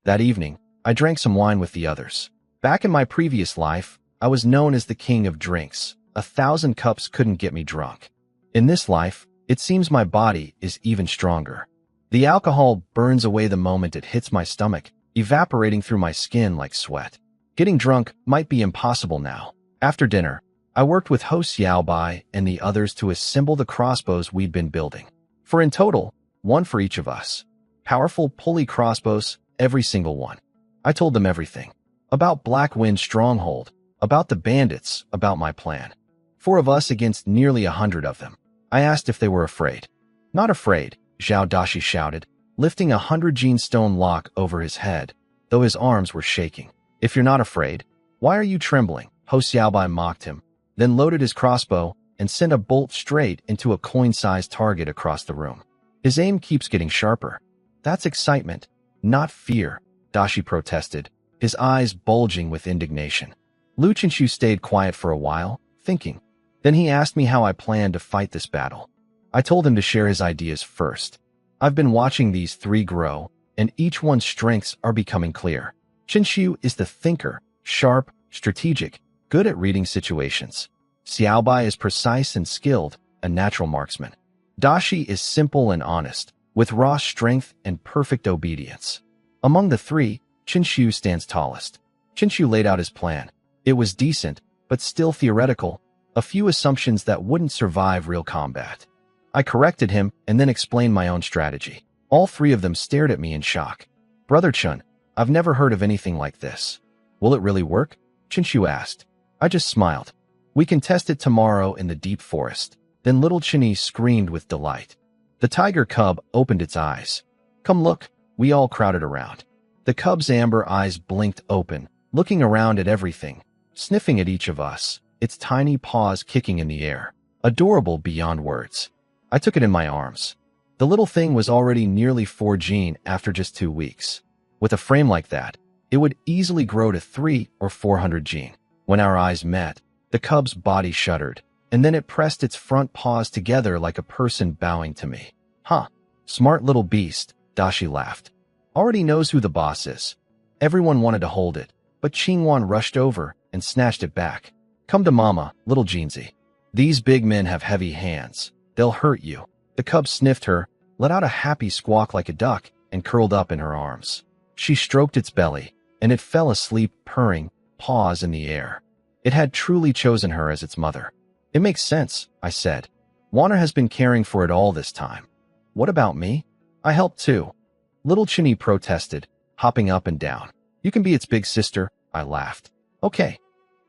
That evening, I drank some wine with the others. Back in my previous life, I was known as the king of drinks. 1,000 cups couldn't get me drunk. In this life, it seems my body is even stronger. The alcohol burns away the moment it hits my stomach, evaporating through my skin like sweat. Getting drunk might be impossible now. After dinner, I worked with host Xiaobai and the others to assemble the crossbows we'd been building. For in total, one for each of us. Powerful pulley crossbows, every single one. I told them everything. About Black Wind Stronghold, about the bandits, about my plan. 4 of us against nearly 100 of them. I asked if they were afraid. Not afraid, Zhao Dashi shouted, lifting a 100-gene stone lock over his head, though his arms were shaking. If you're not afraid, why are you trembling? Ho Xiaobai mocked him, then loaded his crossbow and sent a bolt straight into a coin-sized target across the room. His aim keeps getting sharper. That's excitement, not fear, Dashi protested, his eyes bulging with indignation. Lu Qinshu stayed quiet for a while, thinking. Then he asked me how I planned to fight this battle. I told him to share his ideas first. I've been watching these 3 grow, and each one's strengths are becoming clear. Qinshu is the thinker, sharp, strategic, good at reading situations. Xiaobai is precise and skilled, a natural marksman. Dashi is simple and honest, with raw strength and perfect obedience. Among the 3, Qinshu stands tallest. Qinshu laid out his plan. It was decent, but still theoretical, a few assumptions that wouldn't survive real combat. I corrected him and then explained my own strategy. All 3 of them stared at me in shock. Brother Chun, I've never heard of anything like this. Will it really work? Qinshu asked. I just smiled. We can test it tomorrow in the deep forest. Then little Chinny screamed with delight. The tiger cub opened its eyes. Come look, we all crowded around. The cub's amber eyes blinked open, looking around at everything, sniffing at each of us, its tiny paws kicking in the air. Adorable beyond words. I took it in my arms. The little thing was already nearly 4 gene after just 2 weeks. With a frame like that, it would easily grow to 300 or 400 gene. When our eyes met, the cub's body shuddered, and then it pressed its front paws together like a person bowing to me. Huh, smart little beast, Dashi laughed. Already knows who the boss is. Everyone wanted to hold it, but Qingwan rushed over and snatched it back. Come to mama, little Jeansy. These big men have heavy hands. They'll hurt you. The cub sniffed her, let out a happy squawk like a duck, and curled up in her arms. She stroked its belly, and it fell asleep, purring, paws in the air. It had truly chosen her as its mother. It makes sense, I said. Warner has been caring for it all this time. What about me? I helped too. Little Chinny protested, hopping up and down. You can be its big sister, I laughed. Okay.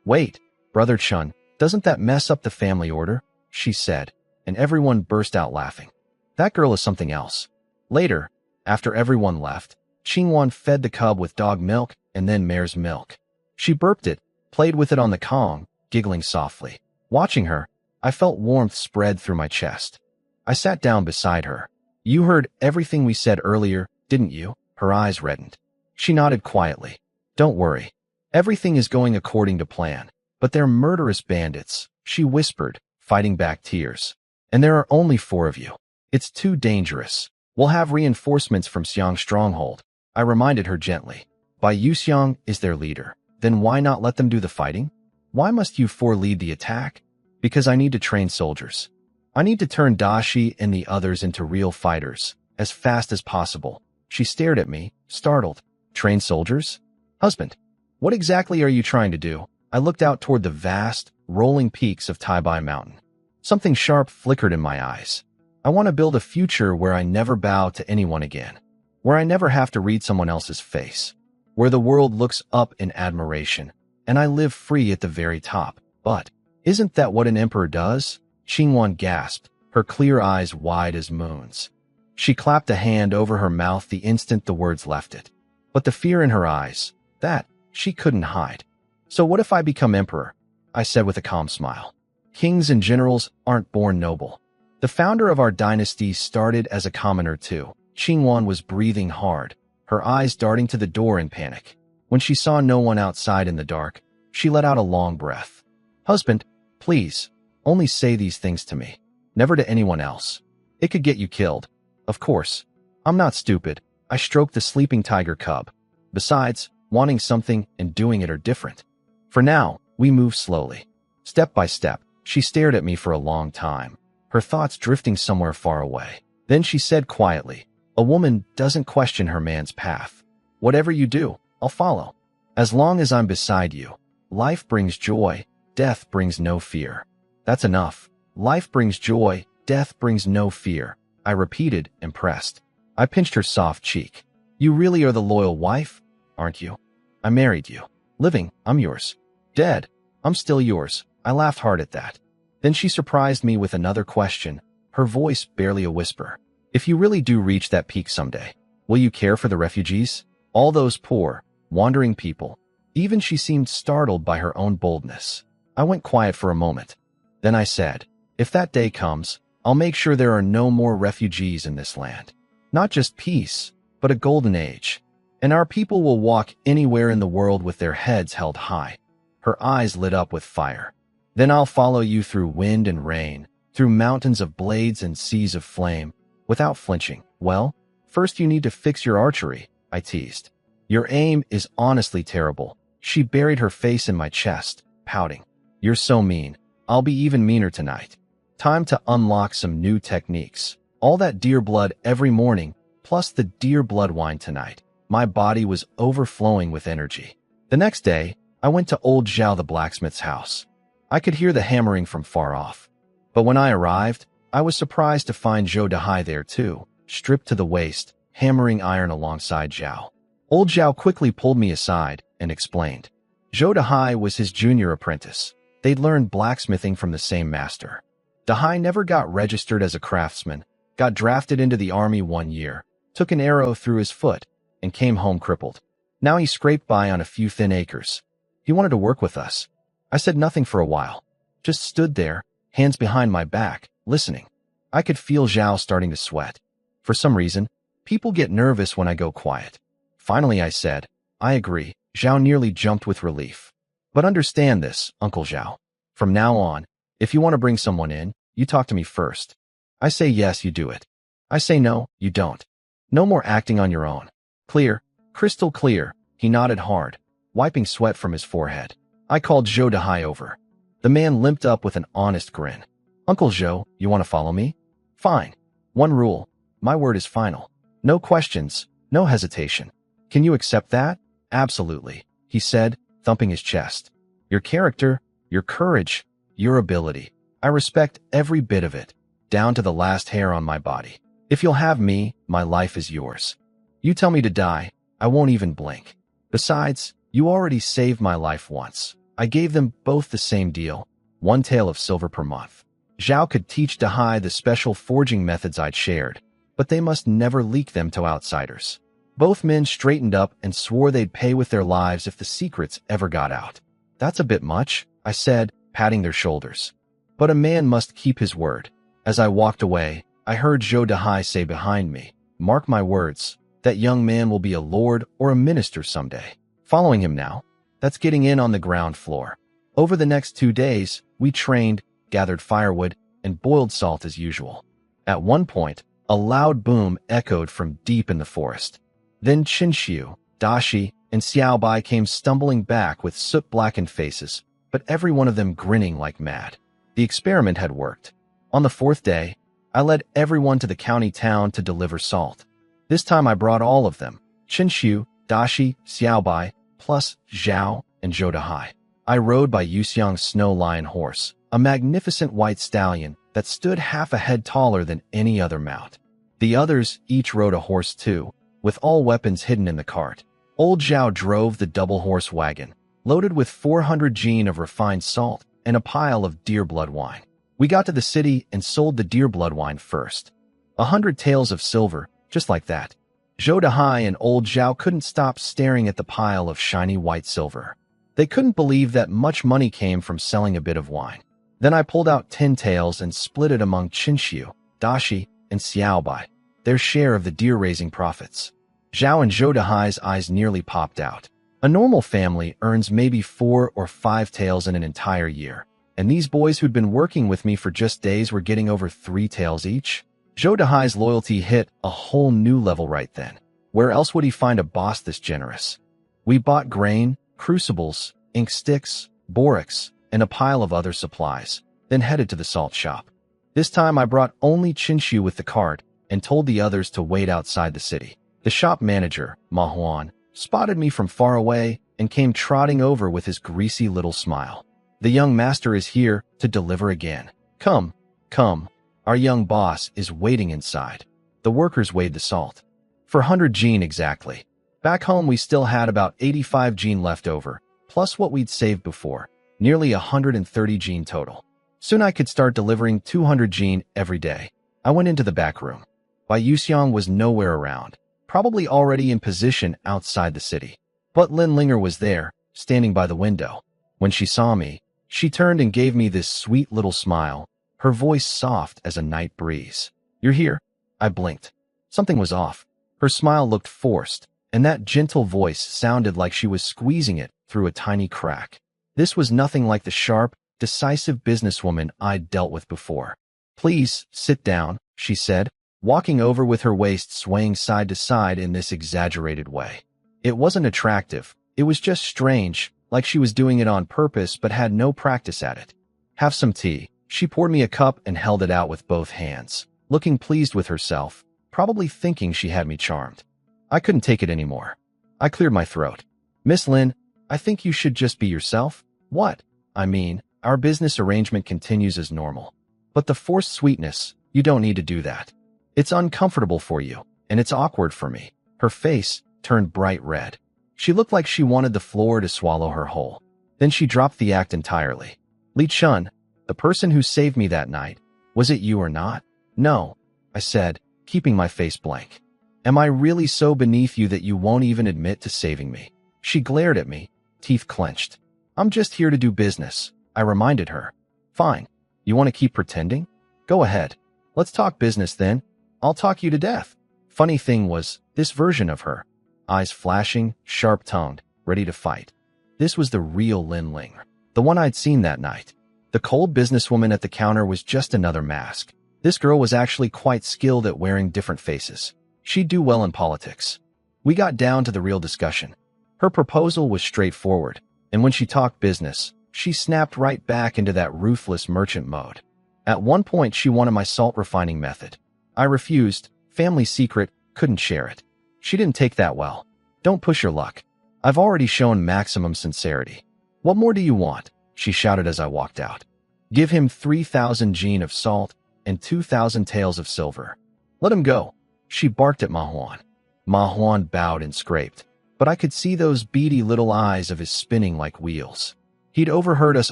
Wait, Brother Chun, doesn't that mess up the family order? She said, and everyone burst out laughing. That girl is something else. Later, after everyone left, Qingwan fed the cub with dog milk and then mare's milk. She burped it, played with it on the Kong, giggling softly. Watching her, I felt warmth spread through my chest. I sat down beside her. You heard everything we said earlier, didn't you? Her eyes reddened. She nodded quietly. Don't worry. Everything is going according to plan. But they're murderous bandits, she whispered, fighting back tears. And there are only 4 of you. It's too dangerous. We'll have reinforcements from Xiang Stronghold. I reminded her gently. Bai Yuxiang is their leader. Then why not let them do the fighting? Why must you 4 lead the attack? Because I need to train soldiers. I need to turn Dashi and the others into real fighters, as fast as possible. She stared at me, startled. Train soldiers? Husband, what exactly are you trying to do? I looked out toward the vast, rolling peaks of Taibai Mountain. Something sharp flickered in my eyes. I want to build a future where I never bow to anyone again, where I never have to read someone else's face, where the world looks up in admiration, and I live free at the very top. But isn't that what an emperor does? Qingwan gasped, her clear eyes wide as moons. She clapped a hand over her mouth the instant the words left it. But the fear in her eyes, that she couldn't hide. So what if I become emperor? I said with a calm smile. Kings and generals aren't born noble. The founder of our dynasty started as a commoner too. Qingwan was breathing hard, her eyes darting to the door in panic. When she saw no one outside in the dark, she let out a long breath. Husband, please, only say these things to me. Never to anyone else. It could get you killed. Of course. I'm not stupid. I stroked the sleeping tiger cub. Besides, wanting something and doing it are different. For now, we move slowly. Step by step, she stared at me for a long time, her thoughts drifting somewhere far away. Then she said quietly, "A woman doesn't question her man's path. Whatever you do, I'll follow. As long as I'm beside you. Life brings joy, death brings no fear." That's enough. Life brings joy, death brings no fear, I repeated, impressed. I pinched her soft cheek. You really are the loyal wife, aren't you? I married you. Living, I'm yours. Dead, I'm still yours. I laughed hard at that. Then she surprised me with another question, her voice barely a whisper. If you really do reach that peak someday, will you care for the refugees? All those poor, wandering people. Even she seemed startled by her own boldness. I went quiet for a moment. Then I said, if that day comes, I'll make sure there are no more refugees in this land. Not just peace, but a golden age. And our people will walk anywhere in the world with their heads held high. Her eyes lit up with fire. Then I'll follow you through wind and rain, through mountains of blades and seas of flame, without flinching. Well, first you need to fix your archery, I teased. Your aim is honestly terrible. She buried her face in my chest, pouting. You're so mean. I'll be even meaner tonight. Time to unlock some new techniques. All that deer blood every morning, plus the deer blood wine tonight. My body was overflowing with energy. The next day, I went to old Zhao the blacksmith's house. I could hear the hammering from far off. But when I arrived, I was surprised to find Zhou Dahai there too, stripped to the waist, hammering iron alongside Zhao. Old Zhao quickly pulled me aside and explained. Zhou Dahai was his junior apprentice. They'd learned blacksmithing from the same master. Dahai never got registered as a craftsman, got drafted into the army 1 year, took an arrow through his foot, and came home crippled. Now he scraped by on a few thin acres. He wanted to work with us. I said nothing for a while. Just stood there, hands behind my back, listening. I could feel Zhao starting to sweat. For some reason, people get nervous when I go quiet. Finally I said, I agree. Zhao nearly jumped with relief. But understand this, Uncle Zhao. From now on, if you want to bring someone in, you talk to me first. I say yes, you do it. I say no, you don't. No more acting on your own. Clear, crystal clear, he nodded hard, wiping sweat from his forehead. I called Zhou Dahai over. The man limped up with an honest grin. Uncle Zhou, you want to follow me? Fine. One rule, my word is final. No questions, no hesitation. Can you accept that? Absolutely, he said, thumping his chest. Your character, your courage, your ability. I respect every bit of it, down to the last hair on my body. If you'll have me, my life is yours. You tell me to die, I won't even blink. Besides, you already saved my life once. I gave them both the same deal, 1 tael of silver per month. Zhao could teach Dahai the special forging methods I'd shared, but they must never leak them to outsiders. Both men straightened up and swore they'd pay with their lives if the secrets ever got out. That's a bit much, I said, patting their shoulders. But a man must keep his word. As I walked away, I heard Zhou Dahai say behind me, mark my words, that young man will be a lord or a minister someday. Following him now, that's getting in on the ground floor. Over the next 2 days, we trained, gathered firewood, and boiled salt as usual. At one point, a loud boom echoed from deep in the forest. Then Qinxiu, Dashi, and Xiaobai came stumbling back with soot-blackened faces, but every one of them grinning like mad. The experiment had worked. On the 4th day, I led everyone to the county town to deliver salt. This time I brought all of them, Qinxiu, Dashi, Xiaobai, plus Zhao and Zhou Dahai. I rode by Yuxiang's snow lion horse, a magnificent white stallion that stood half a head taller than any other mount. The others each rode a horse too, with all weapons hidden in the cart. Old Zhao drove the double horse wagon, loaded with 400 jin of refined salt and a pile of deer blood wine. We got to the city and sold the deer blood wine first. 100 taels of silver, just like that. Zhou Dahai and old Zhao couldn't stop staring at the pile of shiny white silver. They couldn't believe that much money came from selling a bit of wine. Then I pulled out 10 taels and split it among Qinxiu, Dashi, and Xiaobai, their share of the deer-raising profits. Zhao and Zhou Dahai's eyes nearly popped out. A normal family earns maybe 4 or 5 taels in an entire year, and these boys who'd been working with me for just days were getting over 3 taels each. Zhou Dahai's loyalty hit a whole new level right then. Where else would he find a boss this generous? We bought grain, crucibles, ink sticks, borax, and a pile of other supplies, then headed to the salt shop. This time I brought only Chinshu with the cart and told the others to wait outside the city. The shop manager, Manhwa, spotted me from far away and came trotting over with his greasy little smile. The young master is here to deliver again. Come, come, our young boss is waiting inside. The workers weighed the salt. For 100 gene exactly. Back home we still had about 85 gene left over, plus what we'd saved before, nearly 130 gene total. Soon I could start delivering 200 gene every day. I went into the back room. Bai Yuxiang was nowhere around, probably already in position outside the city. But Lin Linger was there, standing by the window. When she saw me, she turned and gave me this sweet little smile, her voice soft as a night breeze. You're here? I blinked. Something was off. Her smile looked forced, and that gentle voice sounded like she was squeezing it through a tiny crack. This was nothing like the sharp, decisive businesswoman I'd dealt with before. Please, sit down, she said, walking over with her waist swaying side to side in this exaggerated way. It wasn't attractive, it was just strange, like she was doing it on purpose but had no practice at it. Have some tea. She poured me a cup and held it out with both hands, looking pleased with herself, probably thinking she had me charmed. I couldn't take it anymore. I cleared my throat. Miss Lin, I think you should just be yourself. What? I mean, our business arrangement continues as normal. But the forced sweetness, you don't need to do that. It's uncomfortable for you, and it's awkward for me. Her face turned bright red. She looked like she wanted the floor to swallow her whole. Then she dropped the act entirely. Li Chun, the person who saved me that night, was it you or not? No, I said, keeping my face blank. Am I really so beneath you that you won't even admit to saving me? She glared at me, teeth clenched. I'm just here to do business, I reminded her. Fine. You want to keep pretending? Go ahead. Let's talk business then. I'll talk you to death. Funny thing was, this version of her, eyes flashing, sharp-tongued, ready to fight. This was the real Lin Ling, the one I'd seen that night. The cold businesswoman at the counter was just another mask. This girl was actually quite skilled at wearing different faces. She'd do well in politics. We got down to the real discussion. Her proposal was straightforward, and when she talked business, she snapped right back into that ruthless merchant mode. At one point, she wanted my salt refining method. I refused. Family secret, couldn't share it. She didn't take that well. Don't push your luck. I've already shown maximum sincerity. What more do you want? She shouted as I walked out. Give him 3,000 gene of salt and 2,000 taels of silver. Let him go. She barked at Manhwa. Manhwa bowed and scraped, but I could see those beady little eyes of his spinning like wheels. He'd overheard us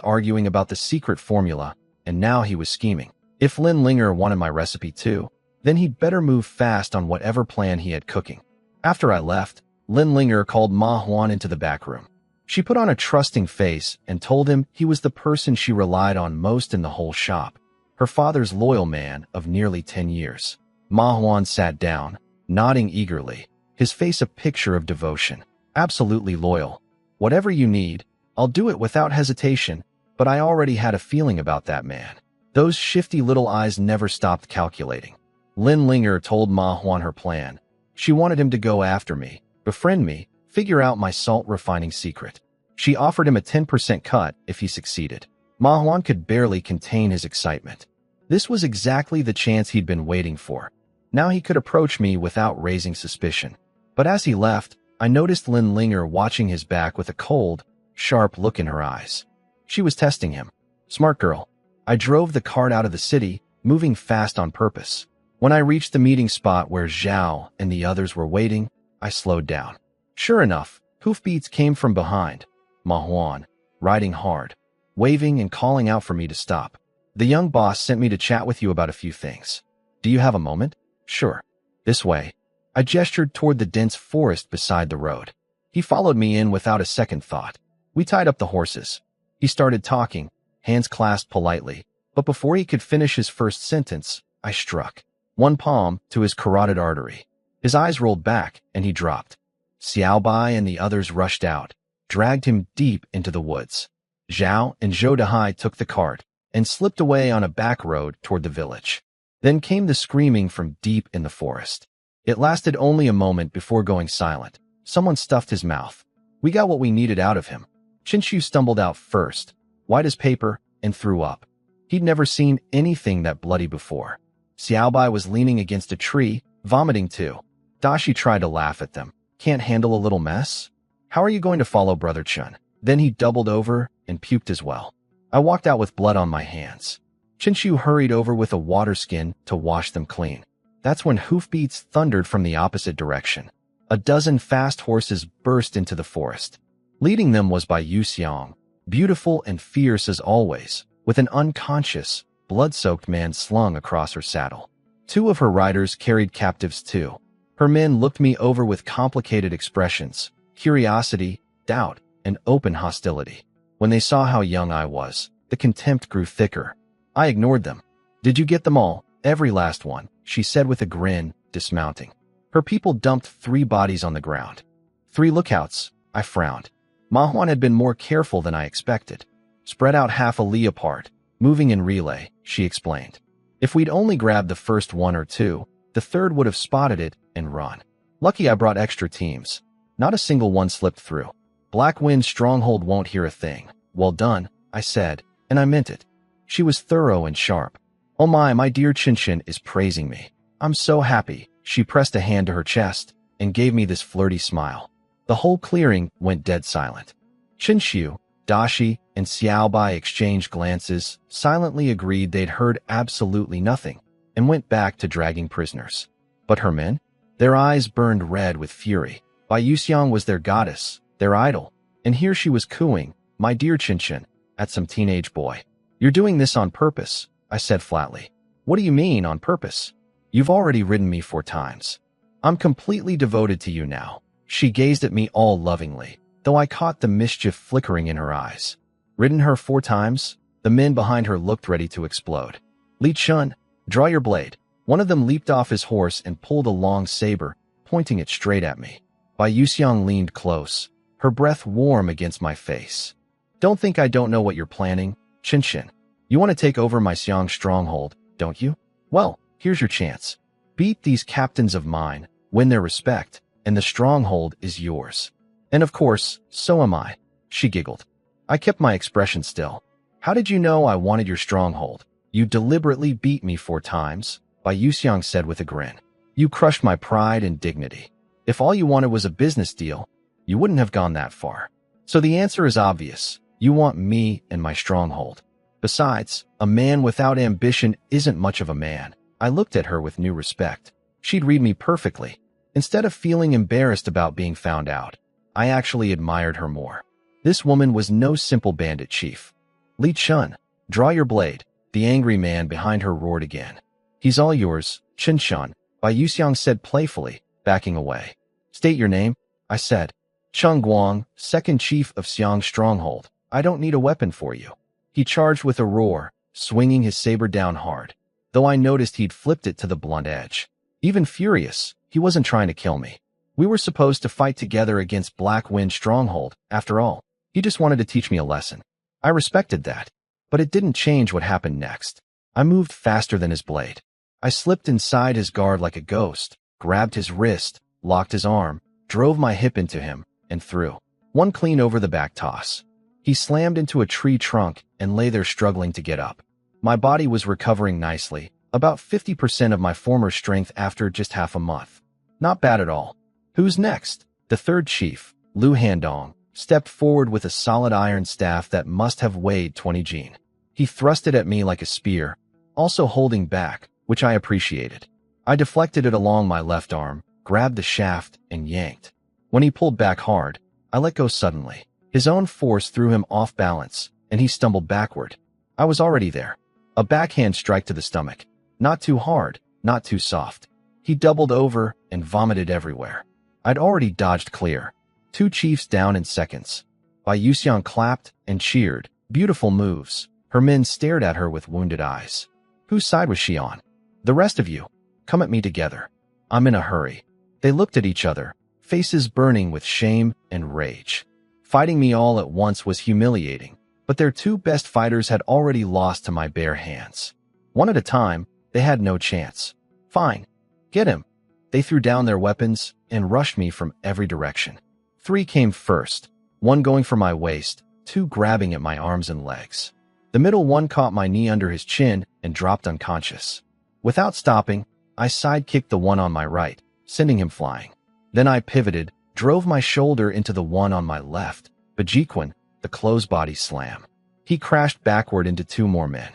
arguing about the secret formula, and now he was scheming. If Lin Linger wanted my recipe too, then he'd better move fast on whatever plan he had cooking. After I left, Lin Linger called Manhwa into the back room. She put on a trusting face and told him he was the person she relied on most in the whole shop, her father's loyal man of nearly 10 years. Manhwa sat down, nodding eagerly, his face a picture of devotion. Absolutely loyal. Whatever you need, I'll do it without hesitation, but I already had a feeling about that man. Those shifty little eyes never stopped calculating. Lin Linger told Manhwa her plan. She wanted him to go after me, befriend me, figure out my salt refining secret. She offered him a 10% cut if he succeeded. Manhwa could barely contain his excitement. This was exactly the chance he'd been waiting for. Now he could approach me without raising suspicion. But as he left, I noticed Lin Linger watching his back with a cold, sharp look in her eyes. She was testing him. Smart girl. I drove the cart out of the city, moving fast on purpose. When I reached the meeting spot where Zhao and the others were waiting, I slowed down. Sure enough, hoofbeats came from behind. Manhwa, riding hard, waving and calling out for me to stop. The young boss sent me to chat with you about a few things. Do you have a moment? Sure. This way. I gestured toward the dense forest beside the road. He followed me in without a second thought. We tied up the horses. He started talking, hands clasped politely, but before he could finish his first sentence, I struck one palm to his carotid artery. His eyes rolled back, and he dropped. Xiaobai and the others rushed out, dragged him deep into the woods. Zhao and Zhou Dehai took the cart and slipped away on a back road toward the village. Then came the screaming from deep in the forest. It lasted only a moment before going silent. Someone stuffed his mouth. We got what we needed out of him. Chinchu stumbled out first, white as paper, and threw up. He'd never seen anything that bloody before. Xiaobai was leaning against a tree, vomiting too. Dashi tried to laugh at them. Can't handle a little mess? How are you going to follow Brother Chun? Then he doubled over and puked as well. I walked out with blood on my hands. Chinchu hurried over with a water skin to wash them clean. That's when hoofbeats thundered from the opposite direction. A dozen fast horses burst into the forest. Leading them was by Yu Xiang, beautiful and fierce as always, with an unconscious, blood-soaked man slung across her saddle. Two of her riders carried captives too. Her men looked me over with complicated expressions, curiosity, doubt, and open hostility. When they saw how young I was, the contempt grew thicker. I ignored them. Did you get them all? Every last one, she said with a grin, dismounting. Her people dumped 3 bodies on the ground. 3 lookouts, I frowned. Manhwa had been more careful than I expected. Spread out half a li apart, moving in relay, she explained. If we'd only grabbed the first 1 or 2, the third would have spotted it and run. Lucky I brought extra teams. Not a single one slipped through. Black Wind's stronghold won't hear a thing. Well done, I said, and I meant it. She was thorough and sharp. Oh my dear Chinchin is praising me. I'm so happy. She pressed a hand to her chest and gave me this flirty smile. The whole clearing went dead silent. Chinxiu, Dashi, and Xiaobai exchanged glances, silently agreed they'd heard absolutely nothing, and went back to dragging prisoners. But her men? Their eyes burned red with fury. Bai Yuxiang was their goddess, their idol, and here she was cooing, my dear Chinchin, at some teenage boy. You're doing this on purpose, I said flatly. What do you mean, on purpose? You've already ridden me 4 times. I'm completely devoted to you now. She gazed at me all lovingly, though I caught the mischief flickering in her eyes. Ridden her 4 times? The men behind her looked ready to explode. Li Chun, draw your blade. One of them leaped off his horse and pulled a long saber, pointing it straight at me. Bai Yuxiang leaned close, her breath warm against my face. Don't think I don't know what you're planning, Chinchin. You want to take over my Xiang stronghold, don't you? Well, here's your chance. Beat these captains of mine, win their respect, and the stronghold is yours. And of course, so am I, she giggled. I kept my expression still. How did you know I wanted your stronghold? You deliberately beat me 4 times, Bai Yuxiang said with a grin. You crushed my pride and dignity. If all you wanted was a business deal, you wouldn't have gone that far. So the answer is obvious. You want me and my stronghold. Besides, a man without ambition isn't much of a man. I looked at her with new respect. She'd read me perfectly. Instead of feeling embarrassed about being found out, I actually admired her more. This woman was no simple bandit chief. Li Chun, draw your blade. The angry man behind her roared again. He's all yours, Chen Shun, Bai Yuxiang said playfully, backing away. State your name, I said. Cheng Guang, second chief of Xiang's stronghold. I don't need a weapon for you. He charged with a roar, swinging his saber down hard, though I noticed he'd flipped it to the blunt edge. Even furious, he wasn't trying to kill me. We were supposed to fight together against Black Wind's stronghold, after all. He just wanted to teach me a lesson. I respected that, but it didn't change what happened next. I moved faster than his blade. I slipped inside his guard like a ghost, grabbed his wrist, locked his arm, drove my hip into him, and threw one clean over the back toss. He slammed into a tree trunk and lay there struggling to get up. My body was recovering nicely, about 50% of my former strength after just half a month. Not bad at all. Who's next? The third chief, Lu Handong, stepped forward with a solid iron staff that must have weighed 20 jin. He thrust it at me like a spear, also holding back, which I appreciated. I deflected it along my left arm, grabbed the shaft, and yanked. When he pulled back hard, I let go suddenly. His own force threw him off balance, and he stumbled backward. I was already there. A backhand strike to the stomach. Not too hard, not too soft. He doubled over and vomited everywhere. I'd already dodged clear. 2 chiefs down in seconds. Bai Yuxiang clapped and cheered. Beautiful moves. Her men stared at her with wounded eyes. Whose side was she on? The rest of you. Come at me together. I'm in a hurry. They looked at each other, faces burning with shame and rage. Fighting me all at once was humiliating, but their 2 best fighters had already lost to my bare hands. One at a time, they had no chance. Fine. Get him. They threw down their weapons and rushed me from every direction. 3 came first, one going for my waist, two grabbing at my arms and legs. The middle one caught my knee under his chin and dropped unconscious. Without stopping, I sidekicked the one on my right, sending him flying. Then I pivoted, drove my shoulder into the one on my left. Bajiquin, the close body slam. He crashed backward into two more men.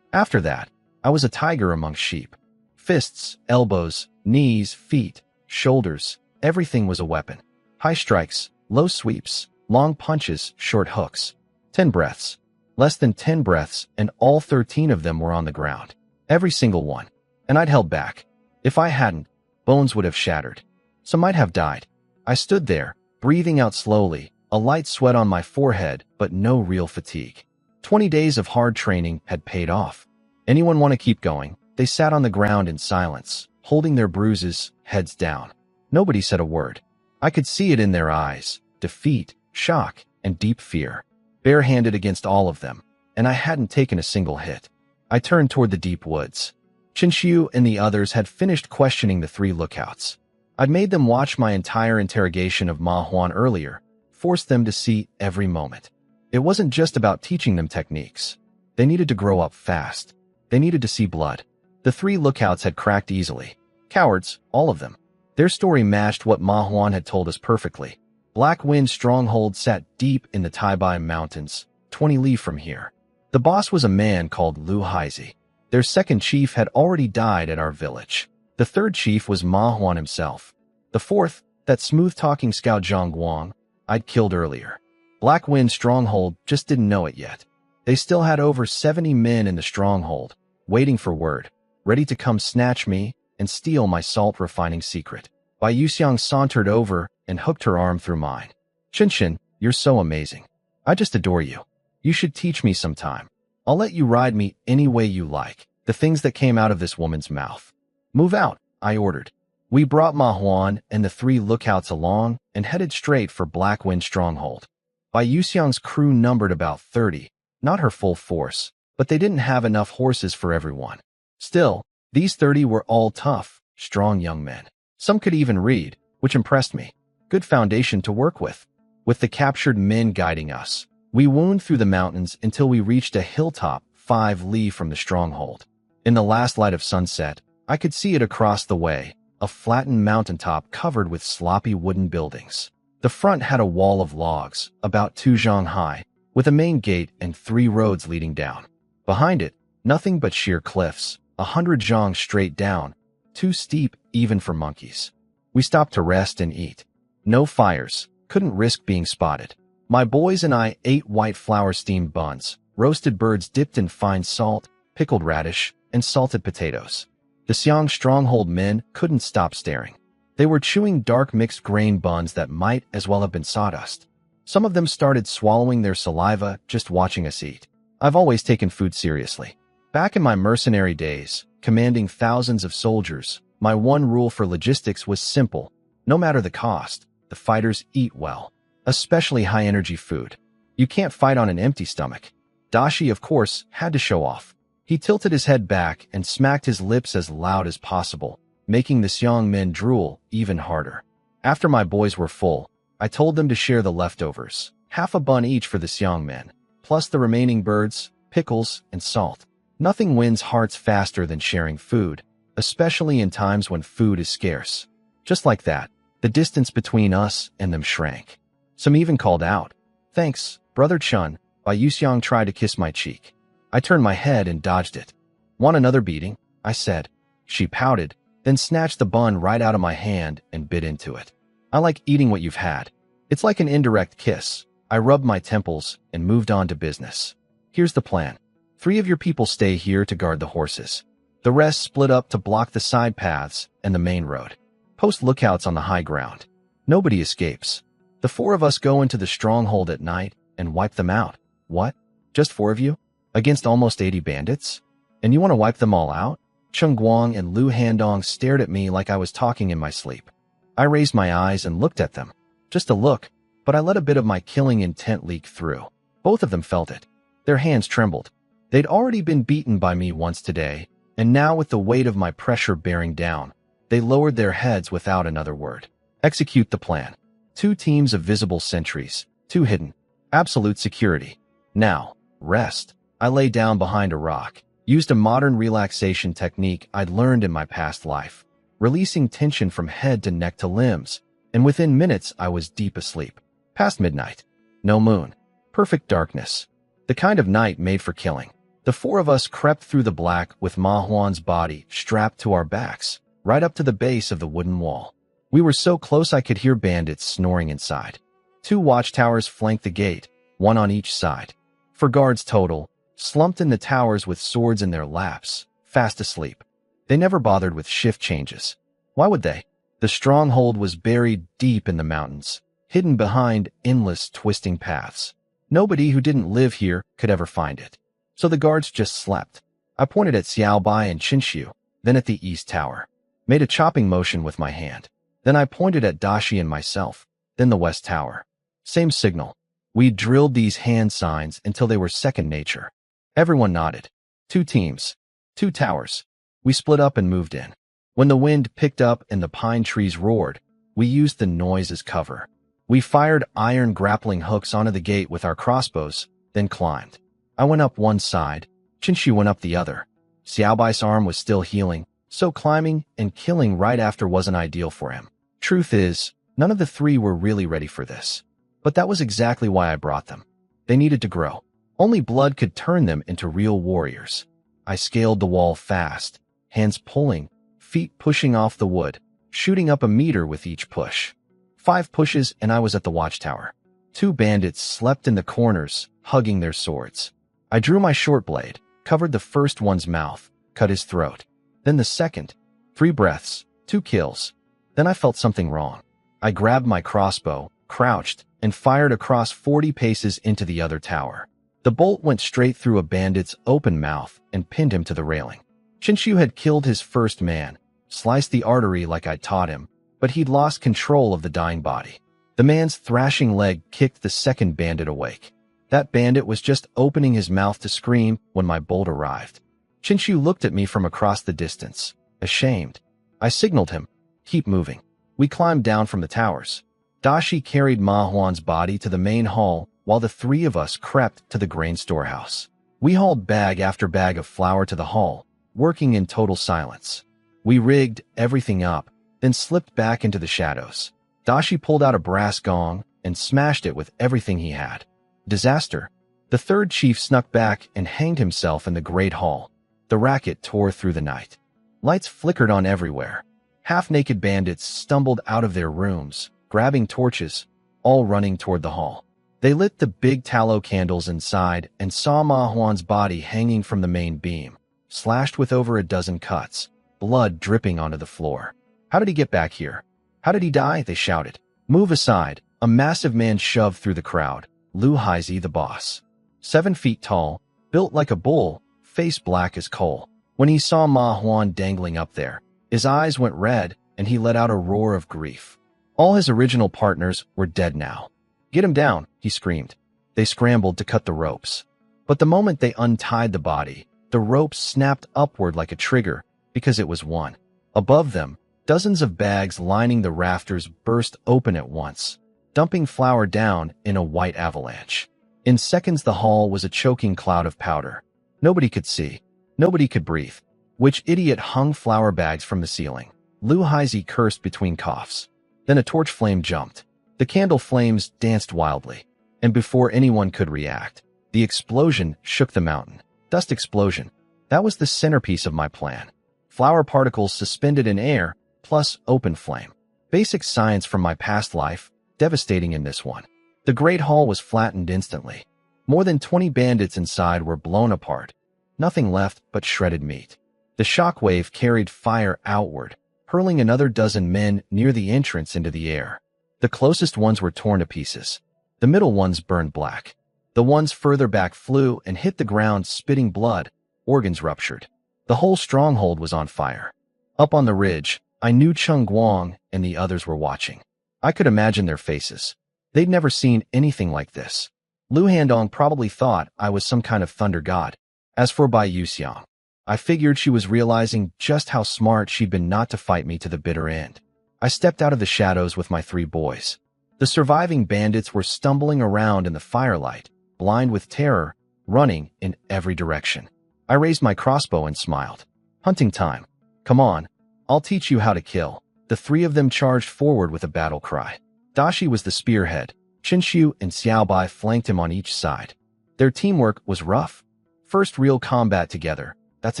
After that, I was a tiger among sheep. Fists, elbows, knees, feet, shoulders, everything was a weapon. High strikes, low sweeps, long punches, short hooks. 10 breaths. Less than 10 breaths, and all 13 of them were on the ground. Every single one. And I'd held back. If I hadn't, bones would have shattered. Some might have died. I stood there, breathing out slowly, a light sweat on my forehead, but no real fatigue. 20 days of hard training had paid off. Anyone want to keep going? They sat on the ground in silence, holding their bruises, heads down. Nobody said a word. I could see it in their eyes, defeat, shock, and deep fear. Barehanded against all of them, and I hadn't taken a single hit. I turned toward the deep woods. Chinxiu and the others had finished questioning the 3 lookouts. I'd made them watch my entire interrogation of Ma Huan earlier, forced them to see every moment. It wasn't just about teaching them techniques. They needed to grow up fast. They needed to see blood. The 3 lookouts had cracked easily. Cowards, all of them. Their story matched what Ma Huan had told us perfectly. Black Wind Stronghold sat deep in the Taibai Mountains, 20 li from here. The boss was a man called Lu Haizi. Their second chief had already died at our village. The third chief was Ma Huan himself. The fourth, that smooth-talking scout Zhang Guang, I'd killed earlier. Black Wind Stronghold just didn't know it yet. They still had over 70 men in the stronghold, waiting for word, ready to come snatch me and steal my salt-refining secret. Bai Yuxiang sauntered over and hooked her arm through mine. Qinshin, you're so amazing. I just adore you. You should teach me sometime. I'll let you ride me any way you like. The things that came out of this woman's mouth. Move out, I ordered. We brought Ma Huan and the 3 lookouts along and headed straight for Black Wind Stronghold. Bai Yuxiang's crew numbered about 30, not her full force, but they didn't have enough horses for everyone. Still, these 30 were all tough, strong young men. Some could even read, which impressed me. Good foundation to work with. With the captured men guiding us, we wound through the mountains until we reached a hilltop 5 li from the stronghold. In the last light of sunset, I could see it across the way, a flattened mountaintop covered with sloppy wooden buildings. The front had a wall of logs, about 2 zhang high, with a main gate and 3 roads leading down. Behind it, nothing but sheer cliffs, 100 zhang straight down, too steep even for monkeys. We stopped to rest and eat. No fires, couldn't risk being spotted. My boys and I ate white flour steamed buns, roasted birds dipped in fine salt, pickled radish, and salted potatoes. The Xiang stronghold men couldn't stop staring. They were chewing dark mixed grain buns that might as well have been sawdust. Some of them started swallowing their saliva just watching us eat. I've always taken food seriously. Back in my mercenary days, commanding thousands of soldiers, my one rule for logistics was simple. No matter the cost, the fighters eat well, especially high-energy food. You can't fight on an empty stomach. Dashi, of course, had to show off. He tilted his head back and smacked his lips as loud as possible, making the Xiang men drool even harder. After my boys were full, I told them to share the leftovers, half a bun each for the Xiang men, plus the remaining birds, pickles, and salt. Nothing wins hearts faster than sharing food, especially in times when food is scarce. Just like that, the distance between us and them shrank. Some even called out, "Thanks, Brother Chun." Bai Yuxiang tried to kiss my cheek. I turned my head and dodged it. "Want another beating?" I said. She pouted, then snatched the bun right out of my hand and bit into it. "I like eating what you've had. It's like an indirect kiss." I rubbed my temples and moved on to business. "Here's the plan. 3 of your people stay here to guard the horses. The rest split up to block the side paths and the main road. Post lookouts on the high ground. Nobody escapes. The 4 of us go into the stronghold at night and wipe them out." "What? Just 4 of you? Against almost 80 bandits? And you want to wipe them all out?" Cheng Guang and Lu Handong stared at me like I was talking in my sleep. I raised my eyes and looked at them. Just a look, but I let a bit of my killing intent leak through. Both of them felt it. Their hands trembled. They'd already been beaten by me once today, and now with the weight of my pressure bearing down, they lowered their heads without another word. "Execute the plan. 2 teams of visible sentries, Too hidden. Absolute security. Now, rest. I lay down behind a rock, used a modern relaxation technique I'd learned in my past life, releasing tension from head to neck to limbs, and within minutes I was deep asleep. Past midnight. No moon. Perfect darkness. The kind of night made for killing. The four of us crept through the black with Manhwa's body strapped to our backs, right up to the base of the wooden wall. We were so close I could hear bandits snoring inside. 2 watchtowers flanked the gate, 1 on each side. 4 guards total, slumped in the towers with swords in their laps, fast asleep. They never bothered with shift changes. Why would they? The stronghold was buried deep in the mountains, hidden behind endless twisting paths. Nobody who didn't live here could ever find it. So the guards just slept. I pointed at Xiaobai and Qinshu, then at the east tower. Made a chopping motion with my hand. Then I pointed at Dashi and myself, then the west tower. Same signal. We drilled these hand signs until they were second nature. Everyone nodded. 2 teams. 2 towers. We split up and moved in. When the wind picked up and the pine trees roared, we used the noise as cover. We fired iron grappling hooks onto the gate with our crossbows, then climbed. I went up one side, Qinshu went up the other. Xiaobai's arm was still healing, so climbing and killing right after wasn't ideal for him. Truth is, none of the 3 were really ready for this. But that was exactly why I brought them. They needed to grow. Only blood could turn them into real warriors. I scaled the wall fast, hands pulling, feet pushing off the wood, shooting up a meter with each push. 5 pushes and I was at the watchtower. 2 bandits slept in the corners, hugging their swords. I drew my short blade, covered the first one's mouth, cut his throat. Then the second. 3 breaths, 2 kills. Then I felt something wrong. I grabbed my crossbow, crouched, and fired across 40 paces into the other tower. The bolt went straight through a bandit's open mouth and pinned him to the railing. Qinshu had killed his first man, sliced the artery like I'd taught him, but he'd lost control of the dying body. The man's thrashing leg kicked the second bandit awake. That bandit was just opening his mouth to scream when my bolt arrived. Qinshu looked at me from across the distance, ashamed. I signaled him, keep moving. We climbed down from the towers. Dashi carried Manhwa's body to the main hall while the 3 of us crept to the grain storehouse. We hauled bag after bag of flour to the hall, working in total silence. We rigged everything up, then slipped back into the shadows. Dashi pulled out a brass gong and smashed it with everything he had. Disaster. The 3rd chief snuck back and hanged himself in the great hall. The racket tore through the night. Lights flickered on everywhere. Half-naked bandits stumbled out of their rooms, grabbing torches, all running toward the hall. They lit the big tallow candles inside and saw Manhwa's body hanging from the main beam, slashed with over a dozen cuts, blood dripping onto the floor. How did he get back here? How did he die? They shouted. Move aside. A massive man shoved through the crowd. Lu Haizi, the boss. 7 feet tall, built like a bull, face black as coal. When he saw Manhwa dangling up there, his eyes went red and he let out a roar of grief. All his original partners were dead now. Get him down, he screamed. They scrambled to cut the ropes. But the moment they untied the body, the ropes snapped upward like a trigger because it was one. Above them, dozens of bags lining the rafters burst open at once, dumping flour down in a white avalanche. In seconds, the hall was a choking cloud of powder. Nobody could see. Nobody could breathe. Which idiot hung flour bags from the ceiling? Lu Haizi cursed between coughs. Then a torch flame jumped. The candle flames danced wildly. And before anyone could react, the explosion shook the mountain. Dust explosion. That was the centerpiece of my plan. Flour particles suspended in air, plus open flame. Basic science from my past life, devastating in this one. The great hall was flattened instantly. More than 20 bandits inside were blown apart. Nothing left but shredded meat. The shockwave carried fire outward, hurling another dozen men near the entrance into the air. The closest ones were torn to pieces. The middle ones burned black. The ones further back flew and hit the ground spitting blood, organs ruptured. The whole stronghold was on fire. Up on the ridge, I knew Chung Guang and the others were watching. I could imagine their faces. They'd never seen anything like this. Lu Handong probably thought I was some kind of thunder god. As for Bai Yuxiang, I figured she was realizing just how smart she'd been not to fight me to the bitter end. I stepped out of the shadows with my 3 boys. The surviving bandits were stumbling around in the firelight, blind with terror, running in every direction. I raised my crossbow and smiled. Hunting time. Come on, I'll teach you how to kill. The three of them charged forward with a battle cry. Dashi was the spearhead. Qinshu and Xiaobai flanked him on each side. Their teamwork was rough. First real combat together, that's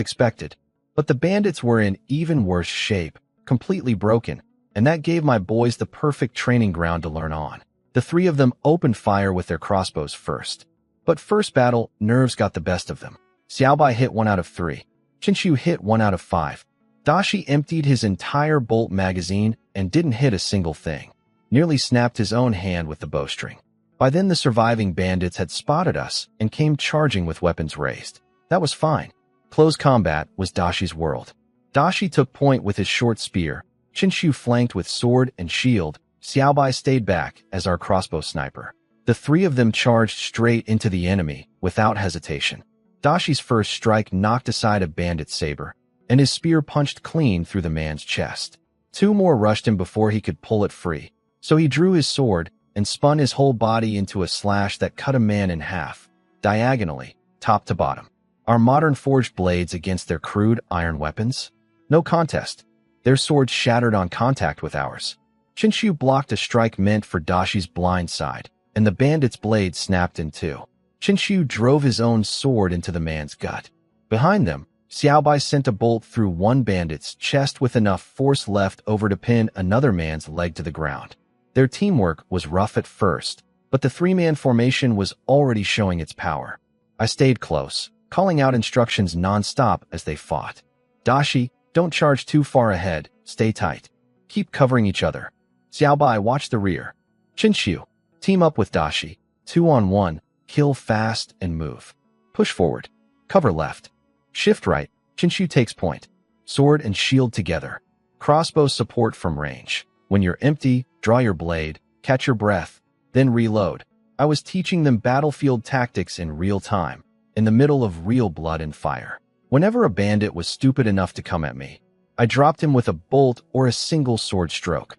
expected. But the bandits were in even worse shape, completely broken, and that gave my boys the perfect training ground to learn on. The three of them opened fire with their crossbows first. But first battle, nerves got the best of them. Xiaobai hit 1 out of 3. Qinshu hit 1 out of 5. Dashi emptied his entire bolt magazine and didn't hit a single thing. Nearly snapped his own hand with the bowstring. By then the surviving bandits had spotted us and came charging with weapons raised. That was fine. Close combat was Dashi's world. Dashi took point with his short spear. Qinshu flanked with sword and shield. Xiaobai stayed back as our crossbow sniper. The three of them charged straight into the enemy without hesitation. Dashi's first strike knocked aside a bandit's saber, and his spear punched clean through the man's chest. 2 more rushed him before he could pull it free, so he drew his sword and spun his whole body into a slash that cut a man in half, diagonally, top to bottom. Our modern forged blades against their crude iron weapons? No contest. Their swords shattered on contact with ours. Qinshu blocked a strike meant for Dashi's blind side, and the bandit's blade snapped in 2. Qinshu drove his own sword into the man's gut. Behind them, Xiaobai sent a bolt through one bandit's chest with enough force left over to pin another man's leg to the ground. Their teamwork was rough at first, but the 3-man formation was already showing its power. I stayed close, calling out instructions non-stop as they fought. Dashi, don't charge too far ahead, stay tight. Keep covering each other. Xiaobai, watch the rear. Qinshu, team up with Dashi. 2-on-1, kill fast and move. Push forward. Cover left. Shift right. Qinshu takes point. Sword and shield together. Crossbow support from range. When you're empty, draw your blade, catch your breath, then reload. I was teaching them battlefield tactics in real time, in the middle of real blood and fire. Whenever a bandit was stupid enough to come at me, I dropped him with a bolt or a single sword stroke,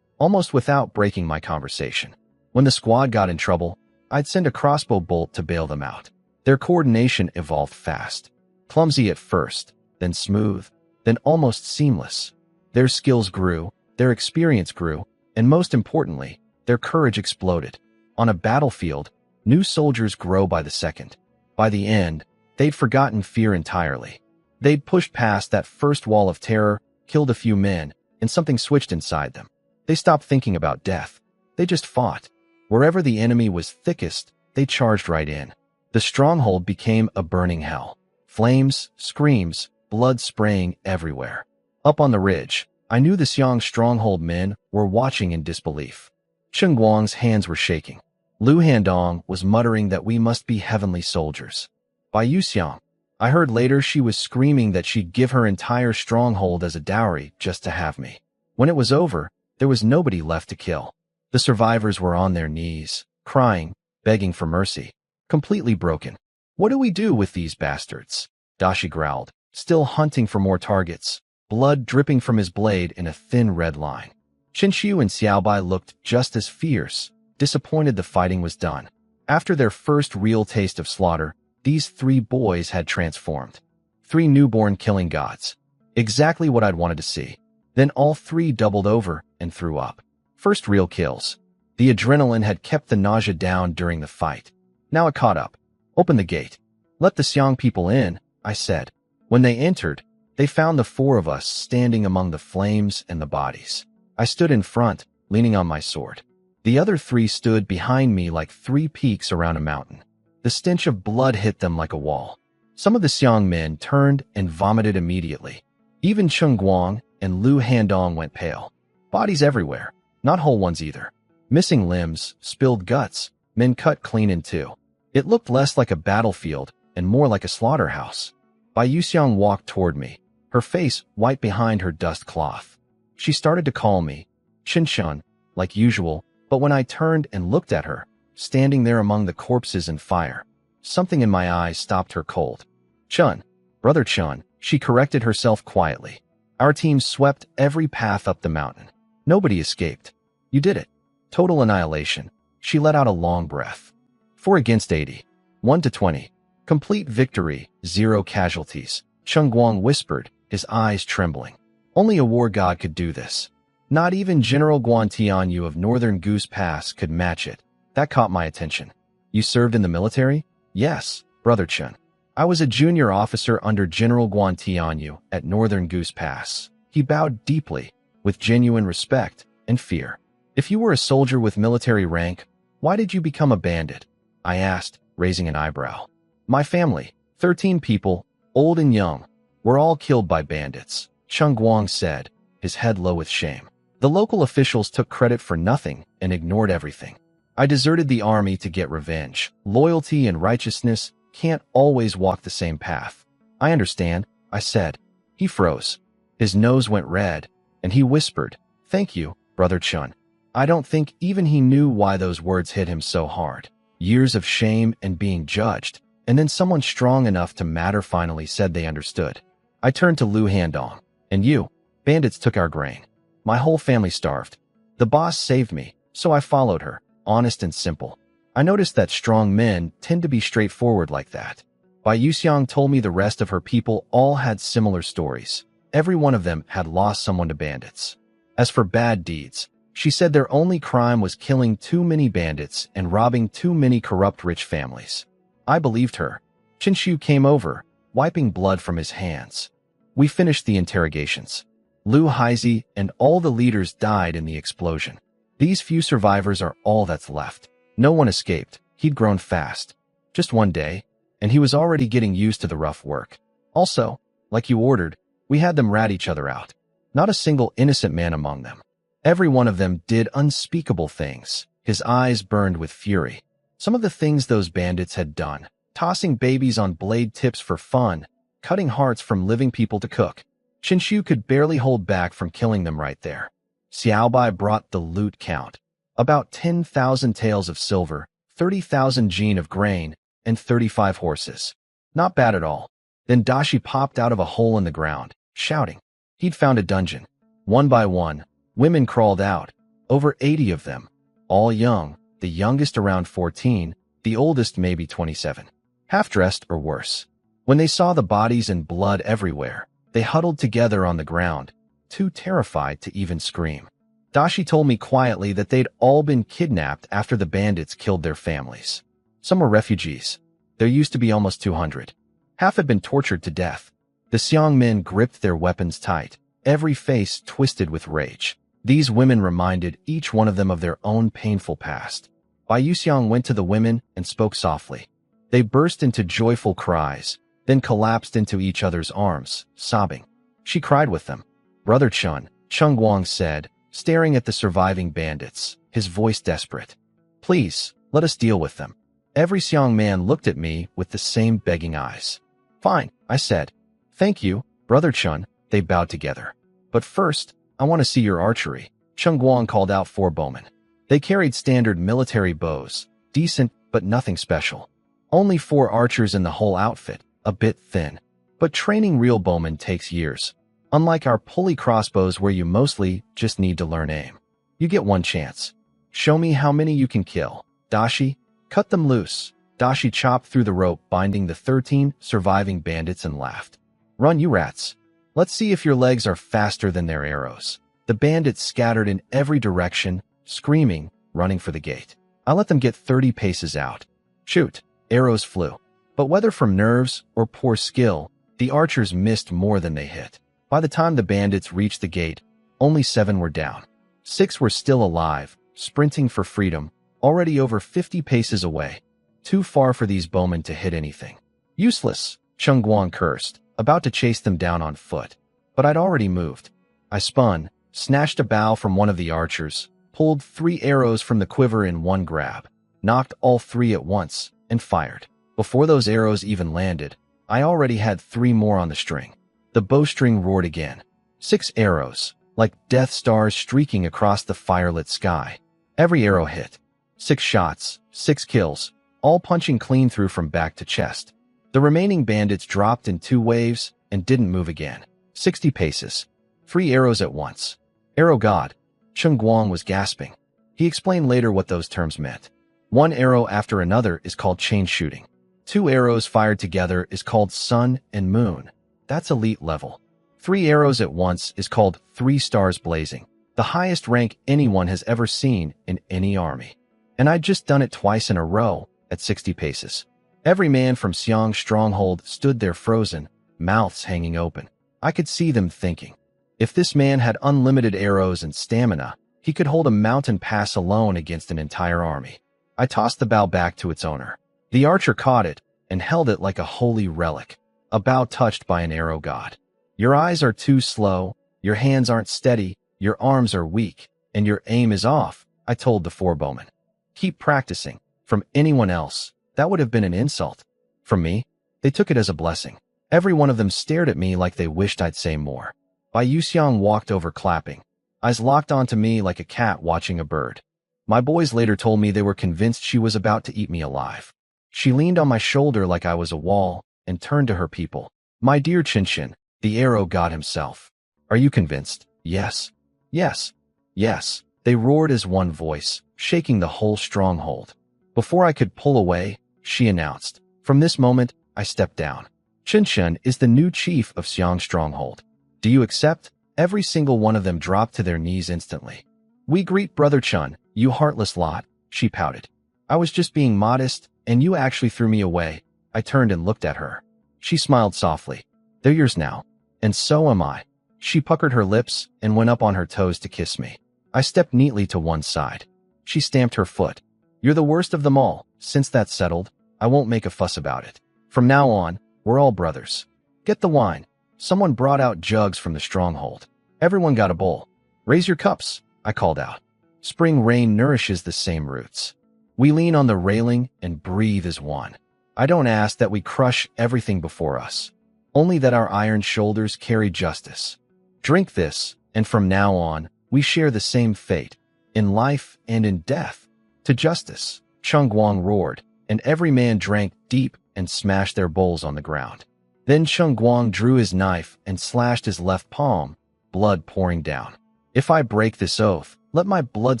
almost without breaking my conversation. When the squad got in trouble, I'd send a crossbow bolt to bail them out. Their coordination evolved fast. Clumsy at first, then smooth, then almost seamless. Their skills grew, their experience grew, and most importantly, their courage exploded. On a battlefield, new soldiers grow by the second. By the end, they'd forgotten fear entirely. They'd pushed past that first wall of terror, killed a few men, and something switched inside them. They stopped thinking about death. They just fought. Wherever the enemy was thickest, they charged right in. The stronghold became a burning hell. Flames, screams, blood spraying everywhere. Up on the ridge, I knew the Xiang stronghold men were watching in disbelief. Chen Guang's hands were shaking. Lu Handong was muttering that we must be heavenly soldiers. By Yu Xiang, I heard later she was screaming that she'd give her entire stronghold as a dowry just to have me. When it was over, there was nobody left to kill. The survivors were on their knees, crying, begging for mercy, completely broken. What do we do with these bastards? Dashi growled, still hunting for more targets, blood dripping from his blade in a thin red line. Qinshu and Xiaobai looked just as fierce, disappointed the fighting was done. After their first real taste of slaughter, these 3 boys had transformed. 3 newborn killing gods. Exactly what I'd wanted to see. Then all 3 doubled over and threw up. First real kills. The adrenaline had kept the nausea down during the fight. Now it caught up. Open the gate. Let the Xiang people in, I said. When they entered, they found the 4 of us standing among the flames and the bodies. I stood in front, leaning on my sword. The other 3 stood behind me like 3 peaks around a mountain. The stench of blood hit them like a wall. Some of the Xiang men turned and vomited immediately. Even Chen Guang and Lu Handong went pale. Bodies everywhere, not whole ones either. Missing limbs, spilled guts, men cut clean in 2. It looked less like a battlefield and more like a slaughterhouse. Bai Yuxiang walked toward me, her face white behind her dust cloth. She started to call me Qinshan, like usual, but when I turned and looked at her, standing there among the corpses and fire, something in my eyes stopped her cold. Chun, brother Chun, she corrected herself quietly. Our team swept every path up the mountain. Nobody escaped. You did it. Total annihilation. She let out a long breath. 4 against 80. 1 to 20. Complete victory, 0 casualties. Chung Guang whispered, his eyes trembling. Only a war god could do this. Not even General Guan Tianyu of Northern Goose Pass could match it. That caught my attention. You served in the military? Yes, Brother Chun. I was a junior officer under General Guan Tianyu at Northern Goose Pass. He bowed deeply, with genuine respect and fear. If you were a soldier with military rank, why did you become a bandit? I asked, raising an eyebrow. My family, 13 people, old and young, were all killed by bandits, Chung Guang said, his head low with shame. The local officials took credit for nothing and ignored everything. I deserted the army to get revenge. Loyalty and righteousness can't always walk the same path. I understand, I said. He froze. His nose went red, and he whispered, Thank you, Brother Chun. I don't think even he knew why those words hit him so hard. Years of shame and being judged, and then someone strong enough to matter finally said they understood. I turned to Lu Handong. And you? Bandits took our grain. My whole family starved. The boss saved me, so I followed her, honest and simple. I noticed that strong men tend to be straightforward like that. Bai Yuxiang told me the rest of her people all had similar stories. Every one of them had lost someone to bandits. As for bad deeds, she said their only crime was killing too many bandits and robbing too many corrupt rich families. I believed her. Qinshu came over, wiping blood from his hands. We finished the interrogations. Lu Haizi and all the leaders died in the explosion. These few survivors are all that's left. No one escaped. He'd grown fast. Just one day, and he was already getting used to the rough work. Also, like you ordered, we had them rat each other out. Not a single innocent man among them. Every one of them did unspeakable things. His eyes burned with fury. Some of the things those bandits had done, tossing babies on blade tips for fun, cutting hearts from living people to cook. Qinshu could barely hold back from killing them right there. Xiaobai brought the loot count. About 10,000 taels of silver, 30,000 jin of grain, and 35 horses. Not bad at all. Then Dashi popped out of a hole in the ground, shouting. He'd found a dungeon. One by one, women crawled out, over 80 of them, all young, the youngest around 14, the oldest maybe 27, half-dressed or worse. When they saw the bodies and blood everywhere, they huddled together on the ground, too terrified to even scream. Dashi told me quietly that they'd all been kidnapped after the bandits killed their families. Some were refugees. There used to be almost 200. Half had been tortured to death. The Xiong men gripped their weapons tight, every face twisted with rage. These women reminded each one of them of their own painful past. Bai Yuxiang went to the women and spoke softly. They burst into joyful cries, then collapsed into each other's arms, sobbing. She cried with them. Brother Chun, Chung Guang said, staring at the surviving bandits, his voice desperate. Please, let us deal with them. Every Xiong man looked at me with the same begging eyes. Fine, I said. Thank you, Brother Chun, they bowed together. But first, I want to see your archery. Chung Guang called out 4 bowmen. They carried standard military bows, decent but nothing special. Only 4 archers in the whole outfit, a bit thin. But training real bowmen takes years. Unlike our pulley crossbows where you mostly just need to learn aim. You get one chance. Show me how many you can kill. Dashi, cut them loose. Dashi chopped through the rope binding the 13 surviving bandits and laughed. Run, you rats. Let's see if your legs are faster than their arrows. The bandits scattered in every direction, screaming, running for the gate. I let them get 30 paces out. Shoot, arrows flew. But whether from nerves or poor skill, the archers missed more than they hit. By the time the bandits reached the gate, only 7 were down. 6 were still alive, sprinting for freedom, already over 50 paces away. Too far for these bowmen to hit anything. Useless, Chung Guang cursed, about to chase them down on foot. But I'd already moved. I spun, snatched a bow from one of the archers, pulled 3 arrows from the quiver in one grab, knocked all 3 at once, and fired. Before those arrows even landed, I already had 3 more on the string. The bowstring roared again. 6 arrows, like Death Stars streaking across the firelit sky. Every arrow hit. 6 shots, 6 kills, all punching clean through from back to chest. The remaining bandits dropped in 2 waves and didn't move again. 60 paces. 3 arrows at once. Arrow God. Chung Guang was gasping. He explained later what those terms meant. 1 arrow after another is called chain shooting. 2 arrows fired together is called sun and moon. That's elite level. 3 arrows at once is called 3 stars blazing, the highest rank anyone has ever seen in any army. And I'd just done it twice in a row at 60 paces. Every man from Xiang's stronghold stood there frozen, mouths hanging open. I could see them thinking, if this man had unlimited arrows and stamina, he could hold a mountain pass alone against an entire army. I tossed the bow back to its owner. The archer caught it and held it like a holy relic, a bow touched by an arrow god. Your eyes are too slow, your hands aren't steady, your arms are weak, and your aim is off, I told the 4 bowmen. Keep practicing. From anyone else, that would have been an insult. From me, they took it as a blessing. Every one of them stared at me like they wished I'd say more. Bai Yuxiang walked over clapping, eyes locked onto me like a cat watching a bird. My boys later told me they were convinced she was about to eat me alive. She leaned on my shoulder like I was a wall and turned to her people. My dear Qinshin, the arrow god himself. Are you convinced? Yes. Yes. Yes. They roared as one voice, shaking the whole stronghold. Before I could pull away, she announced, from this moment, I step down. Qinshin is the new chief of Xiang stronghold. Do you accept? Every single one of them dropped to their knees instantly. We greet Brother Chun, you heartless lot, she pouted. I was just being modest, and you actually threw me away. I turned and looked at her. She smiled softly. They're yours now. And so am I. She puckered her lips and went up on her toes to kiss me. I stepped neatly to one side. She stamped her foot. You're the worst of them all. Since that's settled, I won't make a fuss about it. From now on, we're all brothers. Get the wine. Someone brought out jugs from the stronghold. Everyone got a bowl. Raise your cups, I called out. Spring rain nourishes the same roots. We lean on the railing and breathe as one. I don't ask that we crush everything before us, only that our iron shoulders carry justice. Drink this, and from now on, we share the same fate, in life and in death. To justice, Chung Guang roared, and every man drank deep and smashed their bowls on the ground. Then Chung Guang drew his knife and slashed his left palm, blood pouring down. If I break this oath, let my blood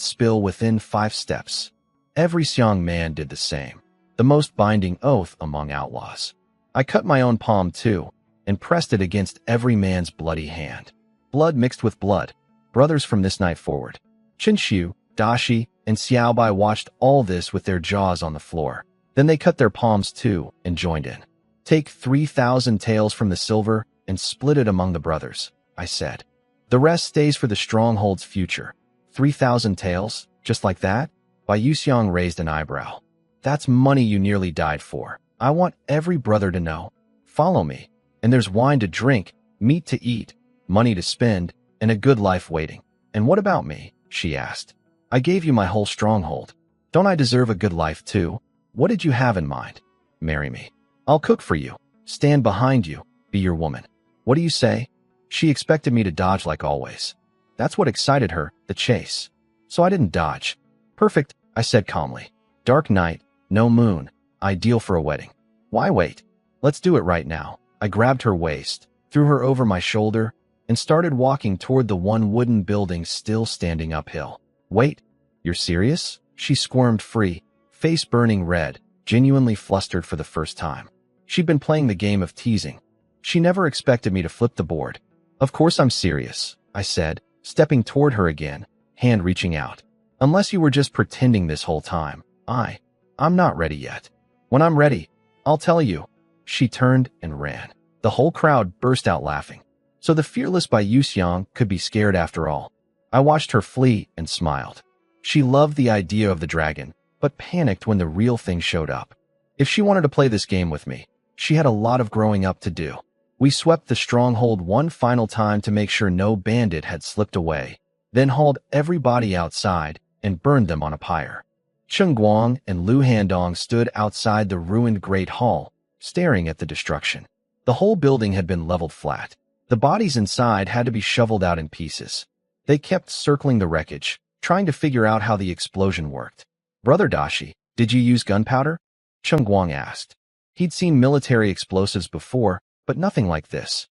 spill within 5 steps. Every Xiang man did the same, the most binding oath among outlaws. I cut my own palm too, and pressed it against every man's bloody hand. Blood mixed with blood, brothers from this night forward. Qinshu, Dashi, and Xiaobai watched all this with their jaws on the floor. Then they cut their palms too and joined in. Take 3,000 taels from the silver and split it among the brothers, I said. The rest stays for the stronghold's future. 3,000 taels, just like that? Bai Yuxiang raised an eyebrow. That's money you nearly died for. I want every brother to know. Follow me. And there's wine to drink, meat to eat, money to spend, and a good life waiting. And what about me? She asked. I gave you my whole stronghold. Don't I deserve a good life too? What did you have in mind? Marry me. I'll cook for you, stand behind you, be your woman. What do you say? She expected me to dodge like always. That's what excited her, the chase. So I didn't dodge. Perfect, I said calmly. Dark night, no moon, ideal for a wedding. Why wait? Let's do it right now. I grabbed her waist, threw her over my shoulder, and started walking toward the one wooden building still standing uphill. Wait, you're serious? She squirmed free, face burning red, genuinely flustered for the first time. She'd been playing the game of teasing. She never expected me to flip the board. Of course I'm serious, I said, stepping toward her again, hand reaching out. Unless you were just pretending this whole time. I'm not ready yet. When I'm ready, I'll tell you. She turned and ran. The whole crowd burst out laughing. So the fearless Bai Yuxiang could be scared after all. I watched her flee and smiled. She loved the idea of the dragon, but panicked when the real thing showed up. If she wanted to play this game with me, she had a lot of growing up to do. We swept the stronghold one final time to make sure no bandit had slipped away, then hauled everybody outside and burned them on a pyre. Chung Guang and Lu Handong stood outside the ruined Great Hall, staring at the destruction. The whole building had been leveled flat. The bodies inside had to be shoveled out in pieces. They kept circling the wreckage, trying to figure out how the explosion worked. Brother Dashi, did you use gunpowder? Chung Guang asked. He'd seen military explosives before, but nothing like this.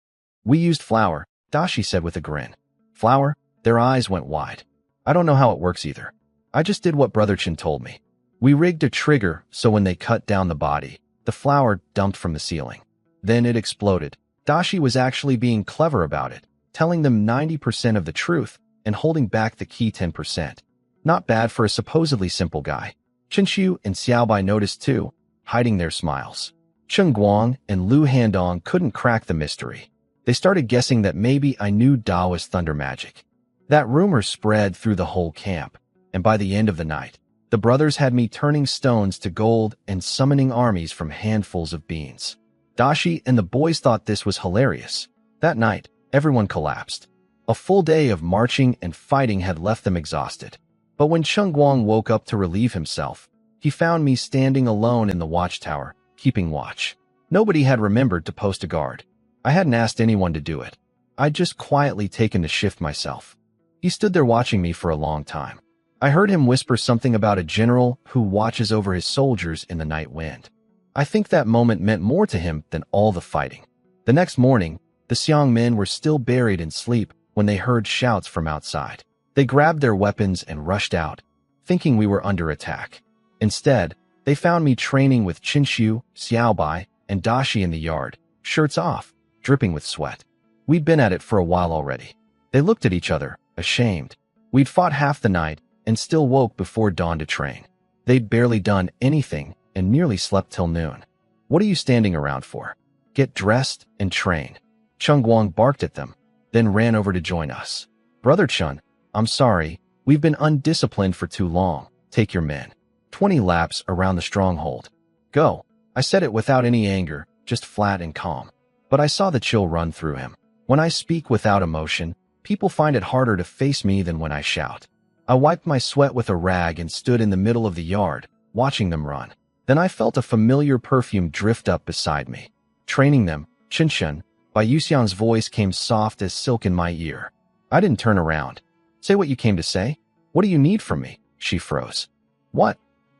We used flour, Dashi said with a grin. Flour? Their eyes went wide. I don't know how it works either. I just did what Brother Chen told me. We rigged a trigger so when they cut down the body, the flower dumped from the ceiling. Then it exploded. Dashi was actually being clever about it, telling them 90% of the truth and holding back the key 10%. Not bad for a supposedly simple guy. Qinshu and Xiaobai noticed too, hiding their smiles. Cheng Guang and Lu Handong couldn't crack the mystery. They started guessing that maybe I knew Daoist thunder magic. That rumor spread through the whole camp, and by the end of the night, the brothers had me turning stones to gold and summoning armies from handfuls of beans. Dashi and the boys thought this was hilarious. That night, everyone collapsed. A full day of marching and fighting had left them exhausted. But when Cheng Guang woke up to relieve himself, he found me standing alone in the watchtower, keeping watch. Nobody had remembered to post a guard. I hadn't asked anyone to do it. I'd just quietly taken the shift myself. He stood there watching me for a long time. I heard him whisper something about a general who watches over his soldiers in the night wind. I think that moment meant more to him than all the fighting. The next morning, the Xiang men were still buried in sleep when they heard shouts from outside. They grabbed their weapons and rushed out, thinking we were under attack. Instead, they found me training with Qinshu, Xiaobai, and Dashi in the yard, shirts off, dripping with sweat. We'd been at it for a while already. They looked at each other, ashamed. We'd fought half the night and still woke before dawn to train. They'd barely done anything and nearly slept till noon. What are you standing around for? Get dressed and train. Cheng Guang barked at them, then ran over to join us. Brother Chun, I'm sorry, we've been undisciplined for too long. Take your men. 20 laps around the stronghold. Go. I said it without any anger, just flat and calm. But I saw the chill run through him. When I speak without emotion, people find it harder to face me than when I shout. I wiped my sweat with a rag and stood in the middle of the yard, watching them run. Then I felt a familiar perfume drift up beside me. Training them, Qinshen, by Yuxiang's voice came soft as silk in my ear. I didn't turn around. Say what you came to say? What do you need from me? She froze. What?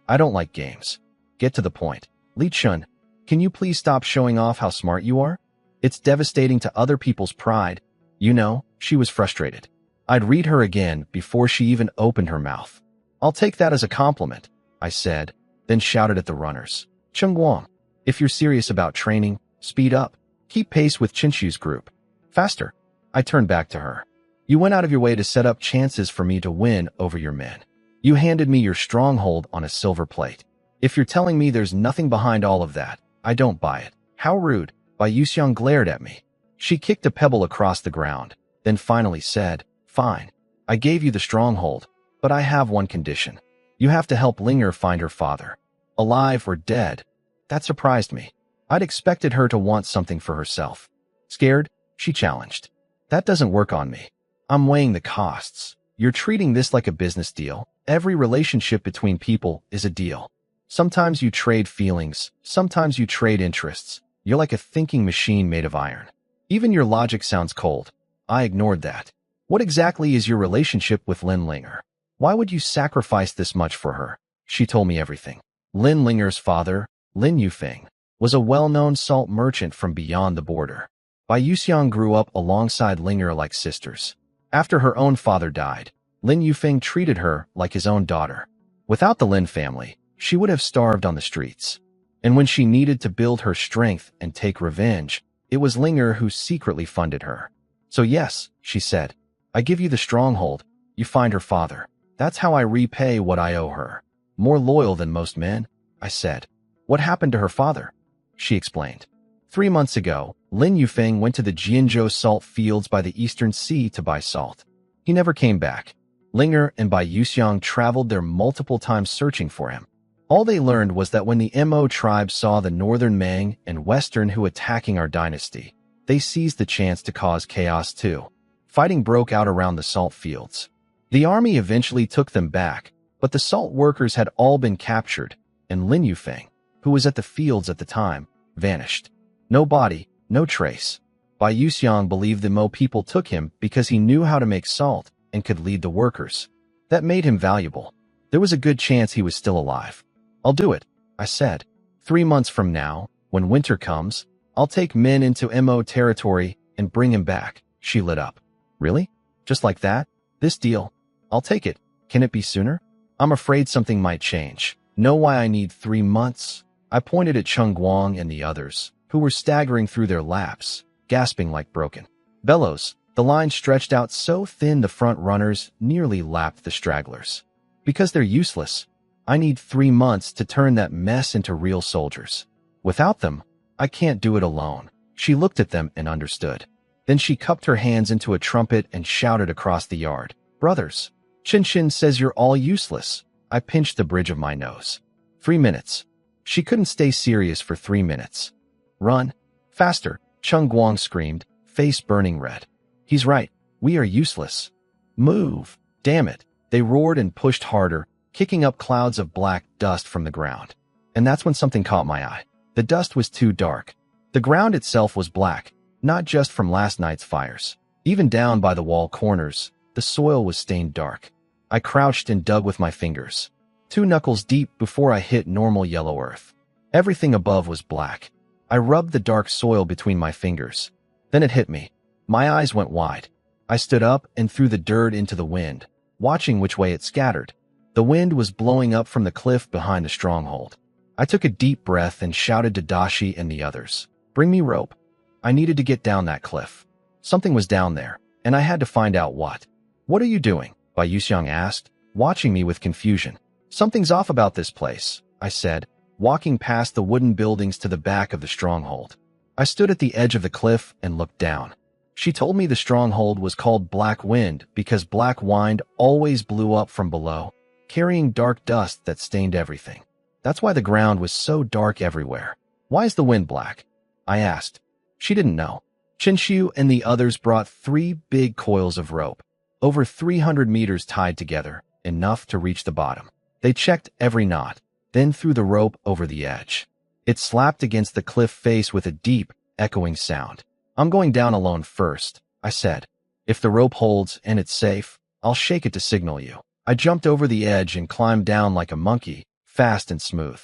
I don't like games. Get to the point. Li Chun, can you please stop showing off how smart you are? It's devastating to other people's pride. You know, she was frustrated. I'd read her again before she even opened her mouth. I'll take that as a compliment, I said, then shouted at the runners. Cheng Guang, if you're serious about training, speed up. Keep pace with Qinshu's group. Faster. I turned back to her. You went out of your way to set up chances for me to win over your men. You handed me your stronghold on a silver plate. If you're telling me there's nothing behind all of that, I don't buy it. How rude. Bai Yuxiang glared at me. She kicked a pebble across the ground, then finally said, Fine. I gave you the stronghold, but I have one condition. You have to help Linger find her father. Alive or dead. That surprised me. I'd expected her to want something for herself. Scared? She challenged. That doesn't work on me. I'm weighing the costs. You're treating this like a business deal. Every relationship between people is a deal. Sometimes you trade feelings, sometimes you trade interests. You're like a thinking machine made of iron. Even your logic sounds cold. I ignored that. What exactly is your relationship with Lin Linger? Why would you sacrifice this much for her? She told me everything. Lin Linger's father, Lin Yufeng, was a well-known salt merchant from beyond the border. Bai Yuxiang grew up alongside Linger like sisters. After her own father died, Lin Yufeng treated her like his own daughter. Without the Lin family, she would have starved on the streets. And when she needed to build her strength and take revenge, it was Linger who secretly funded her. So yes, she said, I give you the stronghold, you find her father. That's how I repay what I owe her. More loyal than most men, I said. What happened to her father? She explained. 3 months ago, Lin Yufeng went to the Jianzhou salt fields by the Eastern Sea to buy salt. He never came back. Linger and Bai Yuxiang traveled there multiple times searching for him. All they learned was that when the Mo tribe saw the northern Mang and western Hu attacking our dynasty, they seized the chance to cause chaos too. Fighting broke out around the salt fields. The army eventually took them back, but the salt workers had all been captured, and Lin Yufeng, who was at the fields at the time, vanished. No body, no trace. Bai Yuxiang believed the Mo people took him because he knew how to make salt and could lead the workers. That made him valuable. There was a good chance he was still alive. I'll do it, I said. 3 months from now, when winter comes, I'll take men into Mo territory and bring him back. She lit up. Really? Just like that? This deal? I'll take it. Can it be sooner? I'm afraid something might change. Know why I need 3 months? I pointed at Chung Guang and the others, who were staggering through their laps, gasping like broken bellows. The line stretched out so thin the front runners nearly lapped the stragglers. Because they're useless. I need 3 months to turn that mess into real soldiers. Without them, I can't do it alone. She looked at them and understood. Then she cupped her hands into a trumpet and shouted across the yard, "Brothers, Chin Chin says you're all useless." I pinched the bridge of my nose. 3 minutes. She couldn't stay serious for 3 minutes. "Run. Faster," Chung Guang screamed, face burning red. "He's right. We are useless. Move." Damn it. They roared and pushed harder, kicking up clouds of black dust from the ground. And that's when something caught my eye. The dust was too dark. The ground itself was black, not just from last night's fires. Even down by the wall corners, the soil was stained dark. I crouched and dug with my fingers, 2 knuckles deep before I hit normal yellow earth. Everything above was black. I rubbed the dark soil between my fingers. Then it hit me. My eyes went wide. I stood up and threw the dirt into the wind, watching which way it scattered. The wind was blowing up from the cliff behind the stronghold. I took a deep breath and shouted to Dashi and the others, "Bring me rope." I needed to get down that cliff. Something was down there, and I had to find out what. "What are you doing?" Bai Yuxiang asked, watching me with confusion. "Something's off about this place," I said, walking past the wooden buildings to the back of the stronghold. I stood at the edge of the cliff and looked down. She told me the stronghold was called Black Wind because black wind always blew up from below, carrying dark dust that stained everything. That's why the ground was so dark everywhere. "Why is the wind black?" I asked. She didn't know. Qinshu and the others brought 3 big coils of rope, over 300 meters tied together, enough to reach the bottom. They checked every knot, then threw the rope over the edge. It slapped against the cliff face with a deep, echoing sound. "I'm going down alone first," I said. "If the rope holds and it's safe, I'll shake it to signal you." I jumped over the edge and climbed down like a monkey, fast and smooth.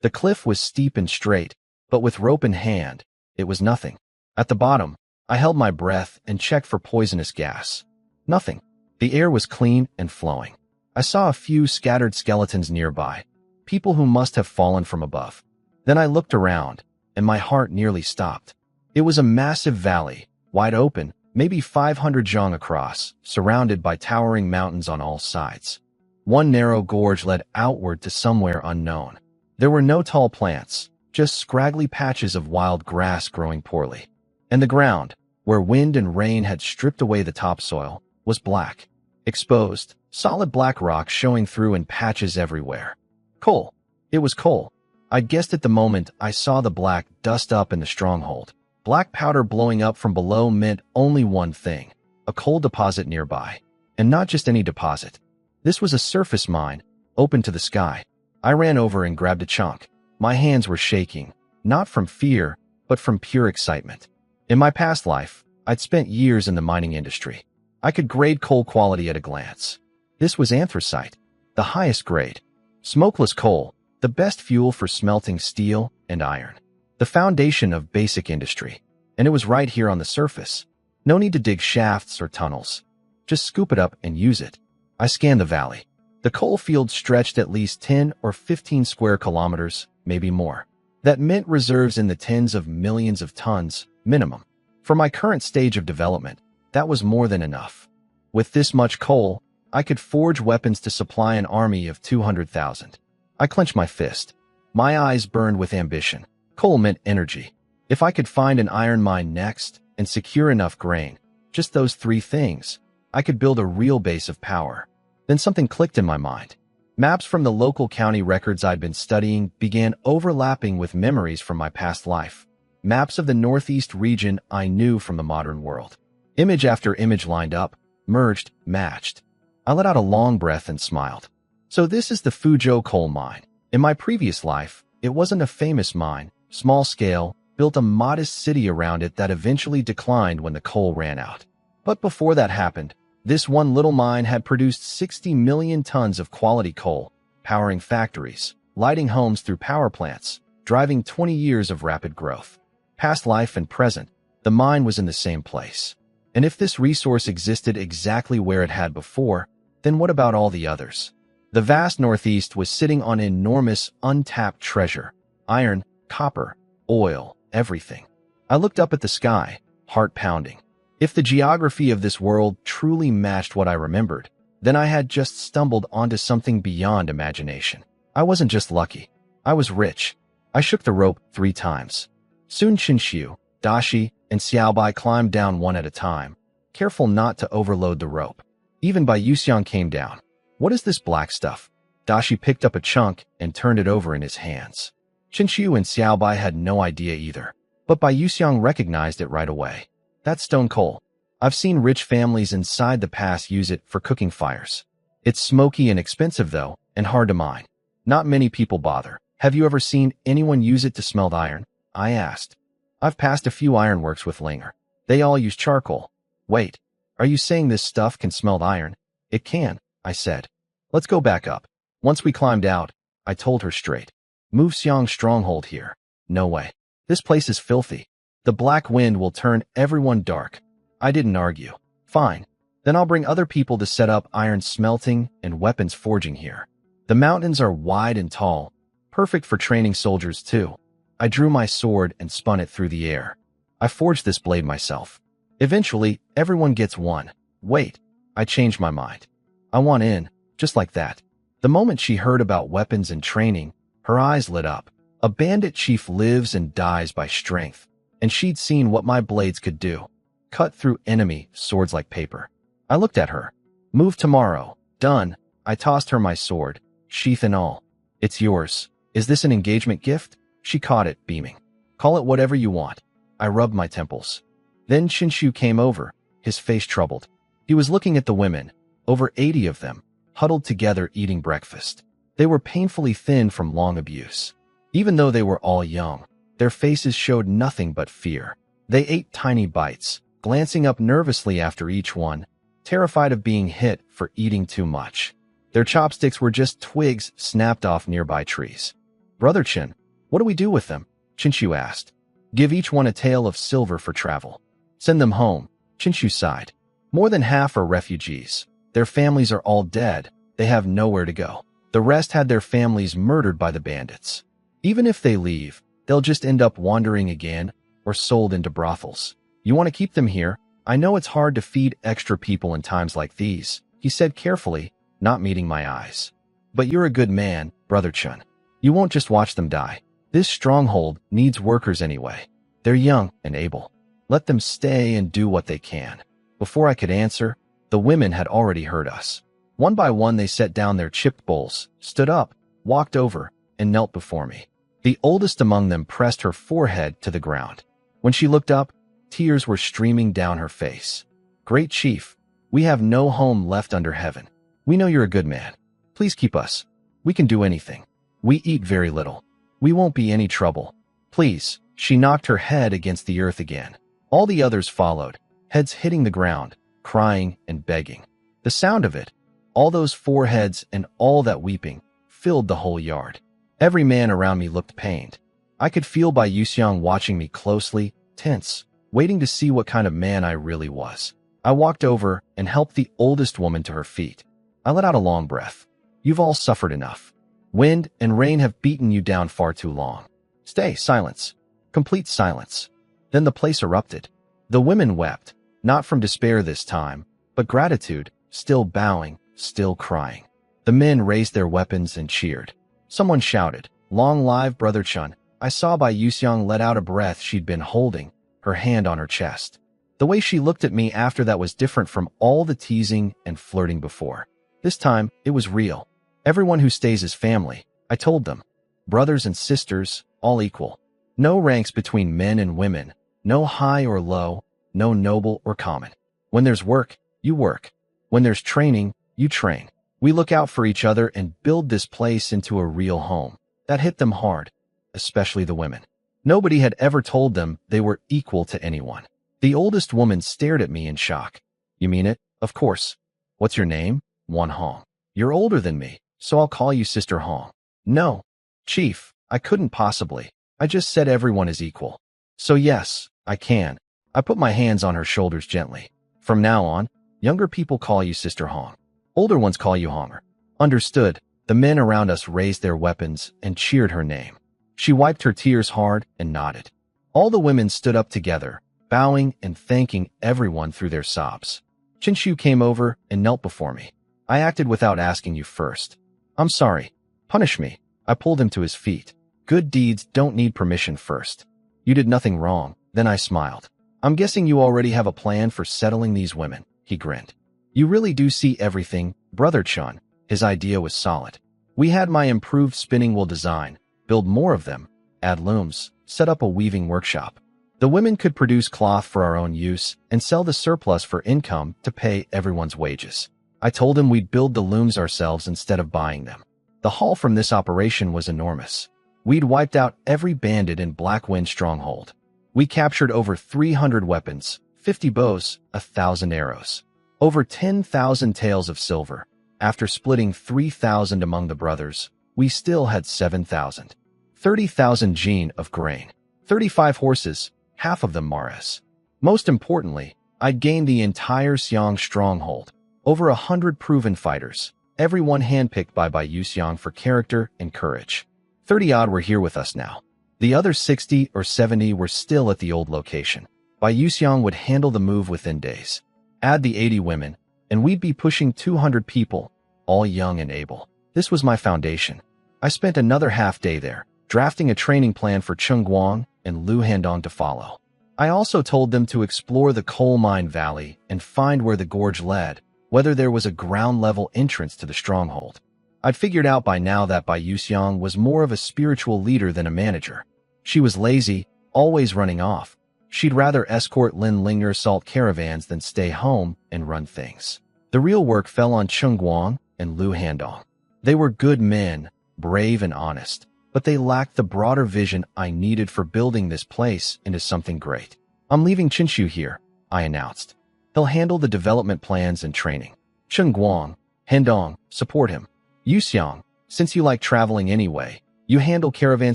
The cliff was steep and straight, but with rope in hand, it was nothing. At the bottom, I held my breath and checked for poisonous gas. Nothing. The air was clean and flowing. I saw a few scattered skeletons nearby, people who must have fallen from above. Then I looked around, and my heart nearly stopped. It was a massive valley, wide open, maybe 500 zhang across, surrounded by towering mountains on all sides. One narrow gorge led outward to somewhere unknown. There were no tall plants, just scraggly patches of wild grass growing poorly. And the ground, where wind and rain had stripped away the topsoil, was black. Exposed, solid black rock showing through in patches everywhere. Coal. It was coal. I'd guessed at the moment I saw the black dust up in the stronghold. Black powder blowing up from below meant only one thing, a coal deposit nearby. And not just any deposit. This was a surface mine, open to the sky. I ran over and grabbed a chunk. My hands were shaking, not from fear, but from pure excitement. In my past life, I'd spent years in the mining industry. I could grade coal quality at a glance. This was anthracite, the highest grade. Smokeless coal, the best fuel for smelting steel and iron. The foundation of basic industry. And it was right here on the surface. No need to dig shafts or tunnels. Just scoop it up and use it. I scanned the valley. The coal field stretched at least 10 or 15 square kilometers, maybe more. That meant reserves in the tens of millions of tons, minimum. For my current stage of development, that was more than enough. With this much coal, I could forge weapons to supply an army of 200,000. I clenched my fist. My eyes burned with ambition. Coal meant energy. If I could find an iron mine next and secure enough grain, just those 3 things, I could build a real base of power. Then something clicked in my mind. Maps from the local county records I'd been studying began overlapping with memories from my past life. Maps of the northeast region I knew from the modern world. Image after image lined up, merged, matched. I let out a long breath and smiled. So this is the Fuzhou coal mine. In my previous life, it wasn't a famous mine, small scale, built a modest city around it that eventually declined when the coal ran out. But before that happened, this one little mine had produced 60 million tons of quality coal, powering factories, lighting homes through power plants, driving 20 years of rapid growth. Past life and present, the mine was in the same place. And if this resource existed exactly where it had before, then what about all the others? The vast northeast was sitting on enormous, untapped treasure. Iron, copper, oil, everything. I looked up at the sky, heart pounding. If the geography of this world truly matched what I remembered, then I had just stumbled onto something beyond imagination. I wasn't just lucky. I was rich. I shook the rope 3 times. Soon Chinxiu, Dashi, and Xiaobai climbed down one at a time, careful not to overload the rope. Even Bai Yuxiang came down. What is this black stuff? Dashi picked up a chunk and turned it over in his hands. Chinxiu and Xiaobai had no idea either, but Bai Yuxiang recognized it right away. That's stone coal. I've seen rich families inside the pass use it for cooking fires. It's smoky and expensive though, and hard to mine. Not many people bother. Have you ever seen anyone use it to smelt iron? I asked. I've passed a few ironworks with Linger. They all use charcoal. Wait, are you saying this stuff can smelt iron? It can, I said. Let's go back up. Once we climbed out, I told her straight. Move Xiang's stronghold here. No way. This place is filthy. The black wind will turn everyone dark. I didn't argue. Fine. Then I'll bring other people to set up iron smelting and weapons forging here. The mountains are wide and tall, perfect for training soldiers too. I drew my sword and spun it through the air. I forged this blade myself. Eventually, everyone gets one. Wait, I changed my mind. I want in, just like that. The moment she heard about weapons and training, her eyes lit up. A bandit chief lives and dies by strength, and she'd seen what my blades could do. Cut through enemy swords like paper. I looked at her. Move tomorrow. Done. I tossed her my sword, sheath and all. It's yours. Is this an engagement gift? She caught it, beaming. Call it whatever you want. I rubbed my temples. Then Chinxiu came over, his face troubled. He was looking at the women, over 80 of them, huddled together eating breakfast. They were painfully thin from long abuse. Even though they were all young, their faces showed nothing but fear. They ate tiny bites, glancing up nervously after each one, terrified of being hit for eating too much. Their chopsticks were just twigs snapped off nearby trees. Brother Chin, what do we do with them? Chinxiu asked. Give each one a tael of silver for travel. Send them home. Chinxiu sighed. More than half are refugees. Their families are all dead. They have nowhere to go. The rest had their families murdered by the bandits. Even if they leave, they'll just end up wandering again or sold into brothels. You want to keep them here? I know it's hard to feed extra people in times like these, he said carefully, not meeting my eyes. But you're a good man, Brother Chun. You won't just watch them die. This stronghold needs workers anyway. They're young and able. Let them stay and do what they can. Before I could answer, the women had already heard us. One by one they set down their chipped bowls, stood up, walked over, and knelt before me. The oldest among them pressed her forehead to the ground. When she looked up, tears were streaming down her face. Great Chief, we have no home left under heaven. We know you're a good man. Please keep us. We can do anything. We eat very little. We won't be any trouble. Please. She knocked her head against the earth again. All the others followed, heads hitting the ground, crying and begging. The sound of it, all those foreheads and all that weeping, filled the whole yard. Every man around me looked pained. I could feel Bai Yuxiang watching me closely, tense, waiting to see what kind of man I really was. I walked over and helped the oldest woman to her feet. I let out a long breath. You've all suffered enough. Wind and rain have beaten you down far too long. Stay, silence. Complete silence. Then the place erupted. The women wept, not from despair this time, but gratitude, still bowing, still crying. The men raised their weapons and cheered. Someone shouted, Long live Brother Chun. I saw Bai Yuxiang let out a breath she'd been holding, her hand on her chest. The way she looked at me after that was different from all the teasing and flirting before. This time, it was real. Everyone who stays is family, I told them. Brothers and sisters, all equal. No ranks between men and women, no high or low, no noble or common. When there's work, you work. When there's training, you train. We look out for each other and build this place into a real home. That hit them hard, especially the women. Nobody had ever told them they were equal to anyone. The oldest woman stared at me in shock. You mean it? Of course. What's your name? Wan Hong. You're older than me, so I'll call you Sister Hong. No, Chief, I couldn't possibly. I just said everyone is equal. So yes, I can. I put my hands on her shoulders gently. From now on, younger people call you Sister Hong. Older ones call you Honger. Understood. The men around us raised their weapons and cheered her name. She wiped her tears hard and nodded. All the women stood up together, bowing and thanking everyone through their sobs. Chinchu came over and knelt before me. I acted without asking you first. I'm sorry. Punish me. I pulled him to his feet. Good deeds don't need permission first. You did nothing wrong. Then I smiled. I'm guessing you already have a plan for settling these women. He grinned. You really do see everything, Brother Chun. His idea was solid. We had my improved spinning wool design, build more of them, add looms, set up a weaving workshop. The women could produce cloth for our own use and sell the surplus for income to pay everyone's wages. I told him we'd build the looms ourselves instead of buying them. The haul from this operation was enormous. We'd wiped out every bandit in Blackwind Stronghold. We captured over 300 weapons, 50 bows, 1,000 arrows, over 10,000 taels of silver. After splitting 3,000 among the brothers, we still had 7,000. 30,000 jean of grain, 35 horses, half of them maras. Most importantly, I'd gained the entire Xiang stronghold, over 100 proven fighters, everyone handpicked by Yu Xiang for character and courage. 30-odd were here with us now. The other 60 or 70 were still at the old location. Yu Xiang would handle the move within days. Add the 80 women, and we'd be pushing 200 people, all young and able. This was my foundation. I spent another half day there, drafting a training plan for Chung Guang and Lu Handong to follow. I also told them to explore the coal mine valley and find where the gorge led, whether there was a ground-level entrance to the stronghold. I'd figured out by now that Yu Xiang was more of a spiritual leader than a manager. She was lazy, always running off. She'd rather escort Lin Linger salt caravans than stay home and run things. The real work fell on Chung Guang and Lu Handong. They were good men, brave and honest, but they lacked the broader vision I needed for building this place into something great. I'm leaving Chinchu here, I announced. He'll handle the development plans and training. Chung Guang, Handong, support him. Yu Xiang, since you like traveling anyway, you handle caravan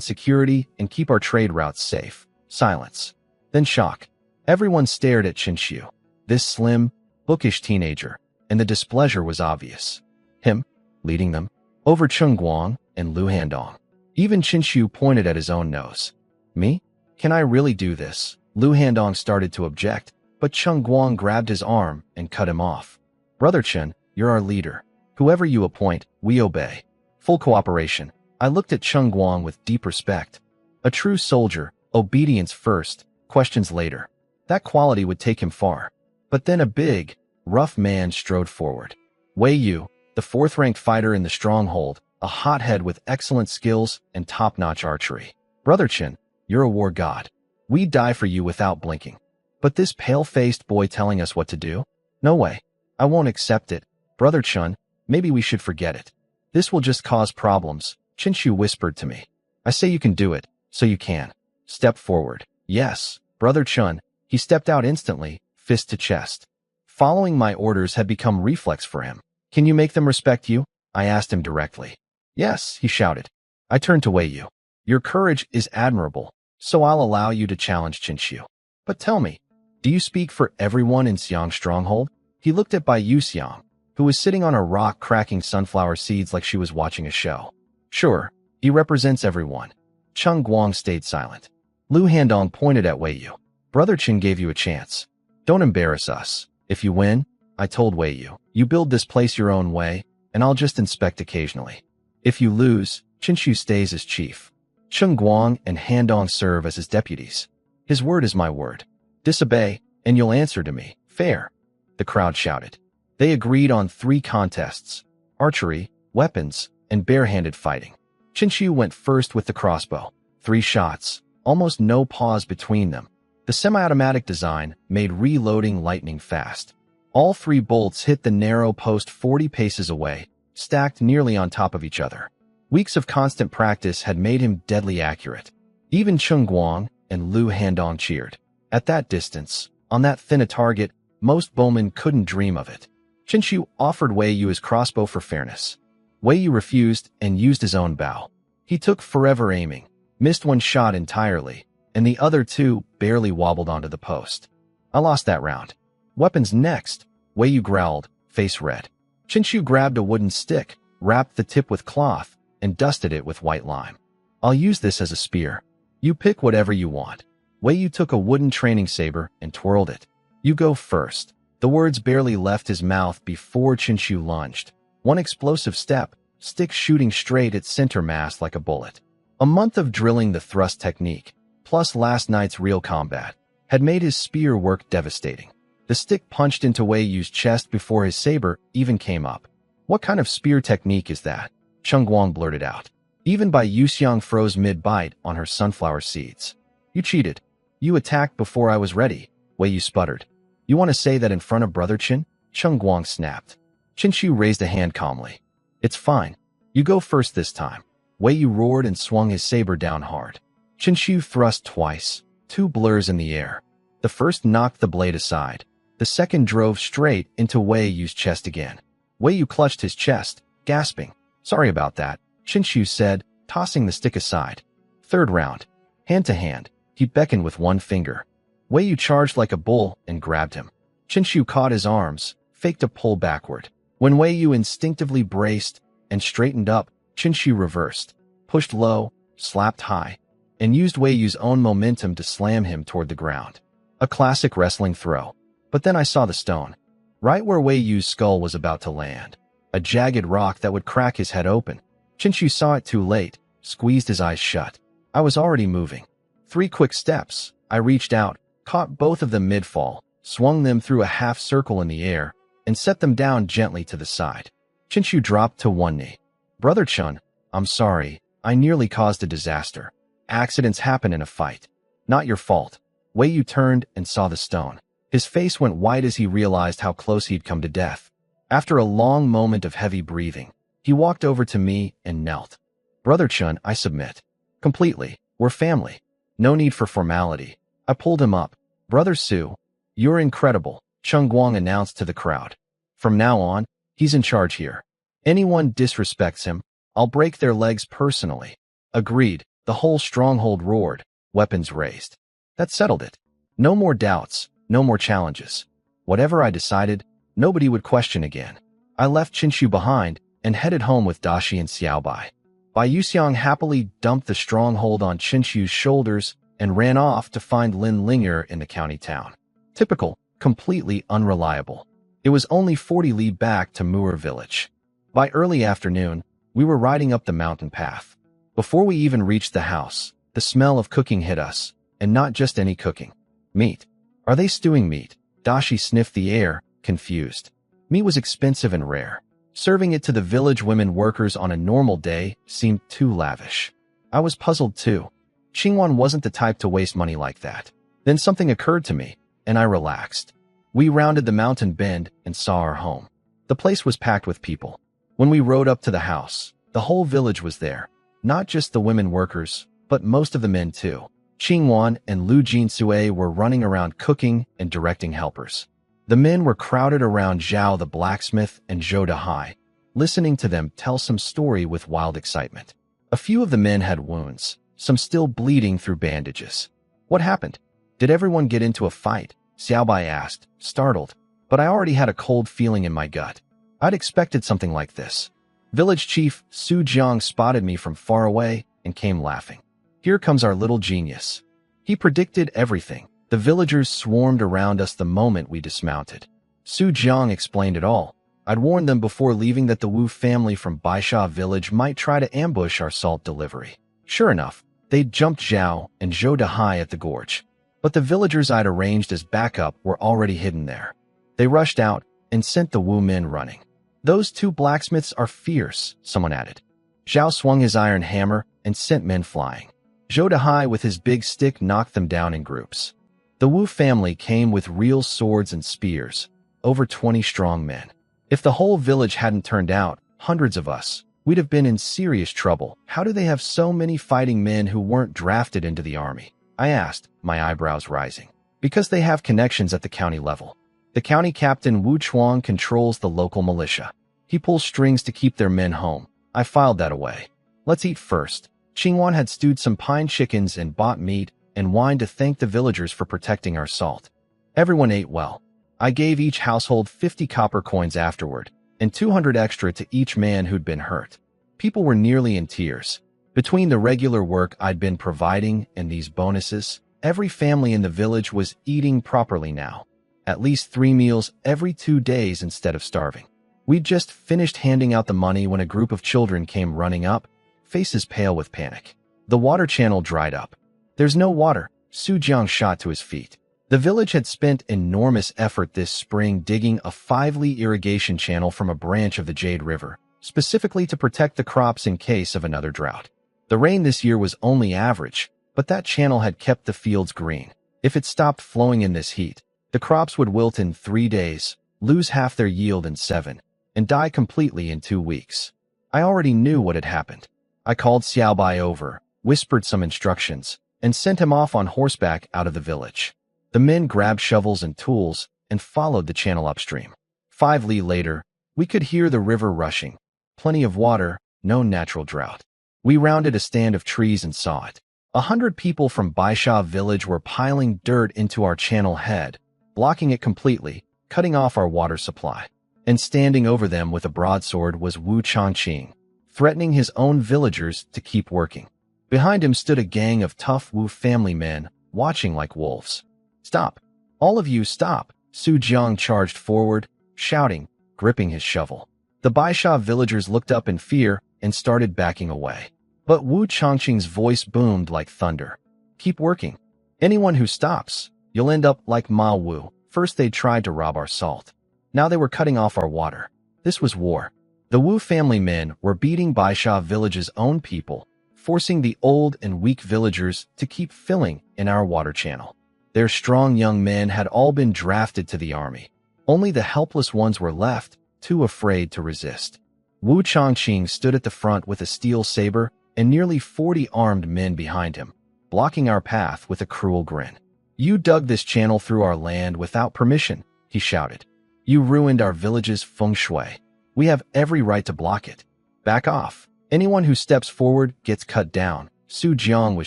security and keep our trade routes safe. Silence. Then shock. Everyone stared at Chinchu, this slim, bookish teenager, and the displeasure was obvious. Him, leading them, over Chung Guang and Lu Handong. Even Chinchu pointed at his own nose. Me? Can I really do this? Lu Handong started to object, but Chung Guang grabbed his arm and cut him off. Brother Chen, you're our leader. Whoever you appoint, we obey. Full cooperation. I looked at Chung Guang with deep respect. A true soldier, obedience first, questions later. That quality would take him far. But then a big, rough man strode forward. Wei Yu, the fourth-ranked fighter in the stronghold, a hothead with excellent skills and top-notch archery. Brother Chen, you're a war god. We'd die for you without blinking. But this pale-faced boy telling us what to do? No way. I won't accept it. Brother Chun, maybe we should forget it. This will just cause problems, Chinchu whispered to me. I say you can do it, so you can. Step forward. Yes, Brother Chun. He stepped out instantly, fist to chest. Following my orders had become reflex for him. Can you make them respect you? I asked him directly. Yes, he shouted. I turned to Wei Yu. Your courage is admirable, so I'll allow you to challenge Chinchu. But tell me, do you speak for everyone in Xiang Stronghold? He looked at Yu Xiang, who was sitting on a rock cracking sunflower seeds like she was watching a show. Sure, he represents everyone. Chung Guang stayed silent. Lu Handong pointed at Wei Yu. Brother Chen gave you a chance. Don't embarrass us. If you win, I told Wei Yu, you build this place your own way, and I'll just inspect occasionally. If you lose, Chinchu stays as chief. Chung Guang and Handong serve as his deputies. His word is my word. Disobey, and you'll answer to me. Fair. The crowd shouted. They agreed on 3 contests: archery, weapons, and bare-handed fighting. Chinchu went first with the crossbow. 3 shots, almost no pause between them. The semi-automatic design made reloading lightning fast. All 3 bolts hit the narrow post 40 paces away, stacked nearly on top of each other. Weeks of constant practice had made him deadly accurate. Even Chung Guang and Lu Handong cheered. At that distance, on that thin a target, most bowmen couldn't dream of it. Chinchu offered Wei Yu his crossbow for fairness. Wei Yu refused and used his own bow. He took forever aiming, missed 1 shot entirely, and the other 2 barely wobbled onto the post. I lost that round. Weapons next, Wei Yu growled, face red. Chinchu grabbed a wooden stick, wrapped the tip with cloth, and dusted it with white lime. I'll use this as a spear. You pick whatever you want. Wei Yu took a wooden training saber and twirled it. You go first. The words barely left his mouth before Qinshu lunged. One explosive step, stick shooting straight at center mass like a bullet. A month of drilling the thrust technique, plus last night's real combat, had made his spear work devastating. The stick punched into Wei Yu's chest before his saber even came up. What kind of spear technique is that? Cheng Guang blurted out. Even Bai Yuxiang froze mid-bite on her sunflower seeds. You cheated. You attacked before I was ready, Wei Yu sputtered. You want to say that in front of Brother Qin? Cheng Guang snapped. Qinshu raised a hand calmly. It's fine. You go first this time. Wei Yu roared and swung his saber down hard. Qinshu thrust twice, 2 blurs in the air. The first knocked the blade aside. The second drove straight into Wei Yu's chest again. Wei Yu clutched his chest, gasping. Sorry about that, Qinshu said, tossing the stick aside. Third round. Hand to hand, he beckoned with one finger. Wei Yu charged like a bull and grabbed him. Qinshu caught his arms, faked a pull backward. When Wei Yu instinctively braced and straightened up, Qinshu reversed, pushed low, slapped high, and used Wei Yu's own momentum to slam him toward the ground. A classic wrestling throw. But then I saw the stone, right where Wei Yu's skull was about to land. A jagged rock that would crack his head open. Qinshu saw it too late, squeezed his eyes shut. I was already moving. 3 quick steps. I reached out, caught both of them mid-fall, swung them through a half circle in the air, and set them down gently to the side. Qinshu dropped to one knee. Brother Chun, I'm sorry, I nearly caused a disaster. Accidents happen in a fight. Not your fault. Wei Yu turned and saw the stone. His face went white as he realized how close he'd come to death. After a long moment of heavy breathing, he walked over to me and knelt. Brother Chun, I submit. Completely. We're family. No need for formality. I pulled him up. Brother Su, you're incredible, Cheng Guang announced to the crowd. From now on, he's in charge here. Anyone disrespects him, I'll break their legs personally. Agreed, the whole stronghold roared, weapons raised. That settled it. No more doubts, no more challenges. Whatever I decided, nobody would question again. I left Qinshu behind and headed home with Dashi and Xiaobai. Bai Yuxiang happily dumped the stronghold on Qinshu's shoulders and ran off to find Lin Linger in the county town. Typical, completely unreliable. It was only 40 li back to Muir village. By early afternoon, we were riding up the mountain path. Before we even reached the house, the smell of cooking hit us, and not just any cooking. Meat. Are they stewing meat? Dashi sniffed the air, confused. Meat was expensive and rare. Serving it to the village women workers on a normal day seemed too lavish. I was puzzled too. Xingwan wasn't the type to waste money like that. Then something occurred to me, and I relaxed. We rounded the mountain bend and saw our home. The place was packed with people. When we rode up to the house, the whole village was there. Not just the women workers, but most of the men too. Xingwan and Lu Jinsue were running around cooking and directing helpers. The men were crowded around Zhao the blacksmith and Zhou Dahai, listening to them tell some story with wild excitement. A few of the men had wounds, some still bleeding through bandages. What happened? Did everyone get into a fight? Xiaobai asked, startled, but I already had a cold feeling in my gut. I'd expected something like this. Village chief Su Jiang spotted me from far away and came laughing. Here comes our little genius. He predicted everything. The villagers swarmed around us the moment we dismounted. Su Jiang explained it all. I'd warned them before leaving that the Wu family from Baisha village might try to ambush our salt delivery. Sure enough, they'd jumped Zhao and Zhou Dahai at the gorge. But the villagers I'd arranged as backup were already hidden there. They rushed out and sent the Wu men running. Those 2 blacksmiths are fierce, someone added. Zhao swung his iron hammer and sent men flying. Zhou Dahai with his big stick knocked them down in groups. The Wu family came with real swords and spears, over 20 strong men. If the whole village hadn't turned out, hundreds of us, we'd have been in serious trouble. How do they have so many fighting men who weren't drafted into the army? I asked, my eyebrows rising. Because they have connections at the county level. The county captain Wu Chuang controls the local militia. He pulls strings to keep their men home. I filed that away. Let's eat first. Qingwan had stewed some pine chickens and bought meat and wine to thank the villagers for protecting our salt. Everyone ate well. I gave each household 50 copper coins afterward, and 200 extra to each man who'd been hurt. People were nearly in tears. Between the regular work I'd been providing and these bonuses, every family in the village was eating properly now. At least 3 meals every 2 days instead of starving. We'd just finished handing out the money when a group of children came running up, faces pale with panic. The water channel dried up. There's no water. Su Jiang shot to his feet. The village had spent enormous effort this spring digging a 5-li irrigation channel from a branch of the Jade River, specifically to protect the crops in case of another drought. The rain this year was only average, but that channel had kept the fields green. If it stopped flowing in this heat, the crops would wilt in 3 days, lose half their yield in 7, and die completely in 2 weeks. I already knew what had happened. I called Xiaobai over, whispered some instructions, and sent him off on horseback out of the village. The men grabbed shovels and tools and followed the channel upstream. 5 li later, we could hear the river rushing. Plenty of water, no natural drought. We rounded a stand of trees and saw it. 100 people from Baisha village were piling dirt into our channel head, blocking it completely, cutting off our water supply. And standing over them with a broadsword was Wu Changqing, threatening his own villagers to keep working. Behind him stood a gang of tough Wu family men, watching like wolves. "Stop! All of you, stop!" Su Jiang charged forward, shouting, gripping his shovel. The Baisha villagers looked up in fear and started backing away. But Wu Changqing's voice boomed like thunder. "Keep working. Anyone who stops, you'll end up like Ma Wu. First they tried to rob our salt. Now they were cutting off our water. This was war." The Wu family men were beating Baisha village's own people, forcing the old and weak villagers to keep filling in our water channel. Their strong young men had all been drafted to the army. Only the helpless ones were left, too afraid to resist. Wu Changqing stood at the front with a steel saber and nearly 40 armed men behind him, blocking our path with a cruel grin. "You dug this channel through our land without permission," he shouted. "You ruined our village's feng shui. We have every right to block it. Back off. Anyone who steps forward gets cut down." Su Jiang was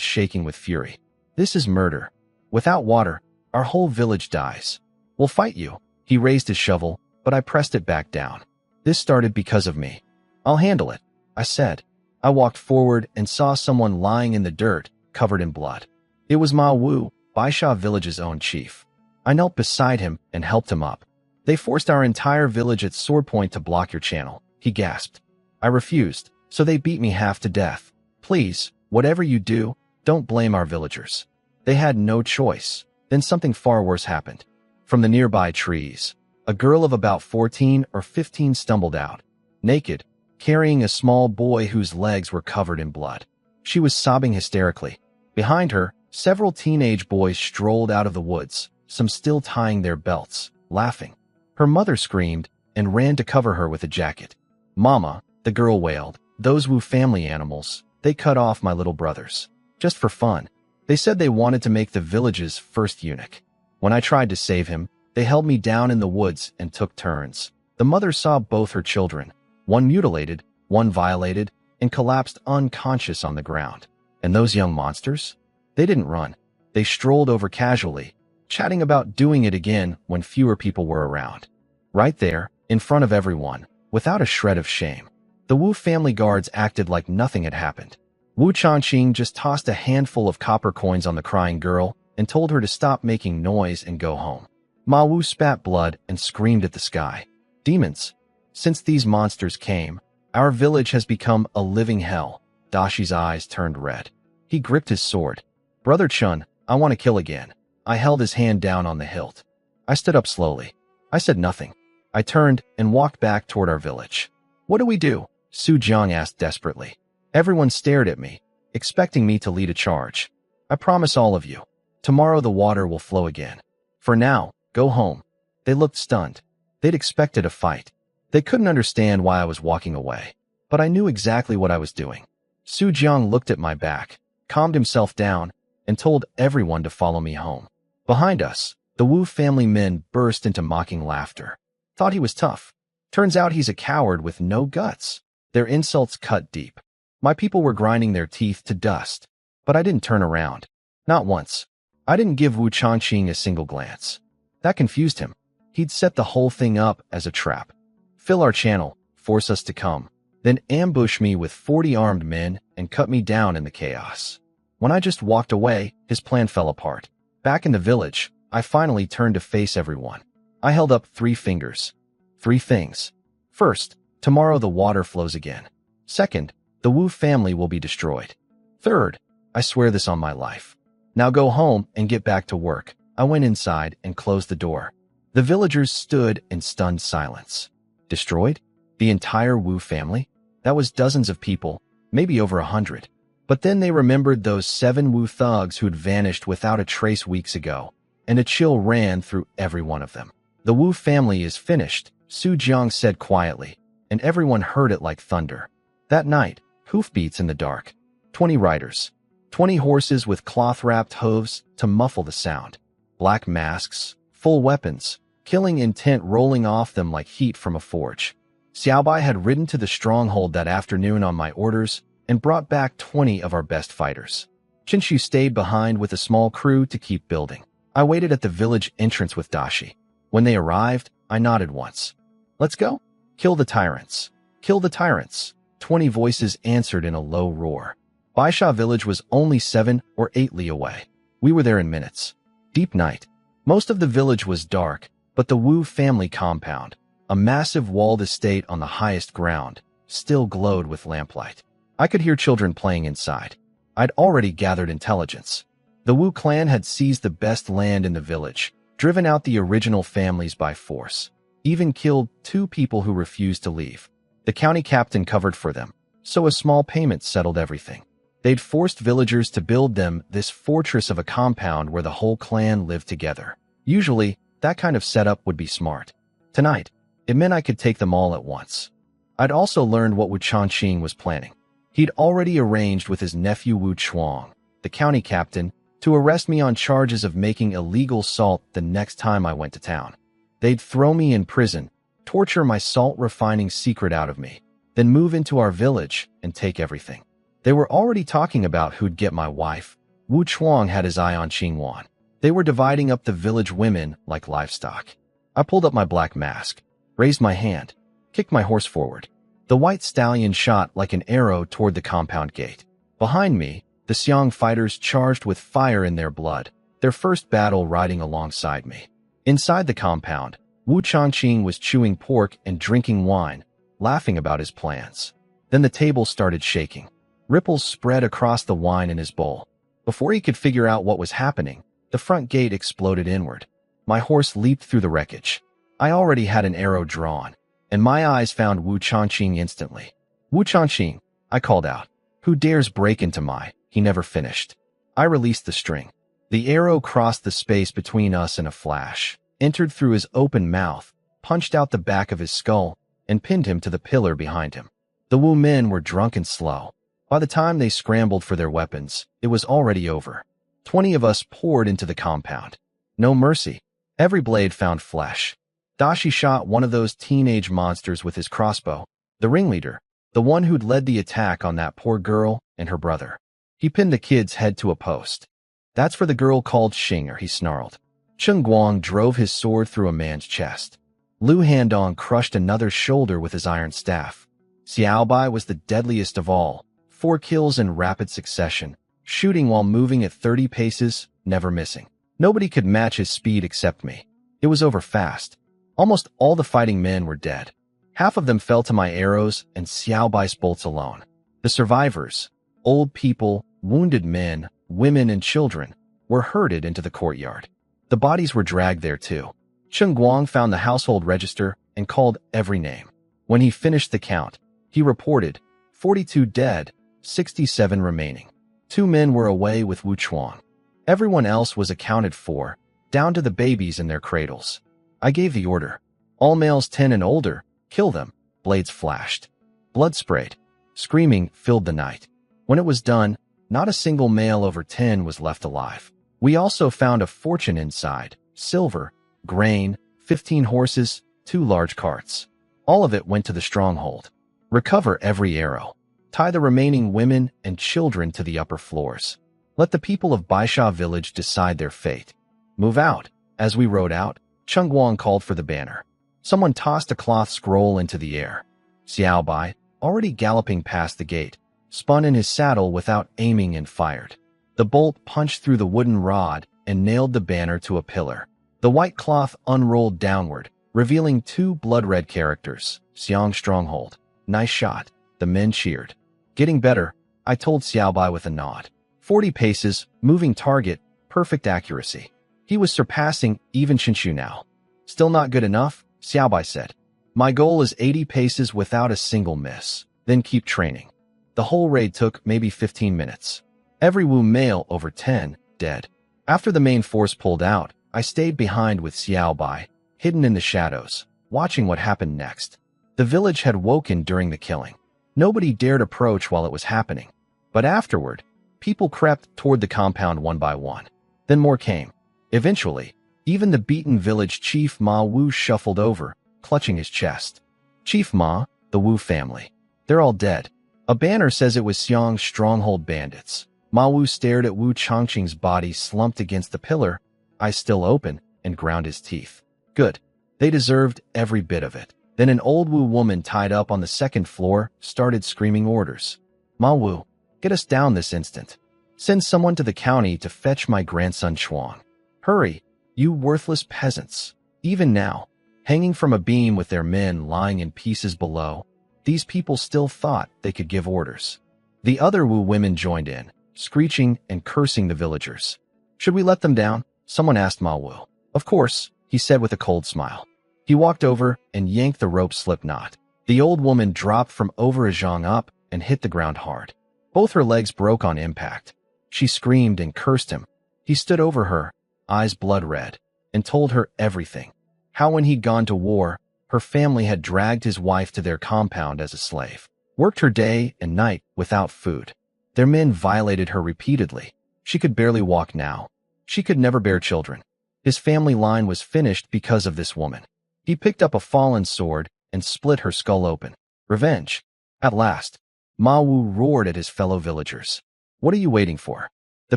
shaking with fury. "This is murder. Without water, our whole village dies. We'll fight you." He raised his shovel, but I pressed it back down. "This started because of me. I'll handle it," I said. I walked forward and saw someone lying in the dirt, covered in blood. It was Ma Wu, Baisha village's own chief. I knelt beside him and helped him up. "They forced our entire village at sword point to block your channel," he gasped. I refused, so they beat me half to death. "Please, whatever you do, don't blame our villagers." They had no choice. Then something far worse happened. From the nearby trees, a girl of about 14 or 15 stumbled out, naked, carrying a small boy whose legs were covered in blood. She was sobbing hysterically. Behind her, several teenage boys strolled out of the woods, some still tying their belts, laughing. Her mother screamed and ran to cover her with a jacket. "Mama," the girl wailed, "those Wu family animals, they cut off my little brothers. Just for fun. They said they wanted to make the village's first eunuch. When I tried to save him, they held me down in the woods and took turns." The mother saw both her children, one mutilated, one violated, and collapsed unconscious on the ground. And those young monsters? They didn't run. They strolled over casually, chatting about doing it again when fewer people were around. Right there, in front of everyone, without a shred of shame. The Wu family guards acted like nothing had happened. Wu Changqing just tossed a handful of copper coins on the crying girl and told her to stop making noise and go home. Ma Wu spat blood and screamed at the sky. "Demons! Since these monsters came, our village has become a living hell." Dashi's eyes turned red. He gripped his sword. "Brother Chun, I want to kill again." I held his hand down on the hilt. I stood up slowly. I said nothing. I turned and walked back toward our village. "What do we do?" Su Jiang asked desperately. Everyone stared at me, expecting me to lead a charge. "I promise all of you, tomorrow the water will flow again. For now, go home." They looked stunned. They'd expected a fight. They couldn't understand why I was walking away, but I knew exactly what I was doing. Su Jiang looked at my back, calmed himself down, and told everyone to follow me home. Behind us, the Wu family men burst into mocking laughter. Thought he was tough. Turns out he's a coward with no guts. Their insults cut deep. My people were grinding their teeth to dust, but I didn't turn around. Not once. I didn't give Wu Changqing a single glance. That confused him. He'd set the whole thing up as a trap. fill our channel, force us to come, then ambush me with 40 armed men and cut me down in the chaos. When I just walked away, his plan fell apart. Back in the village, I finally turned to face everyone. I held up 3 fingers. 3 things. First, tomorrow the water flows again. Second, the Wu family will be destroyed. Third, I swear this on my life. Now go home and get back to work. I went inside and closed the door. The villagers stood in stunned silence. Destroyed? The entire Wu family? That was dozens of people, maybe over 100. But then they remembered those 7 Wu thugs who'd vanished without a trace weeks ago, and a chill ran through every one of them. The Wu family is finished, Su Jiang said quietly, and everyone heard it like thunder. That night, hoofbeats in the dark. 20 riders. 20 horses with cloth-wrapped hooves to muffle the sound. Black masks, full weapons, killing intent rolling off them like heat from a forge. Xiaobai had ridden to the stronghold that afternoon on my orders and brought back 20 of our best fighters. Qinshu stayed behind with a small crew to keep building. I waited at the village entrance with Dashi. When they arrived, I nodded once. Let's go? Kill the tyrants. Kill the tyrants. 20 voices answered in a low roar. Baisha village was only 7 or 8 li away. We were there in minutes. Deep night. Most of the village was dark, but the Wu family compound, a massive walled estate on the highest ground, still glowed with lamplight. I could hear children playing inside. I'd already gathered intelligence. The Wu clan had seized the best land in the village, driven out the original families by force, even killed 2 people who refused to leave. The county captain covered for them, so a small payment settled everything. They'd forced villagers to build them this fortress of a compound where the whole clan lived together. Usually, that kind of setup would be smart. Tonight, it meant I could take them all at once. I'd also learned what Wu Changqing was planning. He'd already arranged with his nephew Wu Chuang, the county captain, to arrest me on charges of making illegal salt the next time I went to town. They'd throw me in prison, torture my salt refining secret out of me, then move into our village and take everything. They were already talking about who'd get my wife. Wu Chuang had his eye on Qingwan. They were dividing up the village women like livestock. I pulled up my black mask, raised my hand, kicked my horse forward. The white stallion shot like an arrow toward the compound gate. Behind me, the Xiang fighters charged with fire in their blood, their first battle riding alongside me. Inside the compound, Wu Changqing was chewing pork and drinking wine, laughing about his plans. Then the table started shaking. Ripples spread across the wine in his bowl. Before he could figure out what was happening, the front gate exploded inward. My horse leaped through the wreckage. I already had an arrow drawn, and my eyes found Wu Changqing instantly. Wu Changqing, I called out. Who dares break into my... He never finished. I released the string. The arrow crossed the space between us in a flash, entered through his open mouth, punched out the back of his skull, and pinned him to the pillar behind him. The Wu men were drunk and slow. By the time they scrambled for their weapons, it was already over. 20 of us poured into the compound. No mercy. Every blade found flesh. Dashi shot one of those teenage monsters with his crossbow, the ringleader, the one who'd led the attack on that poor girl and her brother. He pinned the kid's head to a post. That's for the girl called Xinger, he snarled. Cheng Guang drove his sword through a man's chest. Lu Handong crushed another's shoulder with his iron staff. Xiaobai was the deadliest of all. 4 kills in rapid succession, shooting while moving at 30 paces, never missing. Nobody could match his speed except me. It was over fast. Almost all the fighting men were dead. Half of them fell to my arrows and Xiaobai's bolts alone. The survivors, old people, wounded men, women, and children, were herded into the courtyard. The bodies were dragged there too. Cheng Guang found the household register and called every name. When he finished the count, he reported 42 dead, 67 remaining. 2 men were away with Wu Chuang. Everyone else was accounted for, down to the babies in their cradles. I gave the order. All males 10 and older, kill them. Blades flashed. Blood sprayed. Screaming filled the night. When it was done, not a single male over 10 was left alive. We also found a fortune inside: silver, grain, 15 horses, 2 large carts. All of it went to the stronghold. Recover every arrow. Tie the remaining women and children to the upper floors. Let the people of Baisha village decide their fate. Move out. As we rode out, Cheng Guang called for the banner. Someone tossed a cloth scroll into the air. Xiao Bai, already galloping past the gate, spun in his saddle without aiming and fired. The bolt punched through the wooden rod and nailed the banner to a pillar. The white cloth unrolled downward, revealing two blood-red characters, Xiang Stronghold. Nice shot. The men cheered. Getting better, I told Xiao Bai with a nod. 40 paces, moving target, perfect accuracy. He was surpassing even Shinshu now. Still not good enough, Xiao Bai said. My goal is 80 paces without a single miss, then keep training. The whole raid took maybe 15 minutes. Every Wu male over 10, dead. After the main force pulled out, I stayed behind with Xiao Bai, hidden in the shadows, watching what happened next. The village had woken during the killing. Nobody dared approach while it was happening. But afterward, people crept toward the compound one by one. Then more came. Eventually, even the beaten village chief Ma Wu shuffled over, clutching his chest. Chief Ma, the Wu family. They're all dead. A banner says it was Xiang's stronghold bandits. Ma Wu stared at Wu Changqing's body slumped against the pillar, eyes still open, and ground his teeth. Good. They deserved every bit of it. Then an old Wu woman tied up on the second floor started screaming orders. Ma Wu, get us down this instant. Send someone to the county to fetch my grandson Chuang. Hurry, you worthless peasants. Even now, hanging from a beam with their men lying in pieces below, these people still thought they could give orders. The other Wu women joined in, screeching and cursing the villagers. Should we let them down? Someone asked Ma Wu. Of course, he said with a cold smile. He walked over and yanked the rope slip knot. The old woman dropped from over a zhang up and hit the ground hard. Both her legs broke on impact. She screamed and cursed him. He stood over her, eyes blood red, and told her everything. How when he'd gone to war, her family had dragged his wife to their compound as a slave, worked her day and night without food. Their men violated her repeatedly. She could barely walk now. She could never bear children. His family line was finished because of this woman. He picked up a fallen sword and split her skull open. Revenge. At last, Ma Wu roared at his fellow villagers. What are you waiting for? The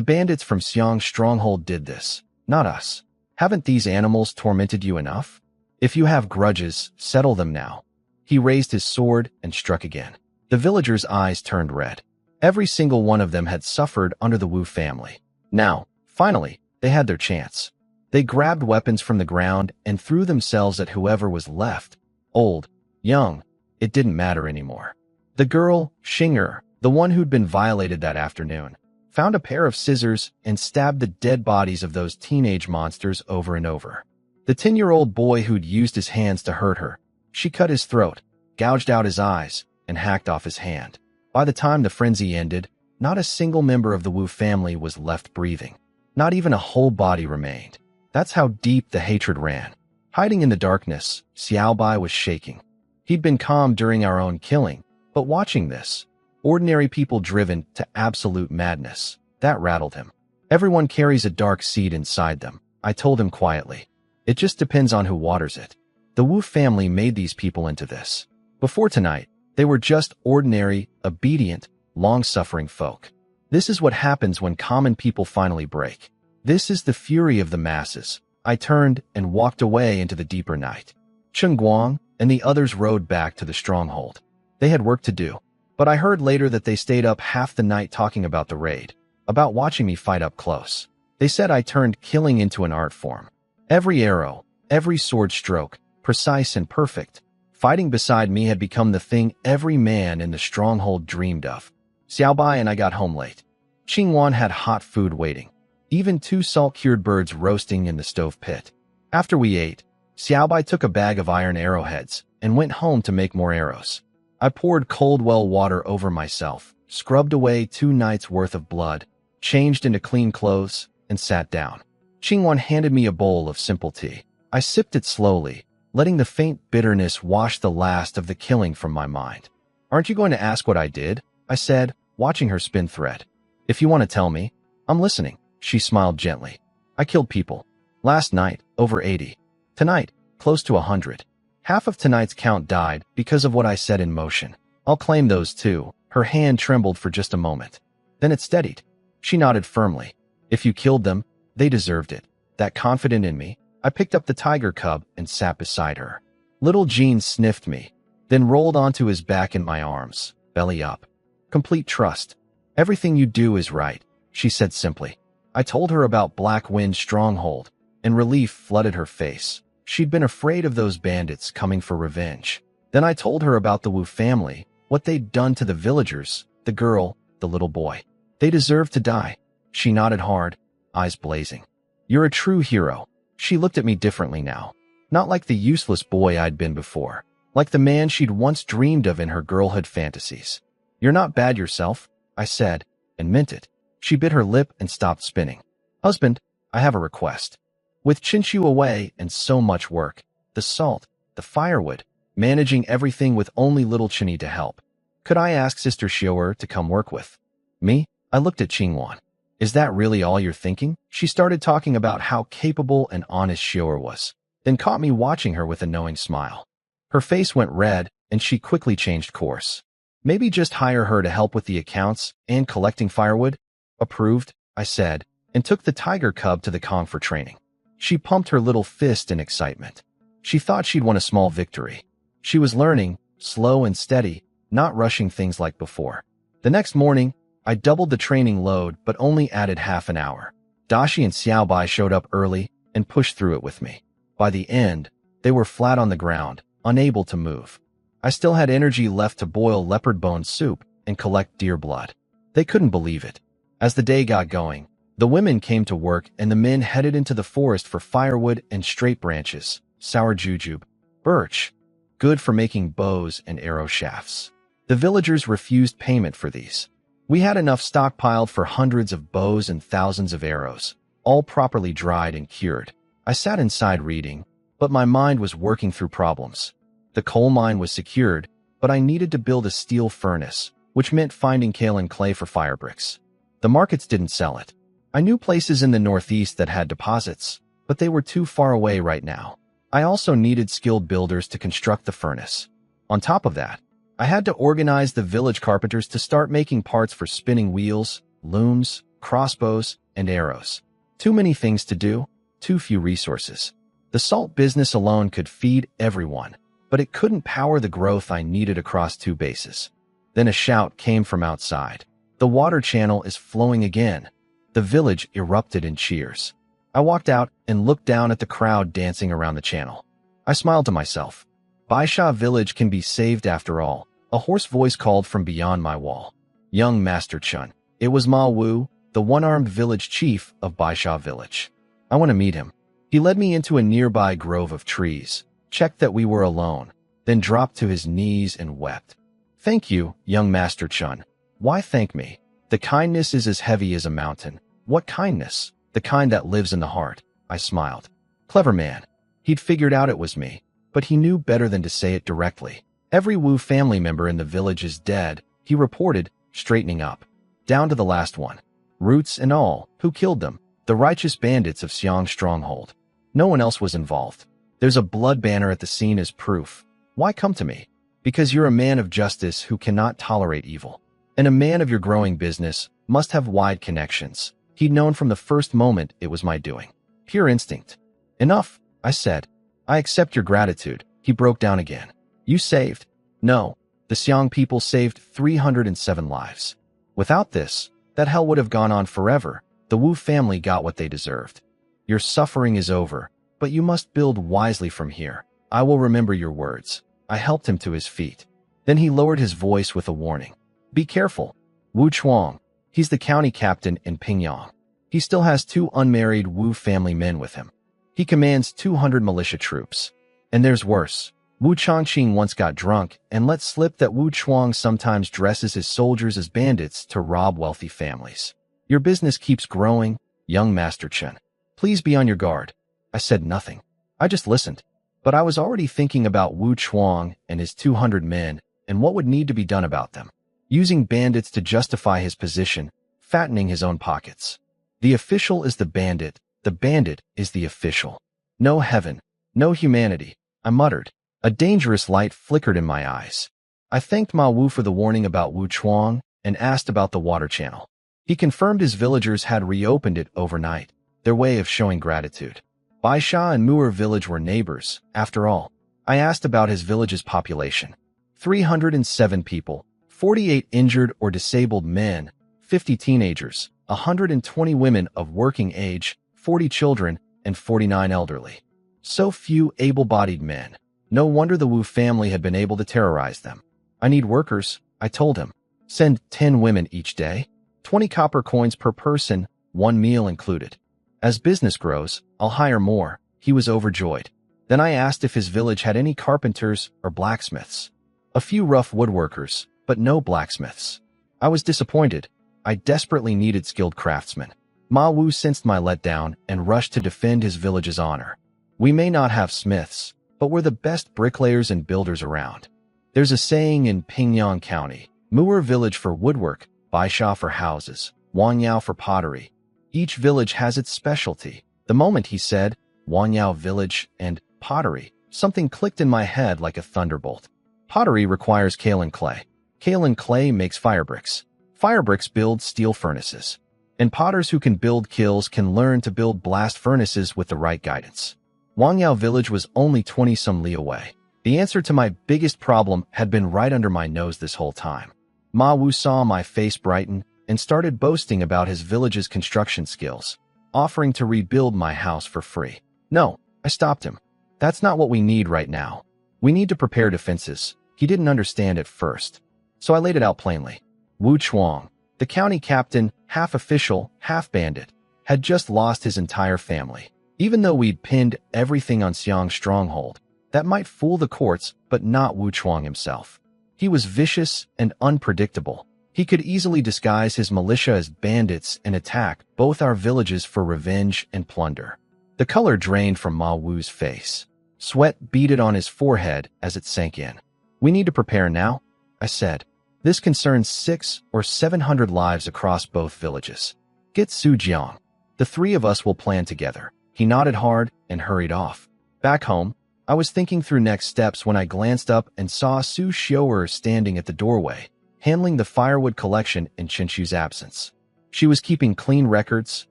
bandits from Xiang's stronghold did this, not us. Haven't these animals tormented you enough? If you have grudges, settle them now. He raised his sword and struck again. The villagers' eyes turned red. Every single one of them had suffered under the Wu family. Now, finally, they had their chance. They grabbed weapons from the ground and threw themselves at whoever was left. Old, young, it didn't matter anymore. The girl, Xinger, the one who'd been violated that afternoon, found a pair of scissors and stabbed the dead bodies of those teenage monsters over and over. The 10-year-old boy who'd used his hands to hurt her, she cut his throat, gouged out his eyes, and hacked off his hand. By the time the frenzy ended, not a single member of the Wu family was left breathing. Not even a whole body remained. That's how deep the hatred ran. Hiding in the darkness, Xiao Bai was shaking. He'd been calm during our own killing, but watching this, ordinary people driven to absolute madness, that rattled him. Everyone carries a dark seed inside them, I told him quietly. It just depends on who waters it. The Wu family made these people into this. Before tonight, they were just ordinary, obedient, long-suffering folk. This is what happens when common people finally break. This is the fury of the masses. I turned and walked away into the deeper night. Cheng Guang and the others rode back to the stronghold. They had work to do, but I heard later that they stayed up half the night talking about the raid, about watching me fight up close. They said I turned killing into an art form. Every arrow, every sword stroke, precise and perfect. Fighting beside me had become the thing every man in the stronghold dreamed of. Xiao Bai and I got home late. Qingwan had hot food waiting. Even 2 salt-cured birds roasting in the stove pit. After we ate, Xiao Bai took a bag of iron arrowheads and went home to make more arrows. I poured cold well water over myself, scrubbed away 2 nights' worth of blood, changed into clean clothes, and sat down. Qingwan handed me a bowl of simple tea. I sipped it slowly, letting the faint bitterness wash the last of the killing from my mind. Aren't you going to ask what I did? I said, watching her spin thread. If you want to tell me, I'm listening. She smiled gently. I killed people. Last night, over 80. Tonight, close to 100. Half of tonight's count died because of what I set in motion. I'll claim those too. Her hand trembled for just a moment. Then it steadied. She nodded firmly. If you killed them, they deserved it. That confident in me, I picked up the tiger cub and sat beside her. Little Jean sniffed me, then rolled onto his back in my arms, belly up. Complete trust. Everything you do is right, she said simply. I told her about Black Wind's stronghold, and relief flooded her face. She'd been afraid of those bandits coming for revenge. Then I told her about the Wu family, what they'd done to the villagers, the girl, the little boy. They deserved to die. She nodded hard, eyes blazing. You're a true hero. She looked at me differently now. Not like the useless boy I'd been before. Like the man she'd once dreamed of in her girlhood fantasies. You're not bad yourself, I said, and meant it. She bit her lip and stopped spinning. Husband, I have a request. With Chinshu away and so much work, the salt, the firewood, managing everything with only little Chinny to help. Could I ask Sister Xiaoer to come work with me? I looked at Qingwan. Is that really all you're thinking? She started talking about how capable and honest Xiaoer was, then caught me watching her with a knowing smile. Her face went red, and she quickly changed course. Maybe just hire her to help with the accounts and collecting firewood? Approved, I said, and took the tiger cub to the Kong for training. She pumped her little fist in excitement. She thought she'd won a small victory. She was learning, slow and steady, not rushing things like before. The next morning, I doubled the training load but only added half an hour. Dashi and Xiaobai showed up early and pushed through it with me. By the end, they were flat on the ground, unable to move. I still had energy left to boil leopard bone soup and collect deer blood. They couldn't believe it. As the day got going, the women came to work and the men headed into the forest for firewood and straight branches, sour jujube, birch, good for making bows and arrow shafts. The villagers refused payment for these. We had enough stockpiled for hundreds of bows and thousands of arrows, all properly dried and cured. I sat inside reading, but my mind was working through problems. The coal mine was secured, but I needed to build a steel furnace, which meant finding kaolin clay for fire bricks. The markets didn't sell it. I knew places in the northeast that had deposits, but they were too far away right now. I also needed skilled builders to construct the furnace. On top of that, I had to organize the village carpenters to start making parts for spinning wheels, looms, crossbows, and arrows. Too many things to do, too few resources. The salt business alone could feed everyone, but it couldn't power the growth I needed across two bases. Then a shout came from outside. The water channel is flowing again. The village erupted in cheers. I walked out and looked down at the crowd dancing around the channel. I smiled to myself. Baisha village can be saved after all, a hoarse voice called from beyond my wall. Young Master Chun. It was Ma Wu, the one-armed village chief of Baisha village. I want to meet him. He led me into a nearby grove of trees, checked that we were alone, then dropped to his knees and wept. Thank you, young Master Chun. Why thank me? The kindness is as heavy as a mountain. What kindness? The kind that lives in the heart. I smiled. Clever man. He'd figured out it was me, but he knew better than to say it directly. Every Wu family member in the village is dead, he reported, straightening up. Down to the last one. Roots and all. Who killed them? The righteous bandits of Xiang's stronghold. No one else was involved. There's a blood banner at the scene as proof. Why come to me? Because you're a man of justice who cannot tolerate evil. And a man of your growing business must have wide connections. He'd known from the first moment it was my doing. Pure instinct. Enough, I said. I accept your gratitude. He broke down again. You saved. No, the Xiang people saved 307 lives. Without this, that hell would have gone on forever. The Wu family got what they deserved. Your suffering is over, but you must build wisely from here. I will remember your words. I helped him to his feet. Then he lowered his voice with a warning. Be careful. Wu Chuang. He's the county captain in Pingyang. He still has 2 unmarried Wu family men with him. He commands 200 militia troops. And there's worse. Wu Changqing once got drunk and let slip that Wu Chuang sometimes dresses his soldiers as bandits to rob wealthy families. Your business keeps growing, young Master Chen. Please be on your guard. I said nothing. I just listened. But I was already thinking about Wu Chuang and his 200 men and what would need to be done about them. Using bandits to justify his position, fattening his own pockets. The official is the bandit is the official. No heaven, no humanity, I muttered. A dangerous light flickered in my eyes. I thanked Ma Wu for the warning about Wu Chuang and asked about the water channel. He confirmed his villagers had reopened it overnight, their way of showing gratitude. Baisha and Mu'er village were neighbors, after all. I asked about his village's population. 307 people, 48 injured or disabled men, 50 teenagers, 120 women of working age, 40 children, and 49 elderly. So few able-bodied men. No wonder the Wu family had been able to terrorize them. I need workers, I told him. Send 10 women each day, 20 copper coins per person, 1 meal included. As business grows, I'll hire more. He was overjoyed. Then I asked if his village had any carpenters or blacksmiths. A few rough woodworkers, but no blacksmiths. I was disappointed. I desperately needed skilled craftsmen. Ma Wu sensed my letdown and rushed to defend his village's honor. We may not have smiths, but we're the best bricklayers and builders around. There's a saying in Pingyang County, Mu'er village for woodwork, Baisha for houses, Wanyao for pottery. Each village has its specialty. The moment he said, Wanyao village and pottery, something clicked in my head like a thunderbolt. Pottery requires kaolin clay. Kaolin clay makes fire bricks. Fire bricks build steel furnaces. And potters who can build kilns can learn to build blast furnaces with the right guidance. Wanyao village was only 20-some li away. The answer to my biggest problem had been right under my nose this whole time. Ma Wu saw my face brighten and started boasting about his village's construction skills, offering to rebuild my house for free. No, I stopped him. That's not what we need right now. We need to prepare defenses. He didn't understand at first, so I laid it out plainly. Wu Chuang, the county captain, half official, half bandit, had just lost his entire family. Even though we'd pinned everything on Xiang's stronghold, that might fool the courts, but not Wu Chuang himself. He was vicious and unpredictable. He could easily disguise his militia as bandits and attack both our villages for revenge and plunder. The color drained from Ma Wu's face. Sweat beaded on his forehead as it sank in. We need to prepare now, I said. This concerns 600 or 700 lives across both villages. Get Su Jiang. The 3 of us will plan together. He nodded hard and hurried off. Back home, I was thinking through next steps when I glanced up and saw Su Xiao'er standing at the doorway, handling the firewood collection in Qinshu's absence. She was keeping clean records,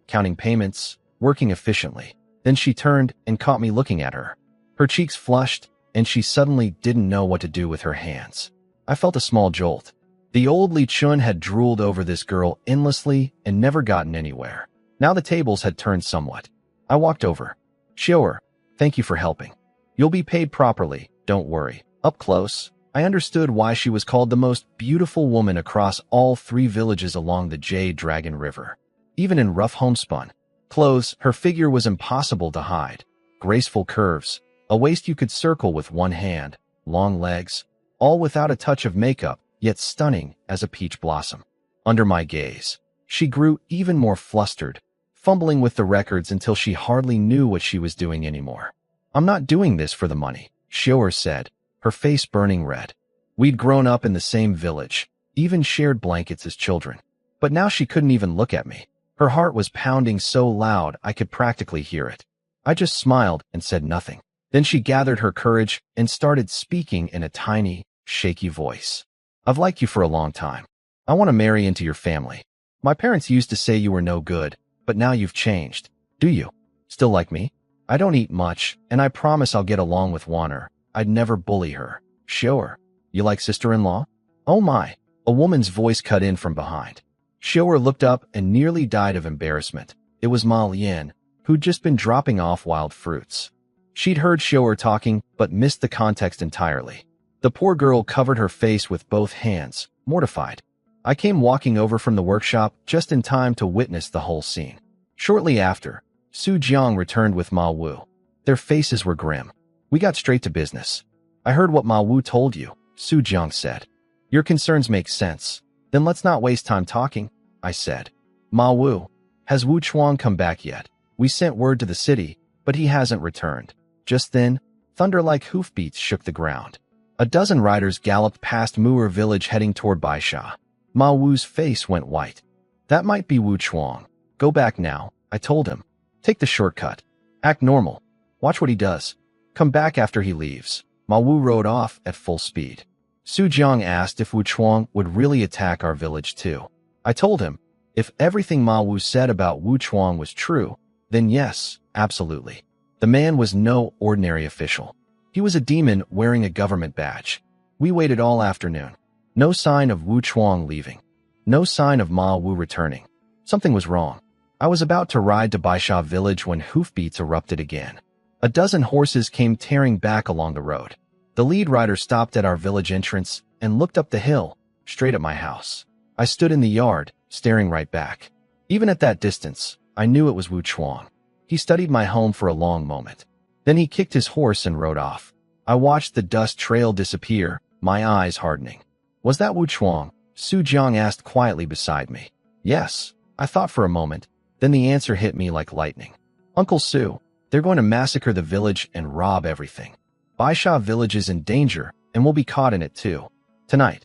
counting payments, working efficiently. Then she turned and caught me looking at her. Her cheeks flushed, and she suddenly didn't know what to do with her hands. I felt a small jolt. The old Li Chun had drooled over this girl endlessly and never gotten anywhere. Now the tables had turned somewhat. I walked over. Xiao'er, thank you for helping. You'll be paid properly, don't worry. Up close, I understood why she was called the most beautiful woman across all 3 villages along the Jade Dragon River. Even in rough homespun clothes, her figure was impossible to hide. Graceful curves, a waist you could circle with one hand, long legs, all without a touch of makeup, yet stunning as a peach blossom. Under my gaze, she grew even more flustered, fumbling with the records until she hardly knew what she was doing anymore. I'm not doing this for the money, Xiao'er said, her face burning red. We'd grown up in the same village, even shared blankets as children. But now she couldn't even look at me. Her heart was pounding so loud I could practically hear it. I just smiled and said nothing. Then she gathered her courage and started speaking in a tiny, shaky voice. I've liked you for a long time. I want to marry into your family. My parents used to say you were no good, but now you've changed. Do you still like me? I don't eat much, and I promise I'll get along with Wanner. I'd never bully her. Xiao'er, you like sister-in-law? Oh my, a woman's voice cut in from behind. Xiao'er looked up and nearly died of embarrassment. It was Ma Lian, who'd just been dropping off wild fruits. She'd heard Xiao'er talking, but missed the context entirely. The poor girl covered her face with both hands, mortified. I came walking over from the workshop just in time to witness the whole scene. Shortly after, Su Jiang returned with Ma Wu. Their faces were grim. We got straight to business. I heard what Ma Wu told you, Su Jiang said. Your concerns make sense. Then let's not waste time talking, I said. Ma Wu, has Wu Chuang come back yet? We sent word to the city, but he hasn't returned. Just then, thunder-like hoofbeats shook the ground. A dozen riders galloped past Mu'er village heading toward Baisha. Ma Wu's face went white. That might be Wu Chuang. Go back now, I told him. Take the shortcut. Act normal. Watch what he does. Come back after he leaves. Ma Wu rode off at full speed. Su Jiang asked if Wu Chuang would really attack our village too. I told him, if everything Ma Wu said about Wu Chuang was true, then yes, absolutely. The man was no ordinary official. He was a demon wearing a government badge. We waited all afternoon. No sign of Wu Chuang leaving. No sign of Ma Wu returning. Something was wrong. I was about to ride to Baisha village when hoofbeats erupted again. A dozen horses came tearing back along the road. The lead rider stopped at our village entrance and looked up the hill, straight at my house. I stood in the yard, staring right back. Even at that distance, I knew it was Wu Chuang. He studied my home for a long moment. Then he kicked his horse and rode off. I watched the dust trail disappear, my eyes hardening. Was that Wu Chuang? Su Jiang asked quietly beside me. Yes, I thought for a moment. Then the answer hit me like lightning. Uncle Su, they're going to massacre the village and rob everything. Baisha village is in danger, and we'll be caught in it too. Tonight,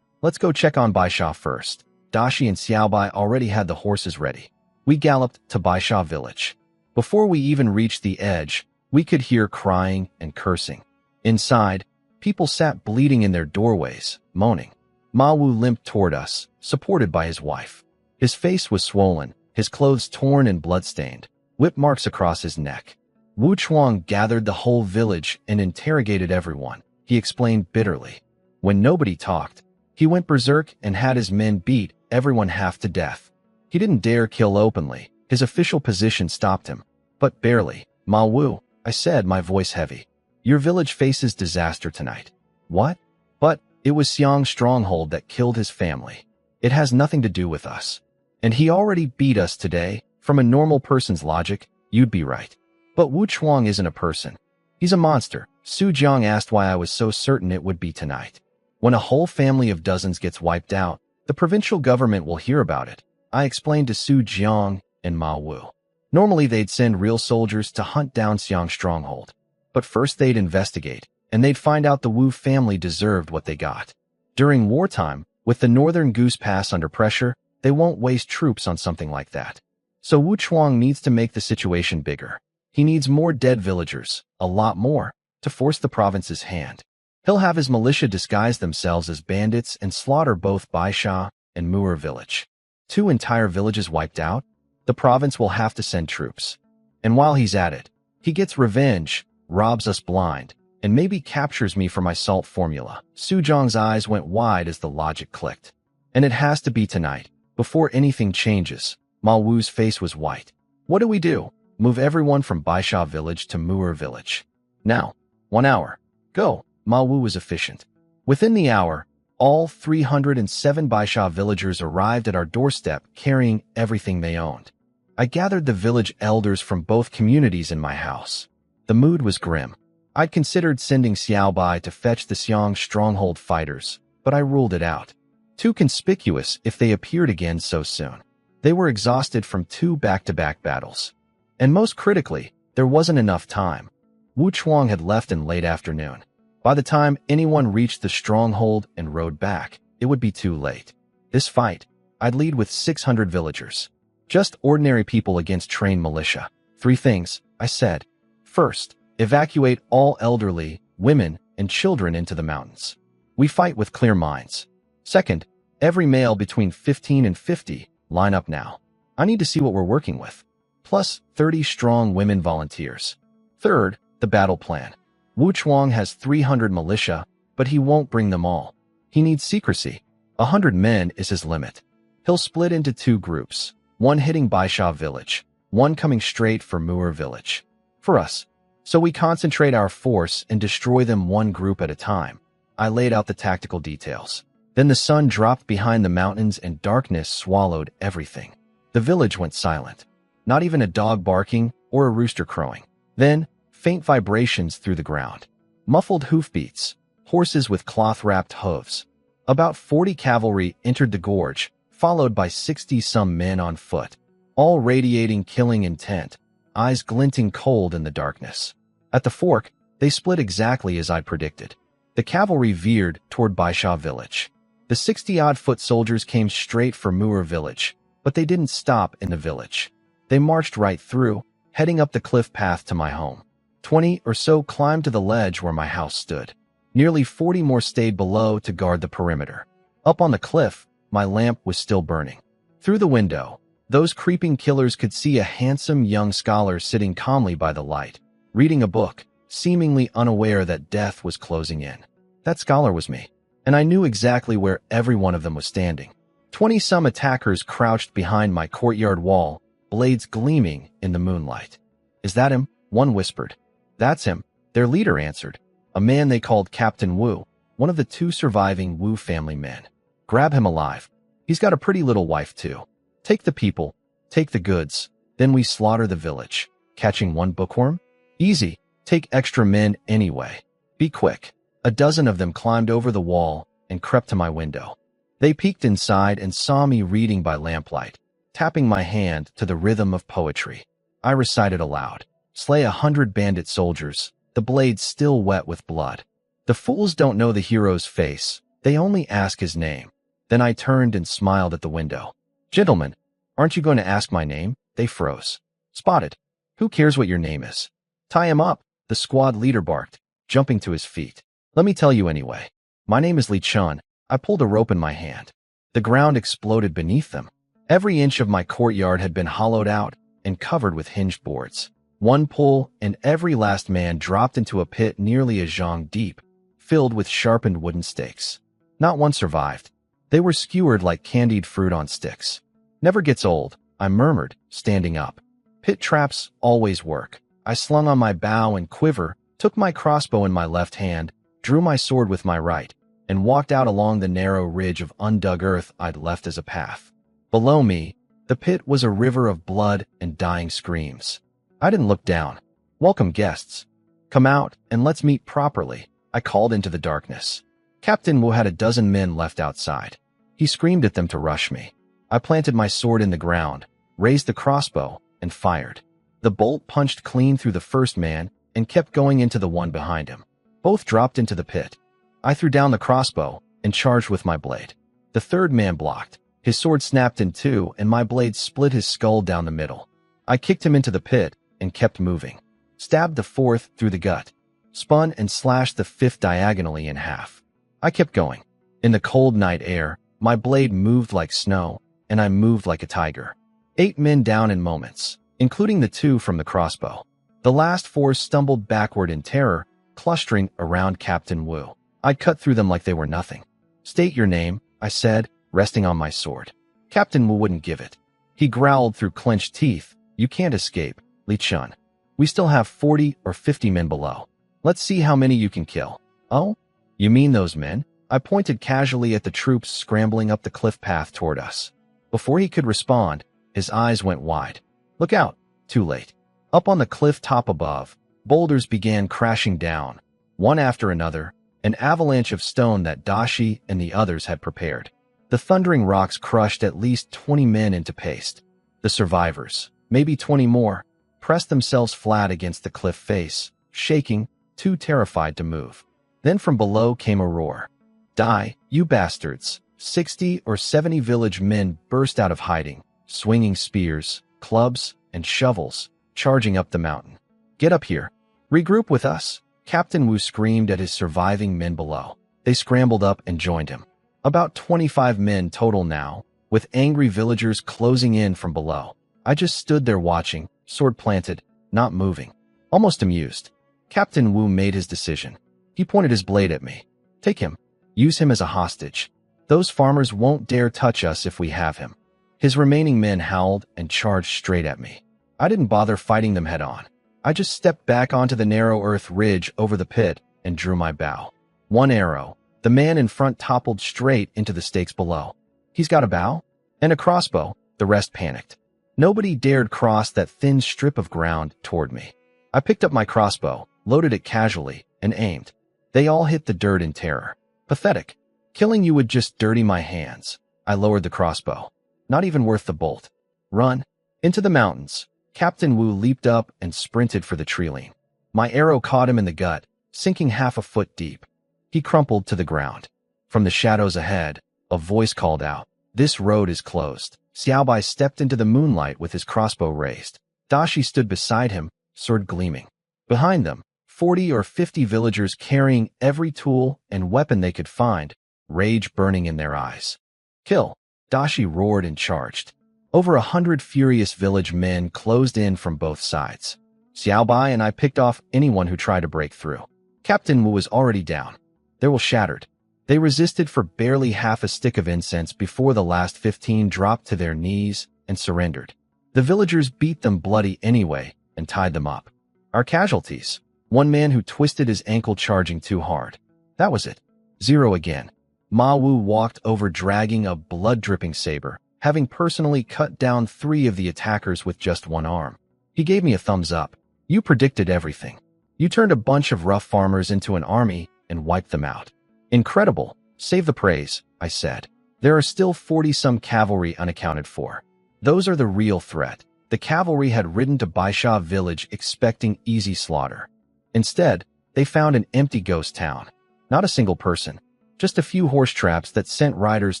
let's go check on Baisha first. Dashi and Xiaobai already had the horses ready. We galloped to Baisha village. Before we even reached the edge, we could hear crying and cursing. Inside, people sat bleeding in their doorways, moaning. Ma Wu limped toward us, supported by his wife. His face was swollen, his clothes torn and bloodstained, whip marks across his neck. Wu Chuang gathered the whole village and interrogated everyone, he explained bitterly. When nobody talked, he went berserk and had his men beat everyone half to death. He didn't dare kill openly, his official position stopped him. But barely. Ma Wu, I said, my voice heavy. Your village faces disaster tonight. What? But it was Xiang's stronghold that killed his family. It has nothing to do with us. And he already beat us today. From a normal person's logic, you'd be right. But Wu Chuang isn't a person. He's a monster. Su Jiang asked why I was so certain it would be tonight. When a whole family of dozens gets wiped out, the provincial government will hear about it. I explained to Su Jiang and Ma Wu. Normally they'd send real soldiers to hunt down Xiang's stronghold. But first they'd investigate, and they'd find out the Wu family deserved what they got. During wartime, with the Northern Goose Pass under pressure, they won't waste troops on something like that. So Wu Chuang needs to make the situation bigger. He needs more dead villagers, a lot more, to force the province's hand. He'll have his militia disguise themselves as bandits and slaughter both Baisha and Mu'er village. 2 entire villages wiped out? The province will have to send troops. And while he's at it, he gets revenge, robs us blind, and maybe captures me for my salt formula. Su Jiang's eyes went wide as the logic clicked. And it has to be tonight, before anything changes. Ma Wu's face was white. What do we do? Move everyone from Baisha village to Mu'er village. Now. 1 hour. Go. Ma Wu was efficient. Within the hour, all 307 Baisha villagers arrived at our doorstep carrying everything they owned. I gathered the village elders from both communities in my house. The mood was grim. I'd considered sending Xiaobai to fetch the Xiang stronghold fighters, but I ruled it out. Too conspicuous if they appeared again so soon. They were exhausted from 2 back-to-back battles. And most critically, there wasn't enough time. Wu Chuang had left in late afternoon. By the time anyone reached the stronghold and rode back, it would be too late. This fight, I'd lead with 600 villagers. Just ordinary people against trained militia. 3 things, I said. First, evacuate all elderly, women, and children into the mountains. We fight with clear minds. Second, every male between 15 and 50, line up now. I need to see what we're working with. Plus 30 strong women volunteers. Third, the battle plan. Wu Chuang has 300 militia, but he won't bring them all. He needs secrecy. 100 men is his limit. He'll split into 2 groups, one hitting Baisha village, one coming straight for Mu'er village. For us. So we concentrate our force and destroy them one group at a time. I laid out the tactical details. Then the sun dropped behind the mountains and darkness swallowed everything. The village went silent. Not even a dog barking or a rooster crowing. Then, faint vibrations through the ground. Muffled hoofbeats, horses with cloth-wrapped hooves. About 40 cavalry entered the gorge, followed by 60-some men on foot, all radiating killing intent, eyes glinting cold in the darkness. At the fork, they split exactly as I predicted. The cavalry veered toward Baisha village. The 60-odd foot soldiers came straight for Mu'er village, but they didn't stop in the village. They marched right through, heading up the cliff path to my home. 20 or so climbed to the ledge where my house stood. Nearly 40 more stayed below to guard the perimeter. Up on the cliff, my lamp was still burning. Through the window, those creeping killers could see a handsome young scholar sitting calmly by the light, reading a book. seemingly unaware that death was closing in. That scholar was me, and I knew exactly where every one of them was standing. 20-some attackers crouched behind my courtyard wall, blades gleaming in the moonlight. "Is that him?" one whispered. "That's him," their leader answered, a man they called Captain Wu, one of the 2 surviving Wu family men. "Grab him alive. He's got a pretty little wife, too. Take the people, take the goods, then we slaughter the village. Catching one bookworm? Easy. Take extra men anyway. Be quick." A dozen of them climbed over the wall and crept to my window. They peeked inside and saw me reading by lamplight, tapping my hand to the rhythm of poetry. I recited aloud, "Slay 100 bandit soldiers, the blades still wet with blood. The fools don't know the hero's face, they only ask his name." Then I turned and smiled at the window. "Gentlemen, aren't you going to ask my name?" They froze. "Spotted. Who cares what your name is?" "Tie him up," the squad leader barked, jumping to his feet. "Let me tell you anyway. My name is Li Chun." I pulled a rope in my hand. The ground exploded beneath them. Every inch of my courtyard had been hollowed out and covered with hinged boards. One pull, and every last man dropped into a pit nearly a zhang deep, filled with sharpened wooden stakes. Not one survived. They were skewered like candied fruit on sticks. "Never gets old," I murmured, standing up. "Pit traps always work." I slung on my bow and quiver, took my crossbow in my left hand, drew my sword with my right, and walked out along the narrow ridge of undug earth I'd left as a path. Below me, the pit was a river of blood and dying screams. I didn't look down. "Welcome, guests. Come out, and let's meet properly," I called into the darkness. Captain Wu had a dozen men left outside. He screamed at them to rush me. I planted my sword in the ground, raised the crossbow, and fired. The bolt punched clean through the first man and kept going into the one behind him. Both dropped into the pit. I threw down the crossbow and charged with my blade. The third man blocked. His sword snapped in two, and my blade split his skull down the middle. I kicked him into the pit and kept moving. Stabbed the fourth through the gut. Spun and slashed the fifth diagonally in half. I kept going. In the cold night air, my blade moved like snow, and I moved like a tiger. 8 men down in moments, including the 2 from the crossbow. The last 4 stumbled backward in terror, clustering around Captain Wu. I cut through them like they were nothing. "State your name," I said, resting on my sword. Captain Wu wouldn't give it. He growled through clenched teeth, "You can't escape, Li Chun. We still have 40 or 50 men below. Let's see how many you can kill." "Oh? You mean those men?" I pointed casually at the troops scrambling up the cliff path toward us. Before he could respond, his eyes went wide. "Look out." Too late. Up on the cliff top above, boulders began crashing down, one after another, an avalanche of stone that Dashi and the others had prepared. The thundering rocks crushed at least 20 men into paste. The survivors, maybe 20 more, pressed themselves flat against the cliff face, shaking, too terrified to move. Then from below came a roar. "Die, you bastards!" 60 or 70 village men burst out of hiding, swinging spears, clubs, and shovels, charging up the mountain. "Get up here. Regroup with us," Captain Wu screamed at his surviving men below. They scrambled up and joined him. About 25 men total now, with angry villagers closing in from below. I just stood there watching, sword planted, not moving, almost amused. Captain Wu made his decision. He pointed his blade at me. "Take him. Use him as a hostage. Those farmers won't dare touch us if we have him." His remaining men howled and charged straight at me. I didn't bother fighting them head on. I just stepped back onto the narrow earth ridge over the pit and drew my bow. One arrow. The man in front toppled straight into the stakes below. "He's got a bow?" "And a crossbow." The rest panicked. Nobody dared cross that thin strip of ground toward me. I picked up my crossbow, loaded it casually, and aimed. They all hit the dirt in terror. Pathetic. Killing you would just dirty my hands. I lowered the crossbow. Not even worth the bolt. "Run." Into the mountains. Captain Wu leaped up and sprinted for the tree line. My arrow caught him in the gut, sinking half a foot deep. He crumpled to the ground. From the shadows ahead, a voice called out, "This road is closed." Xiaobai stepped into the moonlight with his crossbow raised. Dashi stood beside him, sword gleaming. Behind them, 40 or 50 villagers carrying every tool and weapon they could find, rage burning in their eyes. "Kill!" Dashi roared and charged. Over 100 furious village men closed in from both sides. Xiaobai and I picked off anyone who tried to break through. Captain Wu was already down. They were shattered. They resisted for barely half a stick of incense before the last 15 dropped to their knees and surrendered. The villagers beat them bloody anyway and tied them up. Our casualties: one man who twisted his ankle charging too hard. That was it. 0 again. Ma Wu walked over dragging a blood-dripping saber, having personally cut down 3 of the attackers with just one arm. He gave me a thumbs up. You predicted everything. You turned a bunch of rough farmers into an army and wiped them out. Incredible. Save the praise, I said. There are still 40-some cavalry unaccounted for. Those are the real threat. The cavalry had ridden to Baisha village expecting easy slaughter. Instead, they found an empty ghost town. Not a single person. Just a few horse traps that sent riders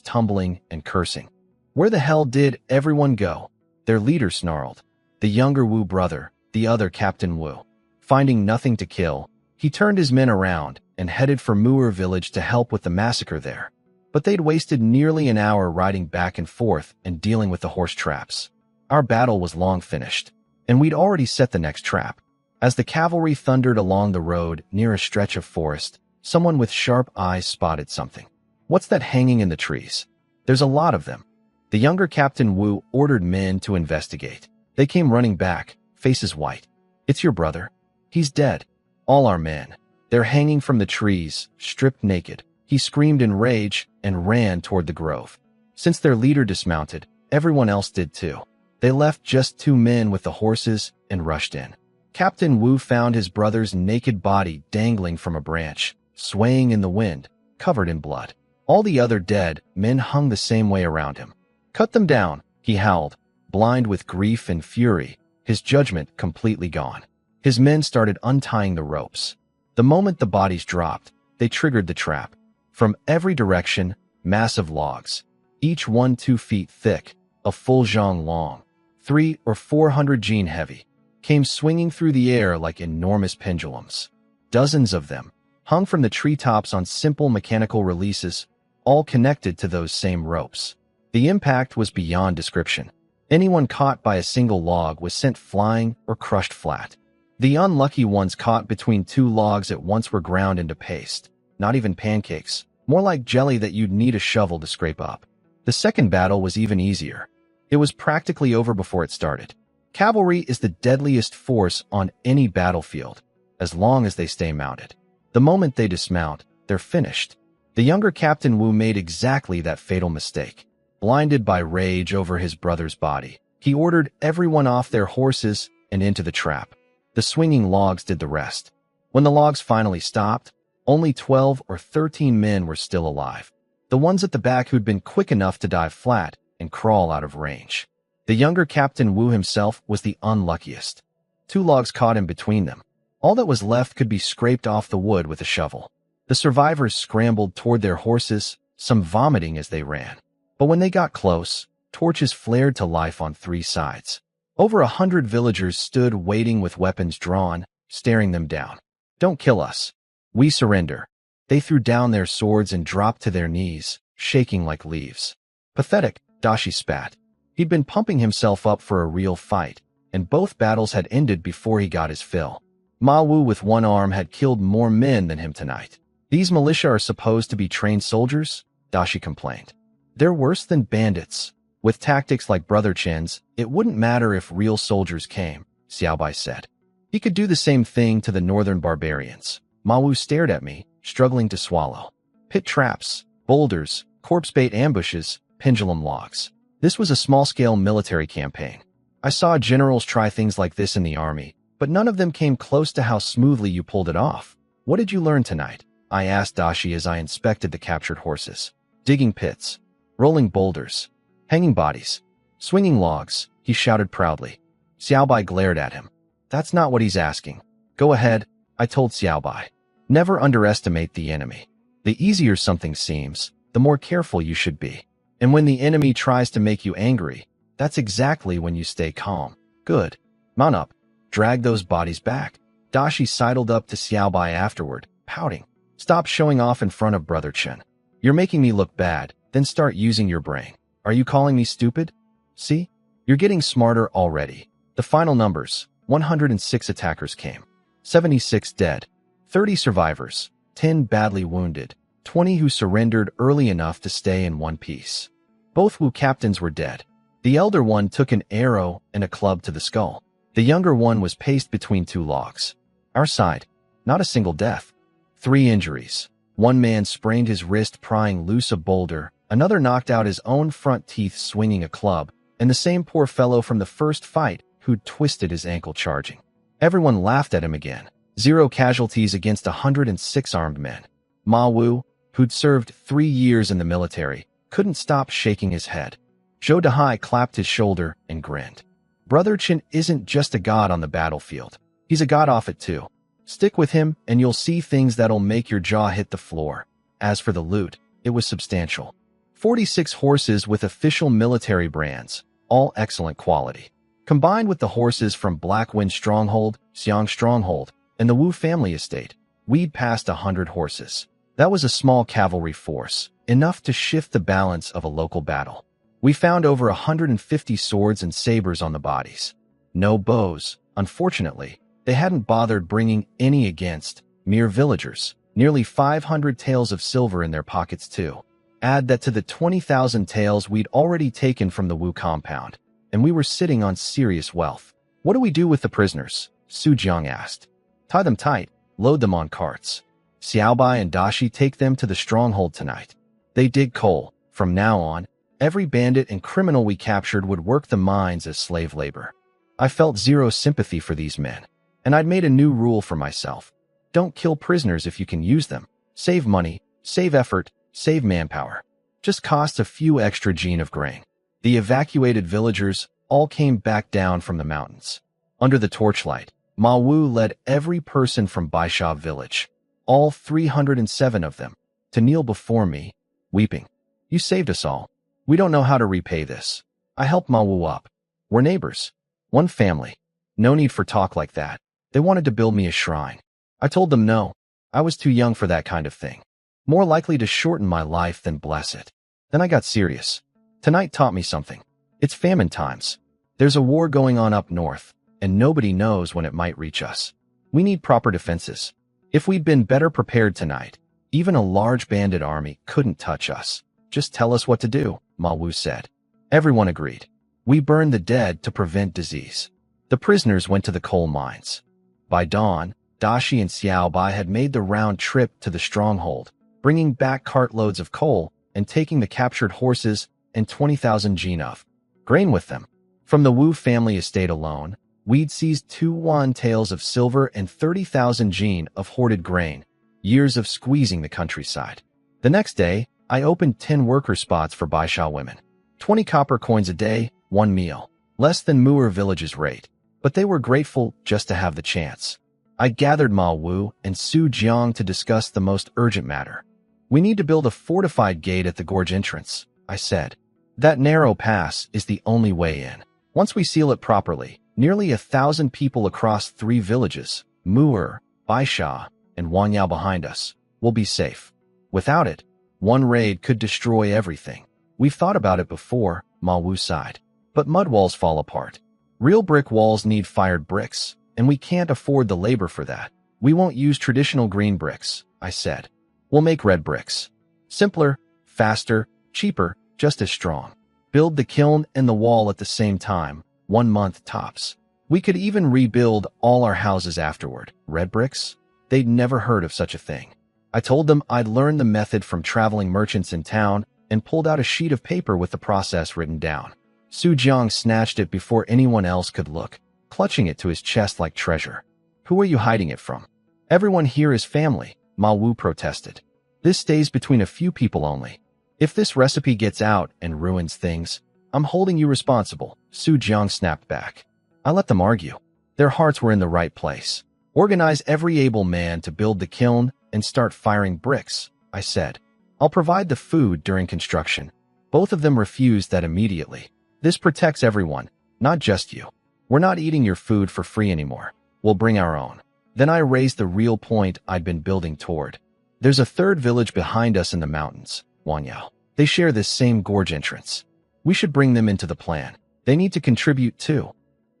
tumbling and cursing. Where the hell did everyone go? Their leader snarled. The younger Wu brother, the other Captain Wu. Finding nothing to kill, he turned his men around and headed for Muir village to help with the massacre there. But they'd wasted nearly an hour riding back and forth and dealing with the horse traps. Our battle was long finished, and we'd already set the next trap. As the cavalry thundered along the road near a stretch of forest, someone with sharp eyes spotted something. What's that hanging in the trees? There's a lot of them. The younger Captain Wu ordered men to investigate. They came running back, faces white. It's your brother. He's dead. All our men. They're hanging from the trees, stripped naked. He screamed in rage and ran toward the grove. Since their leader dismounted, everyone else did too. They left just 2 men with the horses and rushed in. Captain Wu found his brother's naked body dangling from a branch, swaying in the wind, covered in blood. All the other dead men hung the same way around him. Cut them down, he howled, blind with grief and fury, his judgment completely gone. His men started untying the ropes. The moment the bodies dropped, they triggered the trap. From every direction, massive logs, each 1-2 feet thick, a full zhang long, 300 or 400 jin heavy, came swinging through the air like enormous pendulums. Dozens of them hung from the treetops on simple mechanical releases, all connected to those same ropes. The impact was beyond description. Anyone caught by a single log was sent flying or crushed flat. The unlucky ones caught between 2 logs at once were ground into paste. Not even pancakes, more like jelly that you'd need a shovel to scrape up. The second battle was even easier. It was practically over before it started. Cavalry is the deadliest force on any battlefield, as long as they stay mounted. The moment they dismount, they're finished. The younger Captain Wu made exactly that fatal mistake. Blinded by rage over his brother's body, he ordered everyone off their horses and into the trap. The swinging logs did the rest. When the logs finally stopped, only 12 or 13 men were still alive. The ones at the back who'd been quick enough to dive flat and crawl out of range. The younger Captain Wu himself was the unluckiest. 2 logs caught him between them. All that was left could be scraped off the wood with a shovel. The survivors scrambled toward their horses, some vomiting as they ran. But when they got close, torches flared to life on 3 sides. Over 100 villagers stood waiting with weapons drawn, staring them down. Don't kill us. We surrender. They threw down their swords and dropped to their knees, shaking like leaves. Pathetic, Dashi spat. He'd been pumping himself up for a real fight, and both battles had ended before he got his fill. Ma Wu with one arm had killed more men than him tonight. These militia are supposed to be trained soldiers? Dashi complained. They're worse than bandits. With tactics like Brother Chen's, it wouldn't matter if real soldiers came, Xiaobai said. He could do the same thing to the northern barbarians. Ma Wu stared at me, struggling to swallow. Pit traps, boulders, corpse bait ambushes, pendulum logs. This was a small-scale military campaign. I saw generals try things like this in the army, but none of them came close to how smoothly you pulled it off. What did you learn tonight? I asked Dashi as I inspected the captured horses. Digging pits, rolling boulders, hanging bodies, swinging logs, he shouted proudly. Xiaobai glared at him. That's not what he's asking. Go ahead, I told Xiaobai. Never underestimate the enemy. The easier something seems, the more careful you should be. And when the enemy tries to make you angry, that's exactly when you stay calm. Good. Mount up. Drag those bodies back. Dashi sidled up to Xiaobai afterward, pouting. Stop showing off in front of Brother Chen. You're making me look bad, then start using your brain. Are you calling me stupid? See? You're getting smarter already. The final numbers. 106 attackers came. 76 dead. 30 survivors. 10 badly wounded. 20 who surrendered early enough to stay in one piece. Both Wu captains were dead. The elder one took an arrow and a club to the skull. The younger one was paced between two logs. Our side, not a single death. 3 injuries. One man sprained his wrist prying loose a boulder, another knocked out his own front teeth swinging a club, and the same poor fellow from the first fight who'd twisted his ankle charging. Everyone laughed at him again. 0 casualties against 106 armed men. Ma Wu, who'd served 3 years in the military, couldn't stop shaking his head. Zhou Dehai clapped his shoulder and grinned. Brother Chen isn't just a god on the battlefield. He's a god off it too. Stick with him and you'll see things that'll make your jaw hit the floor. As for the loot, it was substantial. 46 horses with official military brands, all excellent quality. Combined with the horses from Blackwind Stronghold, Xiang Stronghold, and the Wu family estate, we'd passed 100 horses. That was a small cavalry force, enough to shift the balance of a local battle. We found over 150 swords and sabers on the bodies. No bows, unfortunately. They hadn't bothered bringing any against mere villagers. Nearly 500 taels of silver in their pockets too. Add that to the 20,000 taels we'd already taken from the Wu compound, and we were sitting on serious wealth. What do we do with the prisoners? Su Jiang asked. Tie them tight, load them on carts. Xiaobai and Dashi take them to the stronghold tonight. They dig coal. From now on, every bandit and criminal we captured would work the mines as slave labor. I felt zero sympathy for these men, and I'd made a new rule for myself. Don't kill prisoners if you can use them. Save money, save effort, save manpower. Just cost a few extra gene of grain. The evacuated villagers all came back down from the mountains. Under the torchlight, Ma Wu led every person from Baisha village, all 307 of them, to kneel before me, weeping. You saved us all. We don't know how to repay this. I helped Ma Wu up. We're neighbors. One family. No need for talk like that. They wanted to build me a shrine. I told them no. I was too young for that kind of thing. More likely to shorten my life than bless it. Then I got serious. Tonight taught me something. It's famine times. There's a war going on up north, and nobody knows when it might reach us. We need proper defenses. If we'd been better prepared tonight, even a large bandit army couldn't touch us. Just tell us what to do, Ma Wu said. Everyone agreed. We burned the dead to prevent disease. The prisoners went to the coal mines. By dawn, Dashi and Xiaobai had made the round trip to the stronghold, bringing back cartloads of coal and taking the captured horses and 20,000 gene of grain with them. From the Wu family estate alone, we'd seized 2 yuan taels of silver and 30,000 gene of hoarded grain, years of squeezing the countryside. The next day, I opened 10 worker spots for Baisha women. 20 copper coins a day, 1 meal. Less than Muir village's rate, but they were grateful just to have the chance. I gathered Ma Wu and Su Jiang to discuss the most urgent matter. We need to build a fortified gate at the gorge entrance, I said. That narrow pass is the only way in. Once we seal it properly, nearly 1,000 people across 3 villages, Muir, Baisha, and Wanyao behind us, will be safe. Without it, one raid could destroy everything. We've thought about it before, Ma Wu sighed. But mud walls fall apart. Real brick walls need fired bricks, and we can't afford the labor for that. We won't use traditional green bricks, I said. We'll make red bricks. Simpler, faster, cheaper, just as strong. Build the kiln and the wall at the same time, 1 month tops. We could even rebuild all our houses afterward. Red bricks? They'd never heard of such a thing. I told them I'd learned the method from traveling merchants in town and pulled out a sheet of paper with the process written down. Su Jiang snatched it before anyone else could look, clutching it to his chest like treasure. Who are you hiding it from? Everyone here is family, Ma Wu protested. This stays between a few people only. If this recipe gets out and ruins things, I'm holding you responsible, Su Jiang snapped back. I let them argue. Their hearts were in the right place. Organize every able man to build the kiln and start firing bricks, I said. I'll provide the food during construction. Both of them refused that immediately. This protects everyone, not just you. We're not eating your food for free anymore. We'll bring our own. Then I raised the real point I'd been building toward. There's a 3rd village behind us in the mountains, Wanyao. They share this same gorge entrance. We should bring them into the plan. They need to contribute too.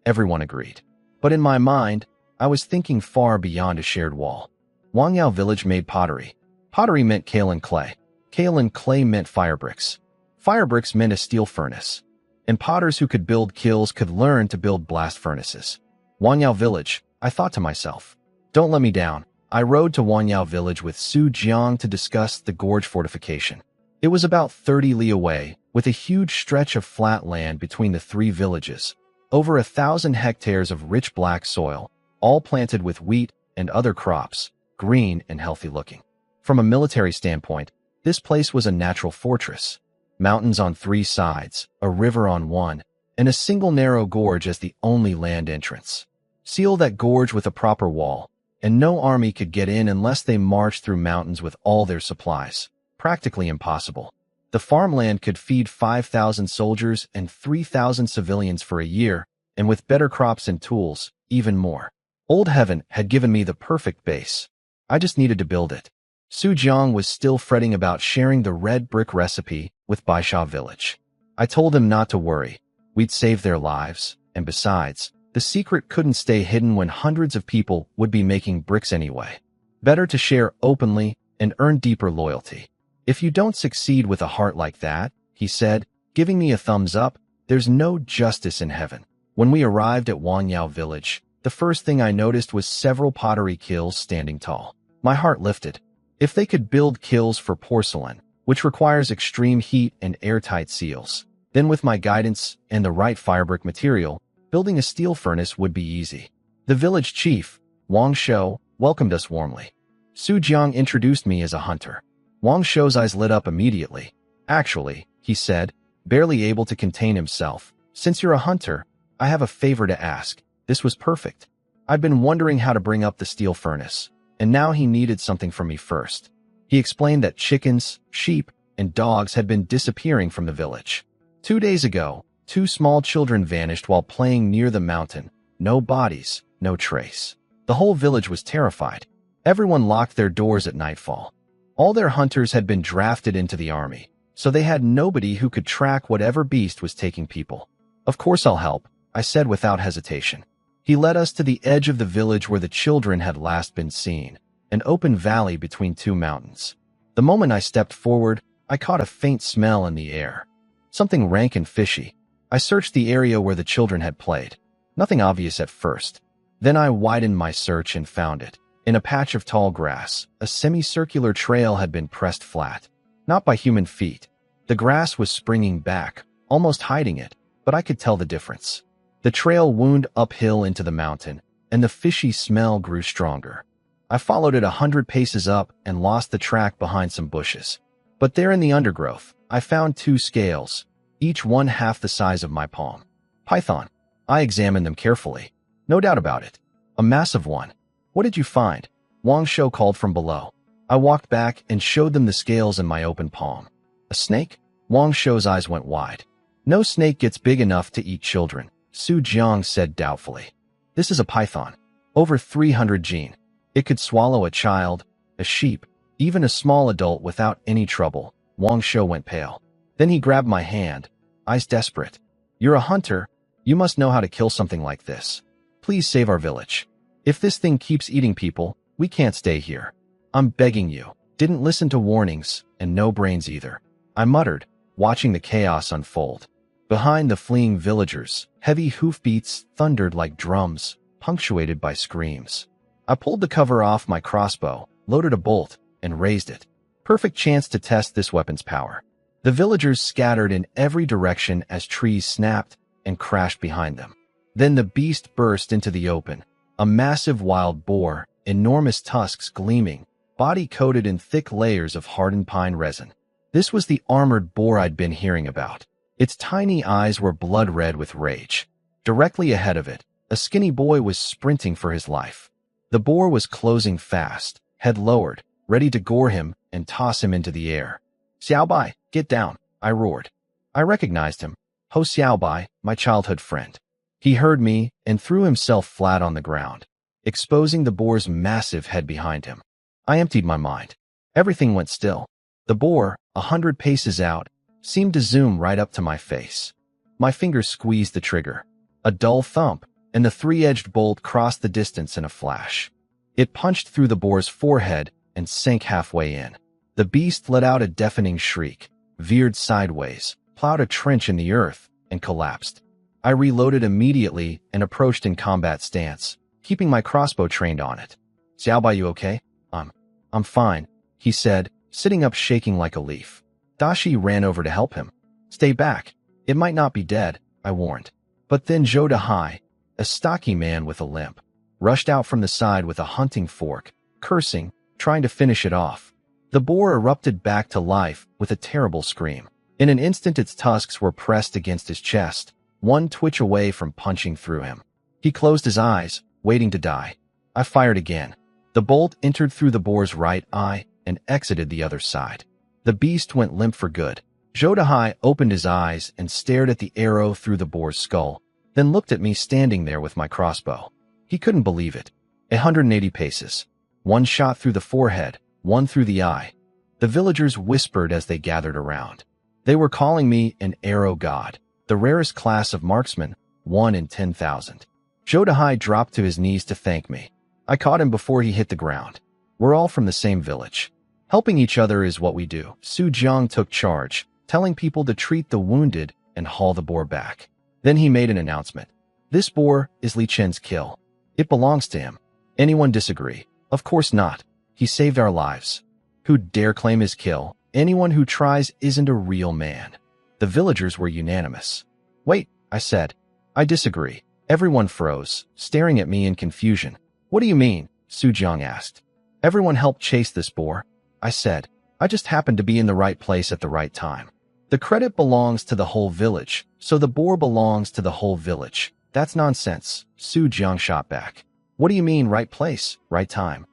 Everyone agreed. But in my mind, I was thinking far beyond a shared wall. Wangyao village made pottery. Pottery meant kaolin clay. Kaolin clay meant fire bricks. Fire bricks meant a steel furnace. And potters who could build kilns could learn to build blast furnaces. Wangyao village, I thought to myself. Don't let me down. I rode to Wangyao village with Su Jiang to discuss the gorge fortification. It was about 30 li away, with a huge stretch of flat land between the three villages. Over 1,000 hectares of rich black soil, all planted with wheat and other crops, green and healthy looking. From a military standpoint, this place was a natural fortress. Mountains on 3 sides, a river on one, and a single narrow gorge as the only land entrance. Seal that gorge with a proper wall, and no army could get in unless they marched through mountains with all their supplies. Practically impossible. The farmland could feed 5,000 soldiers and 3,000 civilians for a year, and with better crops and tools, even more. Old Heaven had given me the perfect base. I just needed to build it. Su Jiang was still fretting about sharing the red brick recipe with Baisha village. I told him not to worry. We'd save their lives, and besides, the secret couldn't stay hidden when hundreds of people would be making bricks anyway. Better to share openly and earn deeper loyalty. If you don't succeed with a heart like that, he said, giving me a thumbs up, there's no justice in heaven. When we arrived at Wangyao village, the first thing I noticed was several pottery kilns standing tall. My heart lifted. If they could build kilns for porcelain, which requires extreme heat and airtight seals, then with my guidance and the right firebrick material, building a steel furnace would be easy. The village chief, Wang Shou, welcomed us warmly. Su Jiang introduced me as a hunter. Wang Shou's eyes lit up immediately. Actually, he said, barely able to contain himself, since you're a hunter, I have a favor to ask. This was perfect. I'd been wondering how to bring up the steel furnace, and now he needed something from me first. He explained that chickens, sheep, and dogs had been disappearing from the village. 2 days ago, 2 small children vanished while playing near the mountain. No bodies, no trace. The whole village was terrified. Everyone locked their doors at nightfall. All their hunters had been drafted into the army, so they had nobody who could track whatever beast was taking people. Of course I'll help, I said without hesitation. He led us to the edge of the village where the children had last been seen, an open valley between 2 mountains. The moment I stepped forward, I caught a faint smell in the air. Something rank and fishy. I searched the area where the children had played. Nothing obvious at first. Then I widened my search and found it. In a patch of tall grass, a semicircular trail had been pressed flat. Not by human feet. The grass was springing back, almost hiding it, but I could tell the difference. The trail wound uphill into the mountain, and the fishy smell grew stronger. I followed it 100 paces up and lost the track behind some bushes. But there in the undergrowth, I found 2 scales, each one half the size of my palm. Python. I examined them carefully. No doubt about it. A massive one. What did you find? Wang Shou called from below. I walked back and showed them the scales in my open palm. A snake? Wang Shou's eyes went wide. No snake gets big enough to eat children, Su Jiang said doubtfully. This is a python. Over 300 gene. It could swallow a child, a sheep, even a small adult without any trouble. Wang Shou went pale. Then he grabbed my hand, eyes desperate. You're a hunter. You must know how to kill something like this. Please save our village. If this thing keeps eating people, we can't stay here. I'm begging you. Didn't listen to warnings, and no brains either. I muttered, watching the chaos unfold. Behind the fleeing villagers, heavy hoofbeats thundered like drums, punctuated by screams. I pulled the cover off my crossbow, loaded a bolt, and raised it. Perfect chance to test this weapon's power. The villagers scattered in every direction as trees snapped and crashed behind them. Then the beast burst into the open. A massive wild boar, enormous tusks gleaming, body coated in thick layers of hardened pine resin. This was the armored boar I'd been hearing about. Its tiny eyes were blood red with rage. Directly ahead of it, a skinny boy was sprinting for his life. The boar was closing fast, head lowered, ready to gore him and toss him into the air. Xiaobai, get down, I roared. I recognized him. Ho Xiaobai, my childhood friend. He heard me and threw himself flat on the ground, exposing the boar's massive head behind him. I emptied my mind. Everything went still. The boar, 100 paces out, seemed to zoom right up to my face. My fingers squeezed the trigger. A dull thump, and the three-edged bolt crossed the distance in a flash. It punched through the boar's forehead and sank halfway in. The beast let out a deafening shriek, veered sideways, plowed a trench in the earth, and collapsed. I reloaded immediately and approached in combat stance, keeping my crossbow trained on it. "Xiaobai, you okay?" I'm fine," he said, sitting up shaking like a leaf. Dashi ran over to help him. "Stay back. It might not be dead," I warned. But then Zhou Dahai, a stocky man with a limp, rushed out from the side with a hunting fork, cursing, trying to finish it off. The boar erupted back to life with a terrible scream. In an instant its tusks were pressed against his chest, one twitch away from punching through him. He closed his eyes, waiting to die. I fired again. The bolt entered through the boar's right eye and exited the other side. The beast went limp for good. Zhou Dahai opened his eyes and stared at the arrow through the boar's skull, then looked at me standing there with my crossbow. He couldn't believe it. 180 paces. One shot through the forehead, one through the eye. The villagers whispered as they gathered around. They were calling me an arrow god, the rarest class of marksman, 1 in 10,000. Zhou Dahai dropped to his knees to thank me. I caught him before he hit the ground. We're all from the same village. Helping each other is what we do. Su Jiang took charge, telling people to treat the wounded and haul the boar back. Then he made an announcement. "This boar is Li Chen's kill. It belongs to him. Anyone disagree?" "Of course not. He saved our lives." "Who dare claim his kill? Anyone who tries isn't a real man." The villagers were unanimous. "Wait," I said. "I disagree." Everyone froze, staring at me in confusion. "What do you mean?" Su Jiang asked. "Everyone helped chase this boar," I said. "I just happened to be in the right place at the right time. The credit belongs to the whole village, so the boar belongs to the whole village." "That's nonsense," Su Jiang shot back. "What do you mean, right place, right time?"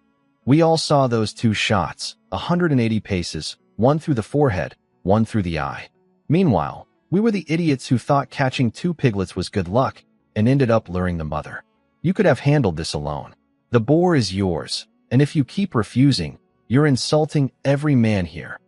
We all saw those two shots, 180 paces, one through the forehead, one through the eye. Meanwhile, we were the idiots who thought catching 2 piglets was good luck and ended up luring the mother. You could have handled this alone. The boar is yours, and if you keep refusing, you're insulting every man here.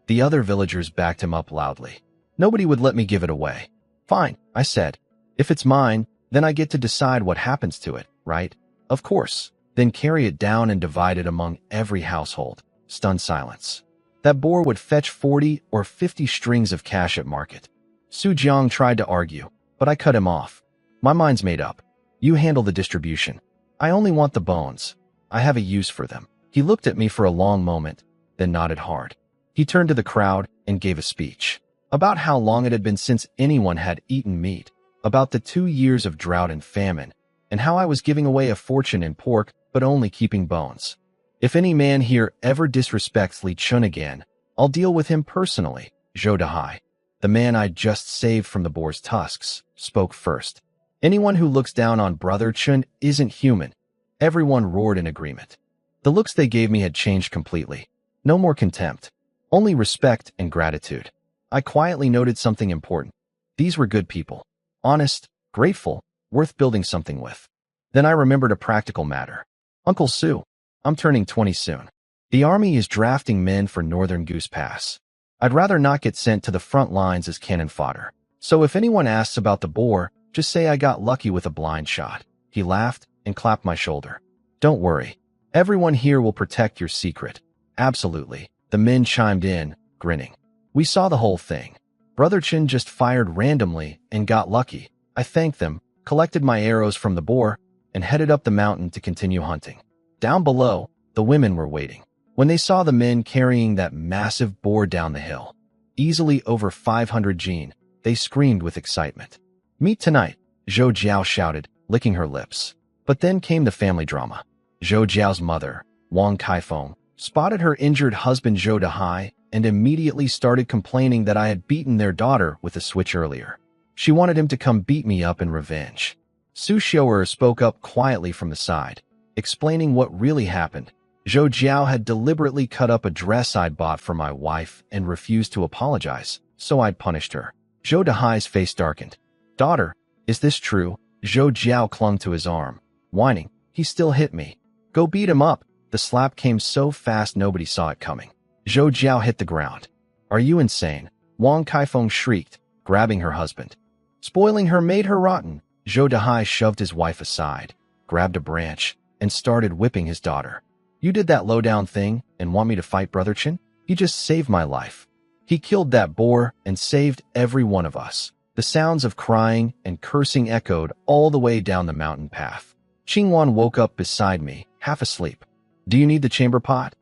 The other villagers backed him up loudly. Nobody would let me give it away. "Fine," I said. "If it's mine, then I get to decide what happens to it, right?" "Of course." "Then carry it down and divide it among every household." Stunned silence. "That boar would fetch 40 or 50 strings of cash at market." Su Jiang tried to argue, but I cut him off. "My mind's made up. You handle the distribution. I only want the bones. I have a use for them." He looked at me for a long moment, then nodded hard. He turned to the crowd and gave a speech about how long it had been since anyone had eaten meat, about the 2 years of drought and famine, and how I was giving away a fortune in pork but only keeping bones. "If any man here ever disrespects Li Chun again, I'll deal with him personally." Zhou Dahai, the man I'd just saved from the boar's tusks, spoke first. "Anyone who looks down on Brother Chun isn't human." Everyone roared in agreement. The looks they gave me had changed completely. No more contempt, only respect and gratitude. I quietly noted something important. These were good people. Honest, grateful, worth building something with. Then I remembered a practical matter. "Uncle Su, I'm turning 20 soon. The army is drafting men for Northern Goose Pass. I'd rather not get sent to the front lines as cannon fodder. So if anyone asks about the boar, just say I got lucky with a blind shot." He laughed and clapped my shoulder. "Don't worry. Everyone here will protect your secret." "Absolutely," the men chimed in, grinning. We saw the whole thing. Brother Chin just fired randomly and got lucky. I thanked them, collected my arrows from the boar, and headed up the mountain to continue hunting. Down below, the women were waiting. When they saw the men carrying that massive boar down the hill, easily over 500 jin, they screamed with excitement. "Meet tonight," Zhou Jiao shouted, licking her lips. But then came the family drama. Zhou Jiao's mother, Wang Kaifeng, spotted her injured husband Zhou Dahai and immediately started complaining that I had beaten their daughter with a switch earlier. She wanted him to come beat me up in revenge. Su Xiu'er spoke up quietly from the side, explaining what really happened. Zhou Jiao had deliberately cut up a dress I'd bought for my wife and refused to apologize, so I'd punished her. Zhou Dahai's face darkened. "Daughter, is this true?" Zhou Jiao clung to his arm, whining. "He still hit me." "Go beat him up." The slap came so fast nobody saw it coming. Zhou Jiao hit the ground. "Are you insane?" Wang Kaifeng shrieked, grabbing her husband. "Spoiling her made her rotten." Zhou Dehai shoved his wife aside, grabbed a branch, and started whipping his daughter. You did that low-down thing and want me to fight Brother Chen? He just saved my life. He killed that boar and saved every one of us. The sounds of crying and cursing echoed all the way down the mountain path. Qingwan woke up beside me, half asleep. Do you need the chamber pot?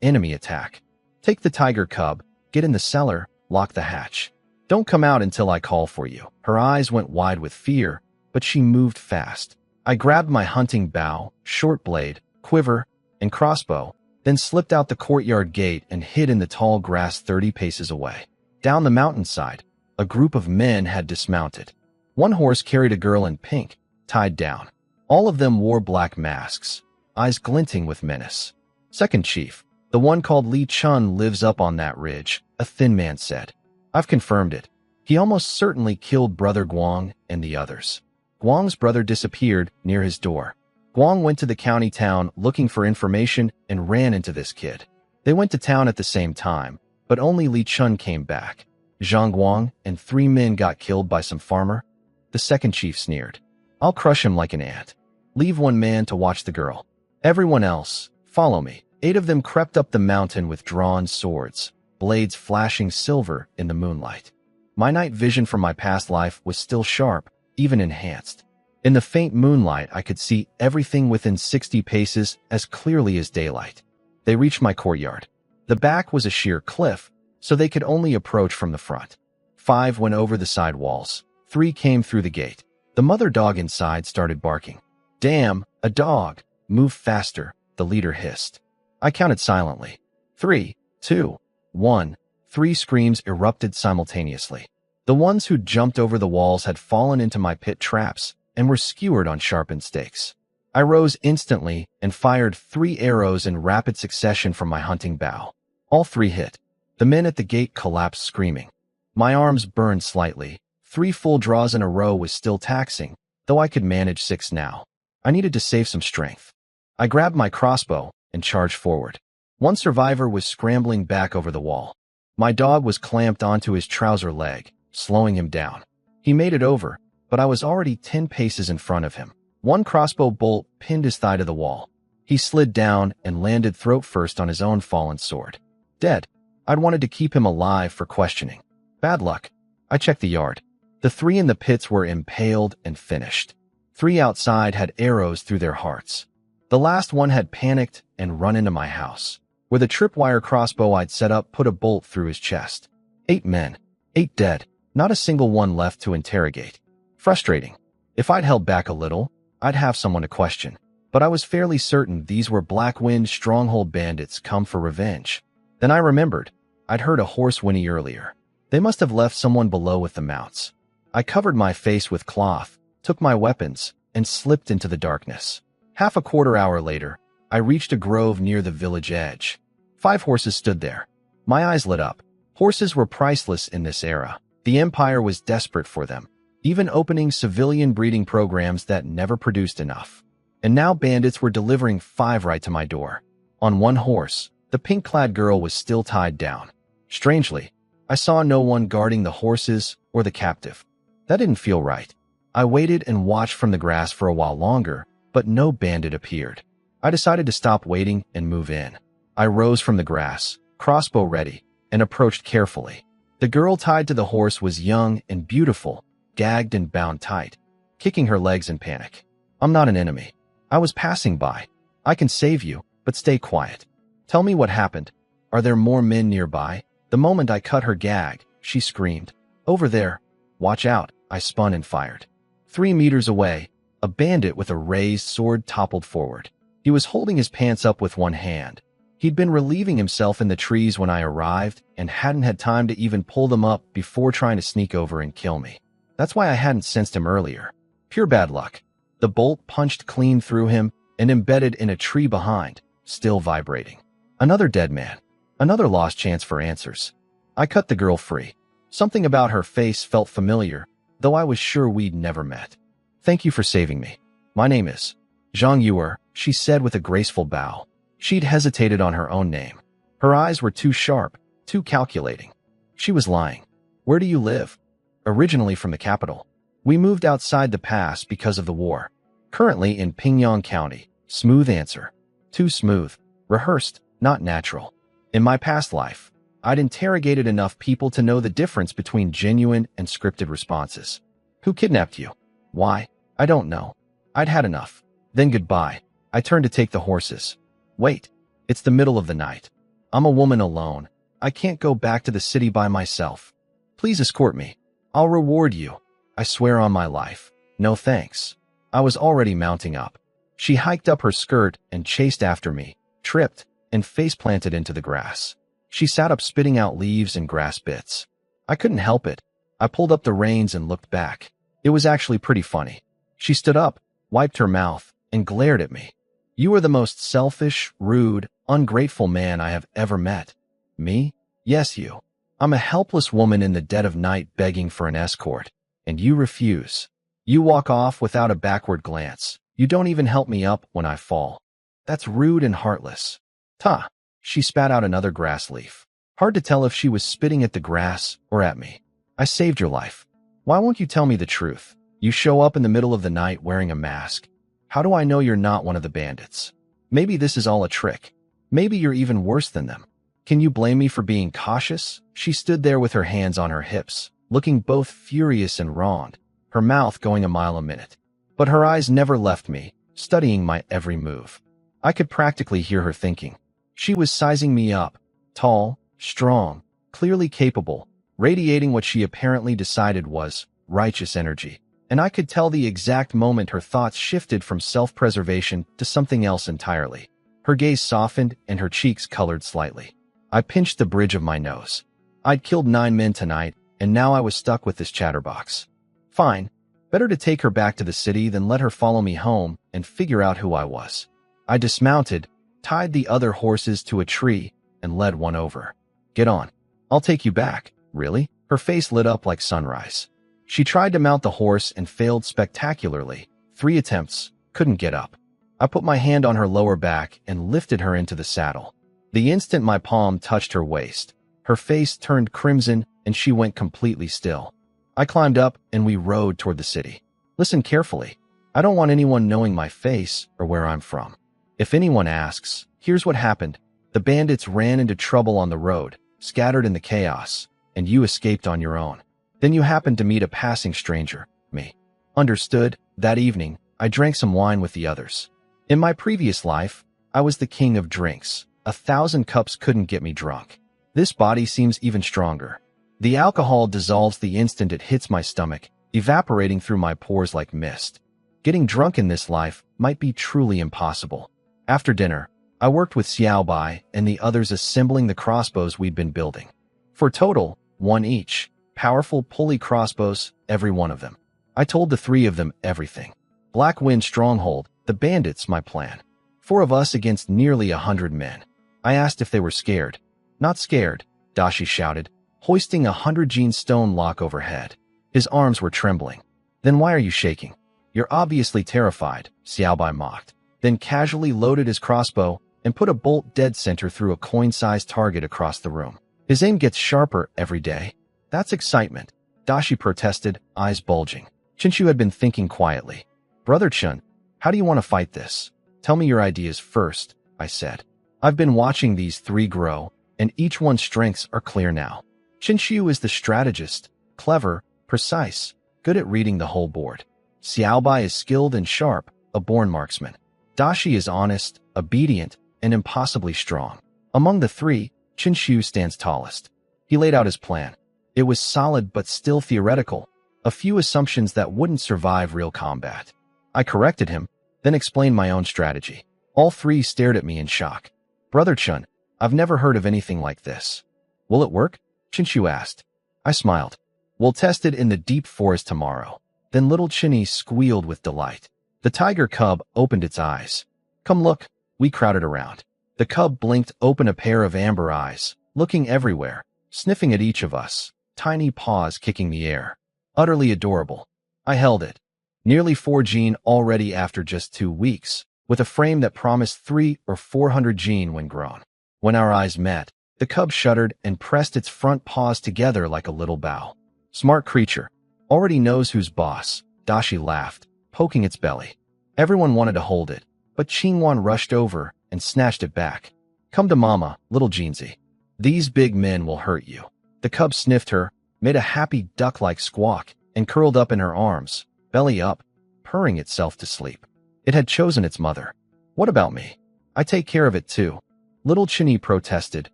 Enemy attack. Take the tiger cub, get in the cellar, lock the hatch. Don't come out until I call for you. Her eyes went wide with fear, but she moved fast. I grabbed my hunting bow, short blade, quiver, and crossbow, then slipped out the courtyard gate and hid in the tall grass 30 paces away. Down the mountainside, a group of men had dismounted. One horse carried a girl in pink, tied down. All of them wore black masks, eyes glinting with menace. Second chief, the one called Li Chun, lives up on that ridge, a thin man said. I've confirmed it. He almost certainly killed Brother Guang and the others. Guang's brother disappeared near his door. Guang went to the county town looking for information and ran into this kid. They went to town at the same time, but only Li Chun came back. Zhang Guang and 3 men got killed by some farmer. The second chief sneered. I'll crush him like an ant. Leave 1 man to watch the girl. Everyone else, follow me. 8 of them crept up the mountain with drawn swords, blades flashing silver in the moonlight. My night vision from my past life was still sharp, even enhanced. In the faint moonlight, I could see everything within 60 paces as clearly as daylight. They reached my courtyard. The back was a sheer cliff, so they could only approach from the front. 5 went over the side walls. 3 came through the gate. The mother dog inside started barking. Damn, a dog! Move faster, the leader hissed. I counted silently. 3, 2, 1. 3 screams erupted simultaneously. The ones who jumped over the walls had fallen into my pit traps and were skewered on sharpened stakes. I rose instantly and fired 3 arrows in rapid succession from my hunting bow. All 3 hit. The men at the gate collapsed screaming. My arms burned slightly. 3 full draws in a row was still taxing, though I could manage 6 now. I needed to save some strength. I grabbed my crossbow and charged forward. 1 survivor was scrambling back over the wall. My dog was clamped onto his trouser leg, slowing him down. He made it over, but I was already 10 paces in front of him. 1 crossbow bolt pinned his thigh to the wall. He slid down and landed throat first on his own fallen sword. Dead. I'd wanted to keep him alive for questioning. Bad luck. I checked the yard. The 3 in the pits were impaled and finished. 3 outside had arrows through their hearts. The last one had panicked and run into my house. With a tripwire crossbow I'd set up put a bolt through his chest. 8 men. 8 dead. Not a single one left to interrogate. Frustrating. If I'd held back a little, I'd have someone to question. But I was fairly certain these were Black Wind stronghold bandits come for revenge. Then I remembered. I'd heard a horse whinny earlier. They must have left someone below with the mounts. I covered my face with cloth, took my weapons, and slipped into the darkness. Half a quarter hour later, I reached a grove near the village edge. 5 horses stood there. My eyes lit up. Horses were priceless in this era. The Empire was desperate for them, even opening civilian breeding programs that never produced enough. And now bandits were delivering 5 right to my door. On 1 horse, the pink-clad girl was still tied down. Strangely, I saw no one guarding the horses or the captive. That didn't feel right. I waited and watched from the grass for a while longer, but no bandit appeared. I decided to stop waiting and move in. I rose from the grass, crossbow ready, and approached carefully. The girl tied to the horse was young and beautiful, gagged and bound tight, kicking her legs in panic. I'm not an enemy. I was passing by. I can save you, but stay quiet. Tell me what happened. Are there more men nearby? The moment I cut her gag, she screamed. Over there. Watch out. I spun and fired. 3 meters away, a bandit with a raised sword toppled forward. He was holding his pants up with 1 hand. He'd been relieving himself in the trees when I arrived and hadn't had time to even pull them up before trying to sneak over and kill me. That's why I hadn't sensed him earlier. Pure bad luck. The bolt punched clean through him and embedded in a tree behind, still vibrating. Another dead man. Another lost chance for answers. I cut the girl free. Something about her face felt familiar, though I was sure we'd never met. Thank you for saving me. My name is Zhang Yuer, she said with a graceful bow. She'd hesitated on her own name. Her eyes were too sharp, too calculating. She was lying. Where do you live? Originally from the capital. We moved outside the pass because of the war. Currently in Pingyang County. Smooth answer. Too smooth. Rehearsed, not natural. In my past life, I'd interrogated enough people to know the difference between genuine and scripted responses. Who kidnapped you? Why? I don't know. I'd had enough. Then goodbye. I turned to take the horses. Wait. It's the middle of the night. I'm a woman alone. I can't go back to the city by myself. Please escort me. I'll reward you. I swear on my life. No thanks. I was already mounting up. She hiked up her skirt and chased after me, tripped, and face-planted into the grass. She sat up spitting out leaves and grass bits. I couldn't help it. I pulled up the reins and looked back. It was actually pretty funny. She stood up, wiped her mouth, and glared at me. You are the most selfish, rude, ungrateful man I have ever met. Me? Yes, you. I'm a helpless woman in the dead of night begging for an escort, and you refuse. You walk off without a backward glance. You don't even help me up when I fall. That's rude and heartless. Ta! She spat out another grass leaf. Hard to tell if she was spitting at the grass or at me. I saved your life. Why won't you tell me the truth? You show up in the middle of the night wearing a mask. How do I know you're not one of the bandits? Maybe this is all a trick. Maybe you're even worse than them. Can you blame me for being cautious? She stood there with her hands on her hips, looking both furious and wronged, her mouth going a mile a minute. But her eyes never left me, studying my every move. I could practically hear her thinking. She was sizing me up, tall, strong, clearly capable, radiating what she apparently decided was righteous energy. And I could tell the exact moment her thoughts shifted from self-preservation to something else entirely. Her gaze softened and her cheeks colored slightly. I pinched the bridge of my nose. I'd killed 9 men tonight, and now I was stuck with this chatterbox. Fine. Better to take her back to the city than let her follow me home and figure out who I was. I dismounted, tied the other horses to a tree, and led one over. Get on. I'll take you back. Really? Her face lit up like sunrise. She tried to mount the horse and failed spectacularly. 3 attempts, couldn't get up. I put my hand on her lower back and lifted her into the saddle. The instant my palm touched her waist, her face turned crimson and she went completely still. I climbed up and we rode toward the city. Listen carefully. I don't want anyone knowing my face or where I'm from. If anyone asks, here's what happened. The bandits ran into trouble on the road, scattered in the chaos, and you escaped on your own. Then you happened to meet a passing stranger, me. Understood? That evening, I drank some wine with the others. In my previous life, I was the king of drinks. 1,000 cups couldn't get me drunk. This body seems even stronger. The alcohol dissolves the instant it hits my stomach, evaporating through my pores like mist. Getting drunk in this life might be truly impossible. After dinner, I worked with Xiao Bai and the others assembling the crossbows we'd been building. For total, 1 each. Powerful pulley crossbows, every one of them. I told the 3 of them everything. Black Wind Stronghold, the bandits, my plan. 4 of us against nearly 100 men. I asked if they were scared. Not scared, Dashi shouted, hoisting a 100-gene stone lock overhead. His arms were trembling. Then why are you shaking? You're obviously terrified, Xiaobai mocked, then casually loaded his crossbow and put a bolt dead center through a coin-sized target across the room. His aim gets sharper every day. That's excitement, Dashi protested, eyes bulging. Chinshu had been thinking quietly. Brother Chun, how do you want to fight this? Tell me your ideas first, I said. I've been watching these 3 grow, and each one's strengths are clear now. Chinshu is the strategist, clever, precise, good at reading the whole board. Xiaobai is skilled and sharp, a born marksman. Dashi is honest, obedient, and impossibly strong. Among the 3, Chinshu stands tallest. He laid out his plan. It was solid but still theoretical, a few assumptions that wouldn't survive real combat. I corrected him, then explained my own strategy. All 3 stared at me in shock. Brother Chun, I've never heard of anything like this. Will it work? Chinshu asked. I smiled. We'll test it in the deep forest tomorrow. Then little Chinny squealed with delight. The tiger cub opened its eyes. Come look, we crowded around. The cub blinked open a pair of amber eyes, looking everywhere, sniffing at each of us, tiny paws kicking the air. Utterly adorable. I held it. Nearly 4 gene already after just 2 weeks, with a frame that promised 300 or 400 gene when grown. When our eyes met, the cub shuddered and pressed its front paws together like a little bow. Smart creature. Already knows who's boss, Dashi laughed, poking its belly. Everyone wanted to hold it, but Qingwan rushed over and snatched it back. Come to mama, little Jeansy. These big men will hurt you. The cub sniffed her, made a happy duck-like squawk, and curled up in her arms, belly up, purring itself to sleep. It had chosen its mother. What about me? I take care of it too. Little Chinny protested,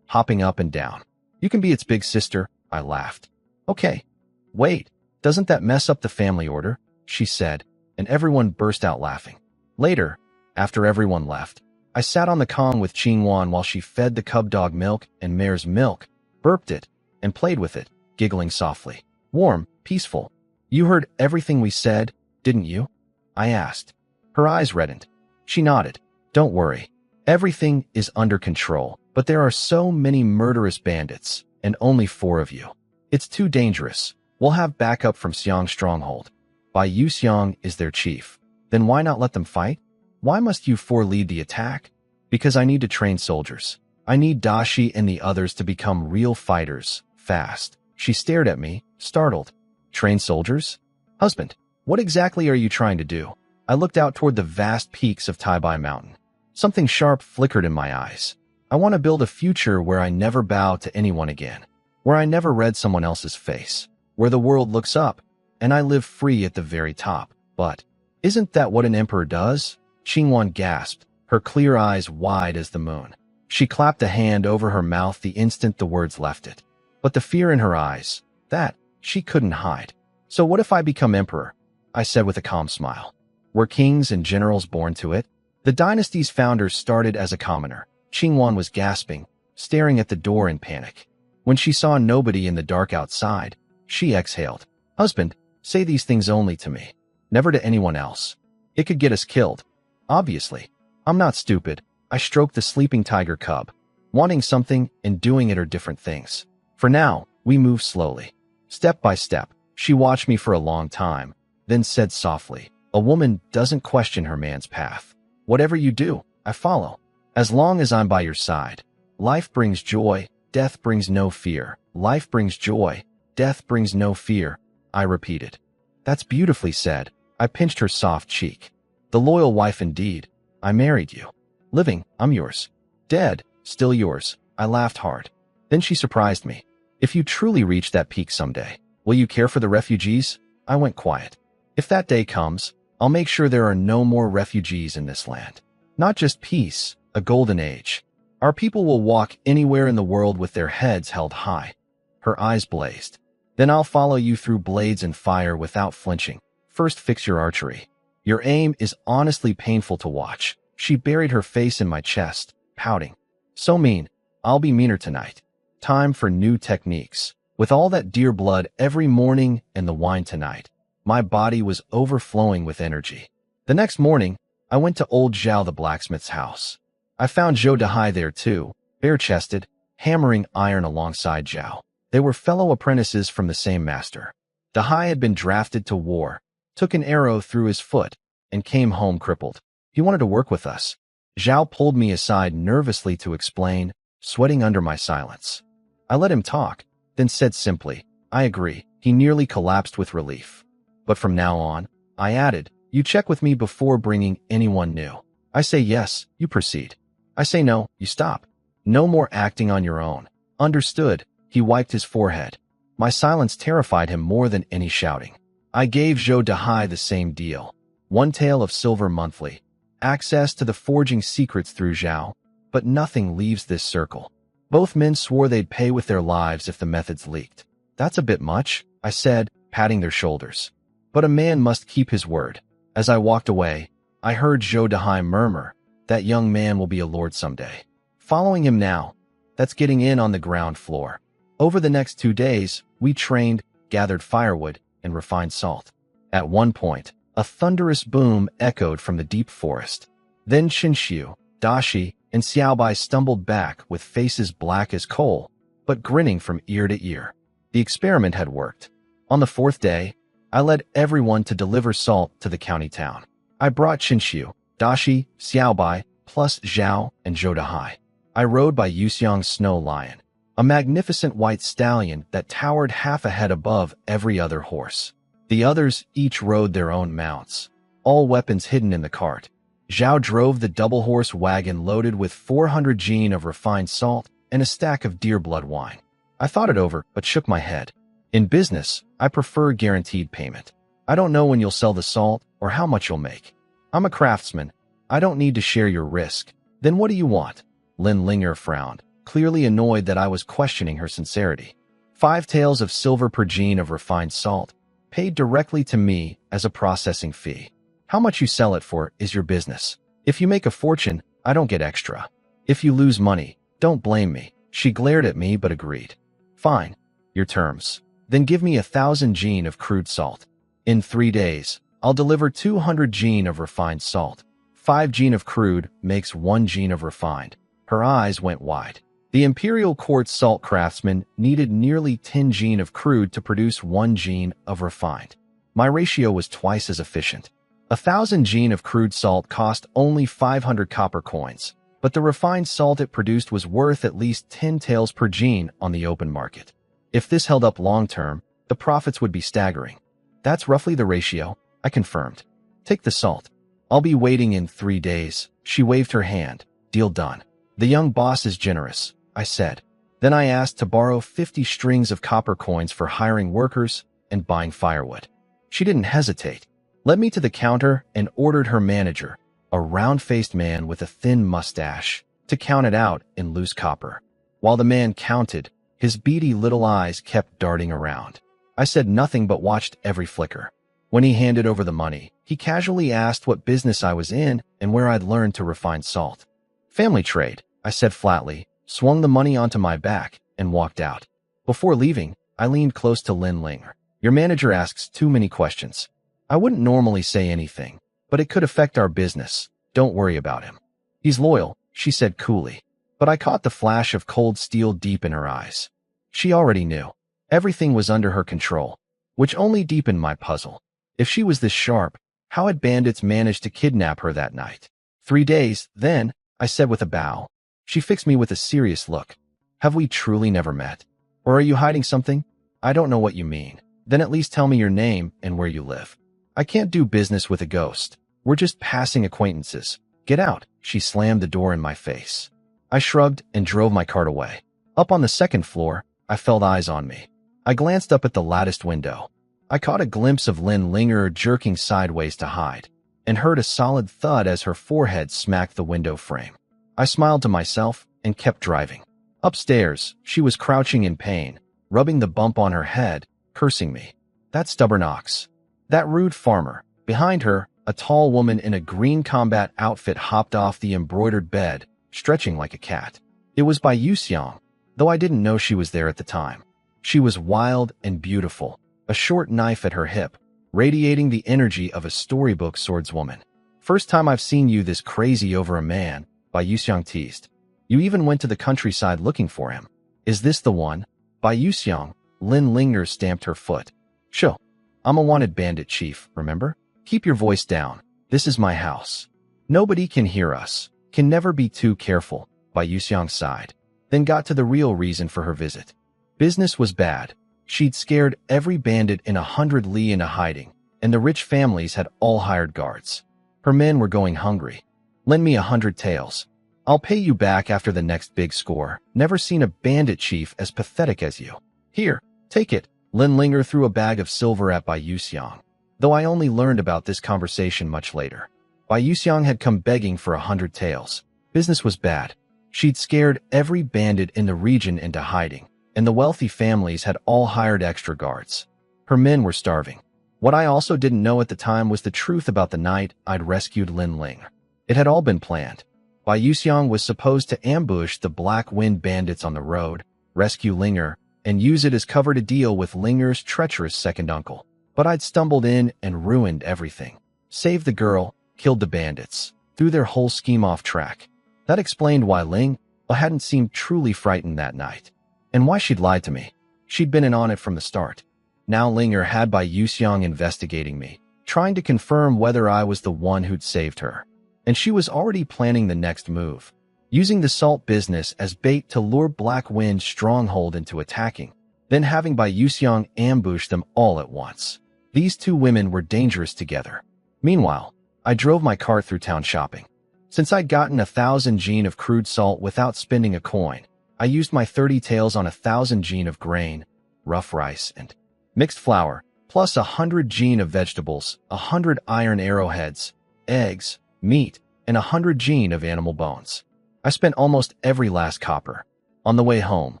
hopping up and down. You can be its big sister, I laughed. Okay. Wait, doesn't that mess up the family order? She said, and everyone burst out laughing. Later, after everyone left, I sat on the Kong with Qingwan while she fed the cub dog milk and mare's milk, burped it, and played with it, giggling softly. Warm, peaceful. You heard everything we said, didn't you? I asked. Her eyes reddened. She nodded. Don't worry. Everything is under control, but there are so many murderous bandits, and only 4 of you. It's too dangerous. We'll have backup from Xiang Stronghold. Bai Yu Xiang is their chief. Then why not let them fight? Why must you 4 lead the attack? Because I need to train soldiers. I need Dashi and the others to become real fighters, fast. She stared at me, startled. Train soldiers? Husband, what exactly are you trying to do? I looked out toward the vast peaks of Taibai Mountain. Something sharp flickered in my eyes. I want to build a future where I never bow to anyone again, where I never read someone else's face, where the world looks up, and I live free at the very top. But isn't that what an emperor does? Qingwan gasped, her clear eyes wide as the moon. She clapped a hand over her mouth the instant the words left it. But the fear in her eyes, that she couldn't hide. So what if I become emperor? I said with a calm smile. Were kings and generals born to it? The dynasty's founders started as a commoner. Qingwan was gasping, staring at the door in panic. When she saw nobody in the dark outside, she exhaled. Husband, say these things only to me. Never to anyone else. It could get us killed. Obviously. I'm not stupid. I stroked the sleeping tiger cub. Wanting something and doing it are different things. For now, we move slowly. Step by step. She watched me for a long time, then said softly, a woman doesn't question her man's path. Whatever you do, I follow. As long as I'm by your side. Life brings joy, death brings no fear. Life brings joy, death brings no fear, I repeated. That's beautifully said. I pinched her soft cheek. The loyal wife indeed. I married you. Living, I'm yours. Dead, still yours. I laughed hard. Then she surprised me. If you truly reach that peak someday, will you care for the refugees? I went quiet. If that day comes, I'll make sure there are no more refugees in this land. Not just peace, a golden age. Our people will walk anywhere in the world with their heads held high. Her eyes blazed. Then I'll follow you through blades and fire without flinching. First fix your archery. Your aim is honestly painful to watch. She buried her face in my chest, pouting. So mean. I'll be meaner tonight. Time for new techniques. With all that deer blood every morning and the wine tonight, my body was overflowing with energy. The next morning, I went to old Zhao the blacksmith's house. I found Zhou Dahai there too, bare-chested, hammering iron alongside Zhao. They were fellow apprentices from the same master. Dahai had been drafted to war, took an arrow through his foot, and came home crippled. He wanted to work with us. Zhao pulled me aside nervously to explain, sweating under my silence. I let him talk, then said simply, I agree. He nearly collapsed with relief. But from now on, I added, you check with me before bringing anyone new. I say yes, you proceed. I say no, you stop. No more acting on your own. Understood. He wiped his forehead. My silence terrified him more than any shouting. I gave Zhou Dahai the same deal. 1 tael of silver monthly. Access to the forging secrets through Zhao. But nothing leaves this circle. Both men swore they'd pay with their lives if the methods leaked. That's a bit much, I said, patting their shoulders. But a man must keep his word. As I walked away, I heard Zhou Dahai murmur, that young man will be a lord someday. Following him now, that's getting in on the ground floor. Over the next 2 days, we trained, gathered firewood, and refined salt. At one point, a thunderous boom echoed from the deep forest. Then Qinxiu, Dashi, and Xiaobai stumbled back with faces black as coal, but grinning from ear to ear. The experiment had worked. On the 4th day, I led everyone to deliver salt to the county town. I brought Qinxiu, Dashi, Xiaobai, plus Zhao and Zhou Dahai. I rode by Yuxiang's snow lion, a magnificent white stallion that towered half a head above every other horse. The others each rode their own mounts, all weapons hidden in the cart. Zhao drove the double-horse wagon loaded with 400 jin of refined salt and a stack of deer blood wine. I thought it over, but shook my head. In business, I prefer guaranteed payment. I don't know when you'll sell the salt or how much you'll make. I'm a craftsman. I don't need to share your risk. Then what do you want? Lin Linger frowned, clearly annoyed that I was questioning her sincerity. 5 taels of silver per jin of refined salt, paid directly to me as a processing fee. How much you sell it for is your business. If you make a fortune, I don't get extra. If you lose money, don't blame me. She glared at me but agreed. Fine. Your terms. Then give me 1,000 jin of crude salt. In 3 days, I'll deliver 200 jin of refined salt. 5 jin of crude makes 1 jin of refined. Her eyes went wide. The Imperial Court salt craftsman needed nearly 10 jin of crude to produce 1 jin of refined. My ratio was twice as efficient. 1,000 jin of crude salt cost only 500 copper coins, but the refined salt it produced was worth at least 10 taels per jin on the open market. If this held up long-term, the profits would be staggering. That's roughly the ratio, I confirmed. Take the salt. I'll be waiting in 3 days. She waved her hand. Deal done. The young boss is generous, I said. Then I asked to borrow 50 strings of copper coins for hiring workers and buying firewood. She didn't hesitate, led me to the counter and ordered her manager, a round-faced man with a thin mustache, to count it out in loose copper. While the man counted, his beady little eyes kept darting around. I said nothing but watched every flicker. When he handed over the money, he casually asked what business I was in and where I'd learned to refine salt. Family trade, I said flatly, swung the money onto my back, and walked out. Before leaving, I leaned close to Lin Linger. Your manager asks too many questions. I wouldn't normally say anything, but it could affect our business. Don't worry about him. He's loyal, she said coolly. But I caught the flash of cold steel deep in her eyes. She already knew. Everything was under her control, which only deepened my puzzle. If she was this sharp, how had bandits managed to kidnap her that night? 3 days, then, I said with a bow. She fixed me with a serious look. Have we truly never met? Or are you hiding something? I don't know what you mean. Then at least tell me your name and where you live. I can't do business with a ghost. We're just passing acquaintances. Get out. She slammed the door in my face. I shrugged and drove my cart away. Up on the 2nd floor, I felt eyes on me. I glanced up at the latticed window. I caught a glimpse of Lin Linger jerking sideways to hide, and heard a solid thud as her forehead smacked the window frame. I smiled to myself and kept driving. Upstairs, she was crouching in pain, rubbing the bump on her head, cursing me. That stubborn ox. That rude farmer. Behind her, a tall woman in a green combat outfit hopped off the embroidered bed, stretching like a cat. It was Bai Yuxiang, though I didn't know she was there at the time. She was wild and beautiful, a short knife at her hip, radiating the energy of a storybook swordswoman. First time I've seen you this crazy over a man, Bai Yuxiang teased. You even went to the countryside looking for him. Is this the one? Bai Yuxiang, Lin Linger stamped her foot. Sho. I'm a wanted bandit chief, remember? Keep your voice down. This is my house. Nobody can hear us. Can never be too careful, Bai Yuxiang sighed. Then got to the real reason for her visit. Business was bad. She'd scared every bandit in 100 li into hiding, and the rich families had all hired guards. Her men were going hungry. Lend me 100 taels. I'll pay you back after the next big score. Never seen a bandit chief as pathetic as you. Here, take it. Lin Linger threw a bag of silver at Bai Yuxiang, though I only learned about this conversation much later. Bai Yuxiang had come begging for 100 taels. Business was bad. She'd scared every bandit in the region into hiding, and the wealthy families had all hired extra guards. Her men were starving. What I also didn't know at the time was the truth about the night I'd rescued Lin Linger. It had all been planned. Bai Yuxiang was supposed to ambush the Black Wind bandits on the road, rescue Linger, and use it as cover to deal with Linger's treacherous second uncle. But I'd stumbled in and ruined everything. Saved the girl, killed the bandits, threw their whole scheme off track. That explained why Ling hadn't seemed truly frightened that night, and why she'd lied to me. She'd been in on it from the start. Now Linger had Bai Yuxiang investigating me, trying to confirm whether I was the one who'd saved her. And she was already planning the next move, using the salt business as bait to lure Black Wind's stronghold into attacking, then having Bai Yuxiang ambush them all at once. These two women were dangerous together. Meanwhile, I drove my cart through town shopping. Since I'd gotten 1,000 gene of crude salt without spending a coin, I used my 30 taels on 1,000 gene of grain, rough rice, and mixed flour, plus 100 gene of vegetables, 100 iron arrowheads, eggs, meat, and 100 gene of animal bones. I spent almost every last copper. On the way home,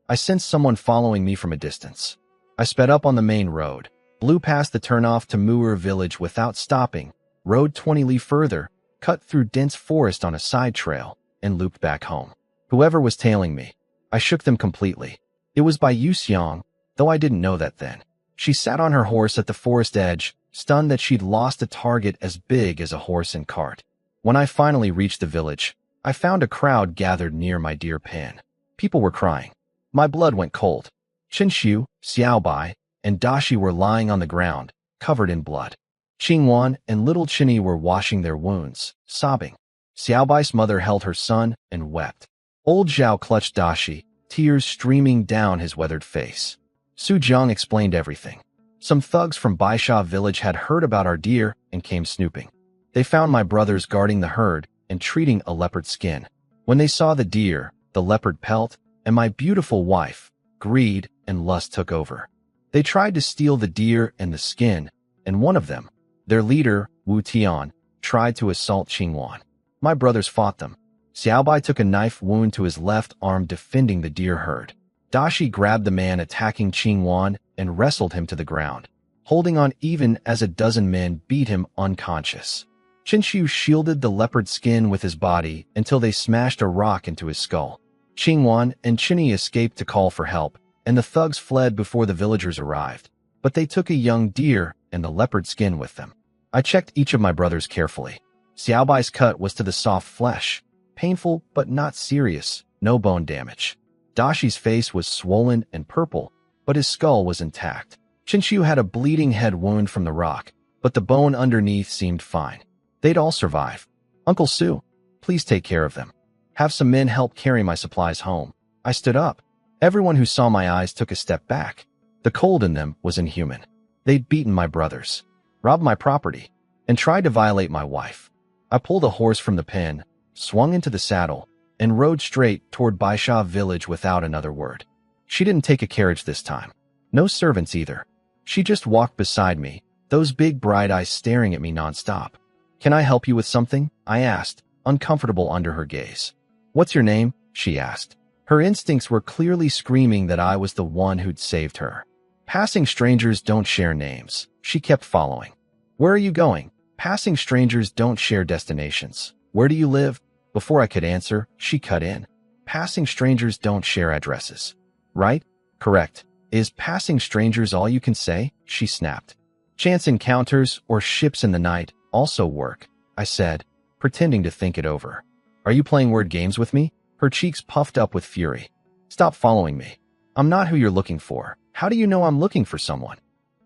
I sensed someone following me from a distance. I sped up on the main road, blew past the turnoff to Muir village without stopping, rode 20 li further, cut through dense forest on a side trail, and looped back home. Whoever was tailing me, I shook them completely. It was by Yu Xiang, though I didn't know that then. She sat on her horse at the forest edge, stunned that she'd lost a target as big as a horse and cart. When I finally reached the village, I found a crowd gathered near my deer pen. People were crying. My blood went cold. Qinshu, Xiaobai, and Dashi were lying on the ground, covered in blood. Qingwan and little Qinyi were washing their wounds, sobbing. Xiaobai's mother held her son and wept. Old Zhao clutched Dashi, tears streaming down his weathered face. Su Jiang explained everything. Some thugs from Baisha village had heard about our deer and came snooping. They found my brothers guarding the herd and treating a leopard skin. When they saw the deer, the leopard pelt, and my beautiful wife, greed and lust took over. They tried to steal the deer and the skin, and one of them, their leader, Wu Tian, tried to assault Qingwan. My brothers fought them. Xiaobai took a knife wound to his left arm defending the deer herd. Dashi grabbed the man attacking Qingwan and wrestled him to the ground, holding on even as a dozen men beat him unconscious. Qinshu shielded the leopard skin with his body until they smashed a rock into his skull. Qingwan and Qinyi escaped to call for help, and the thugs fled before the villagers arrived. But they took a young deer and the leopard skin with them. I checked each of my brothers carefully. Xiaobai's cut was to the soft flesh. Painful, but not serious, no bone damage. Dashi's face was swollen and purple, but his skull was intact. Qinshu had a bleeding head wound from the rock, but the bone underneath seemed fine. They'd all survive. Uncle Su, please take care of them. Have some men help carry my supplies home. I stood up. Everyone who saw my eyes took a step back. The cold in them was inhuman. They'd beaten my brothers, robbed my property, and tried to violate my wife. I pulled a horse from the pen, swung into the saddle, and rode straight toward Baisha village without another word. She didn't take a carriage this time. No servants either. She just walked beside me, those big bright eyes staring at me nonstop. Can I help you with something? I asked, uncomfortable under her gaze. What's your name? She asked. Her instincts were clearly screaming that I was the one who'd saved her. Passing strangers don't share names. She kept following. Where are you going? Passing strangers don't share destinations. Where do you live? Before I could answer, she cut in. Passing strangers don't share addresses. Right? Correct. Is passing strangers all you can say? She snapped. Chance encounters or ships in the night also work, I said, pretending to think it over. Are you playing word games with me? Her cheeks puffed up with fury. Stop following me. I'm not who you're looking for. How do you know I'm looking for someone?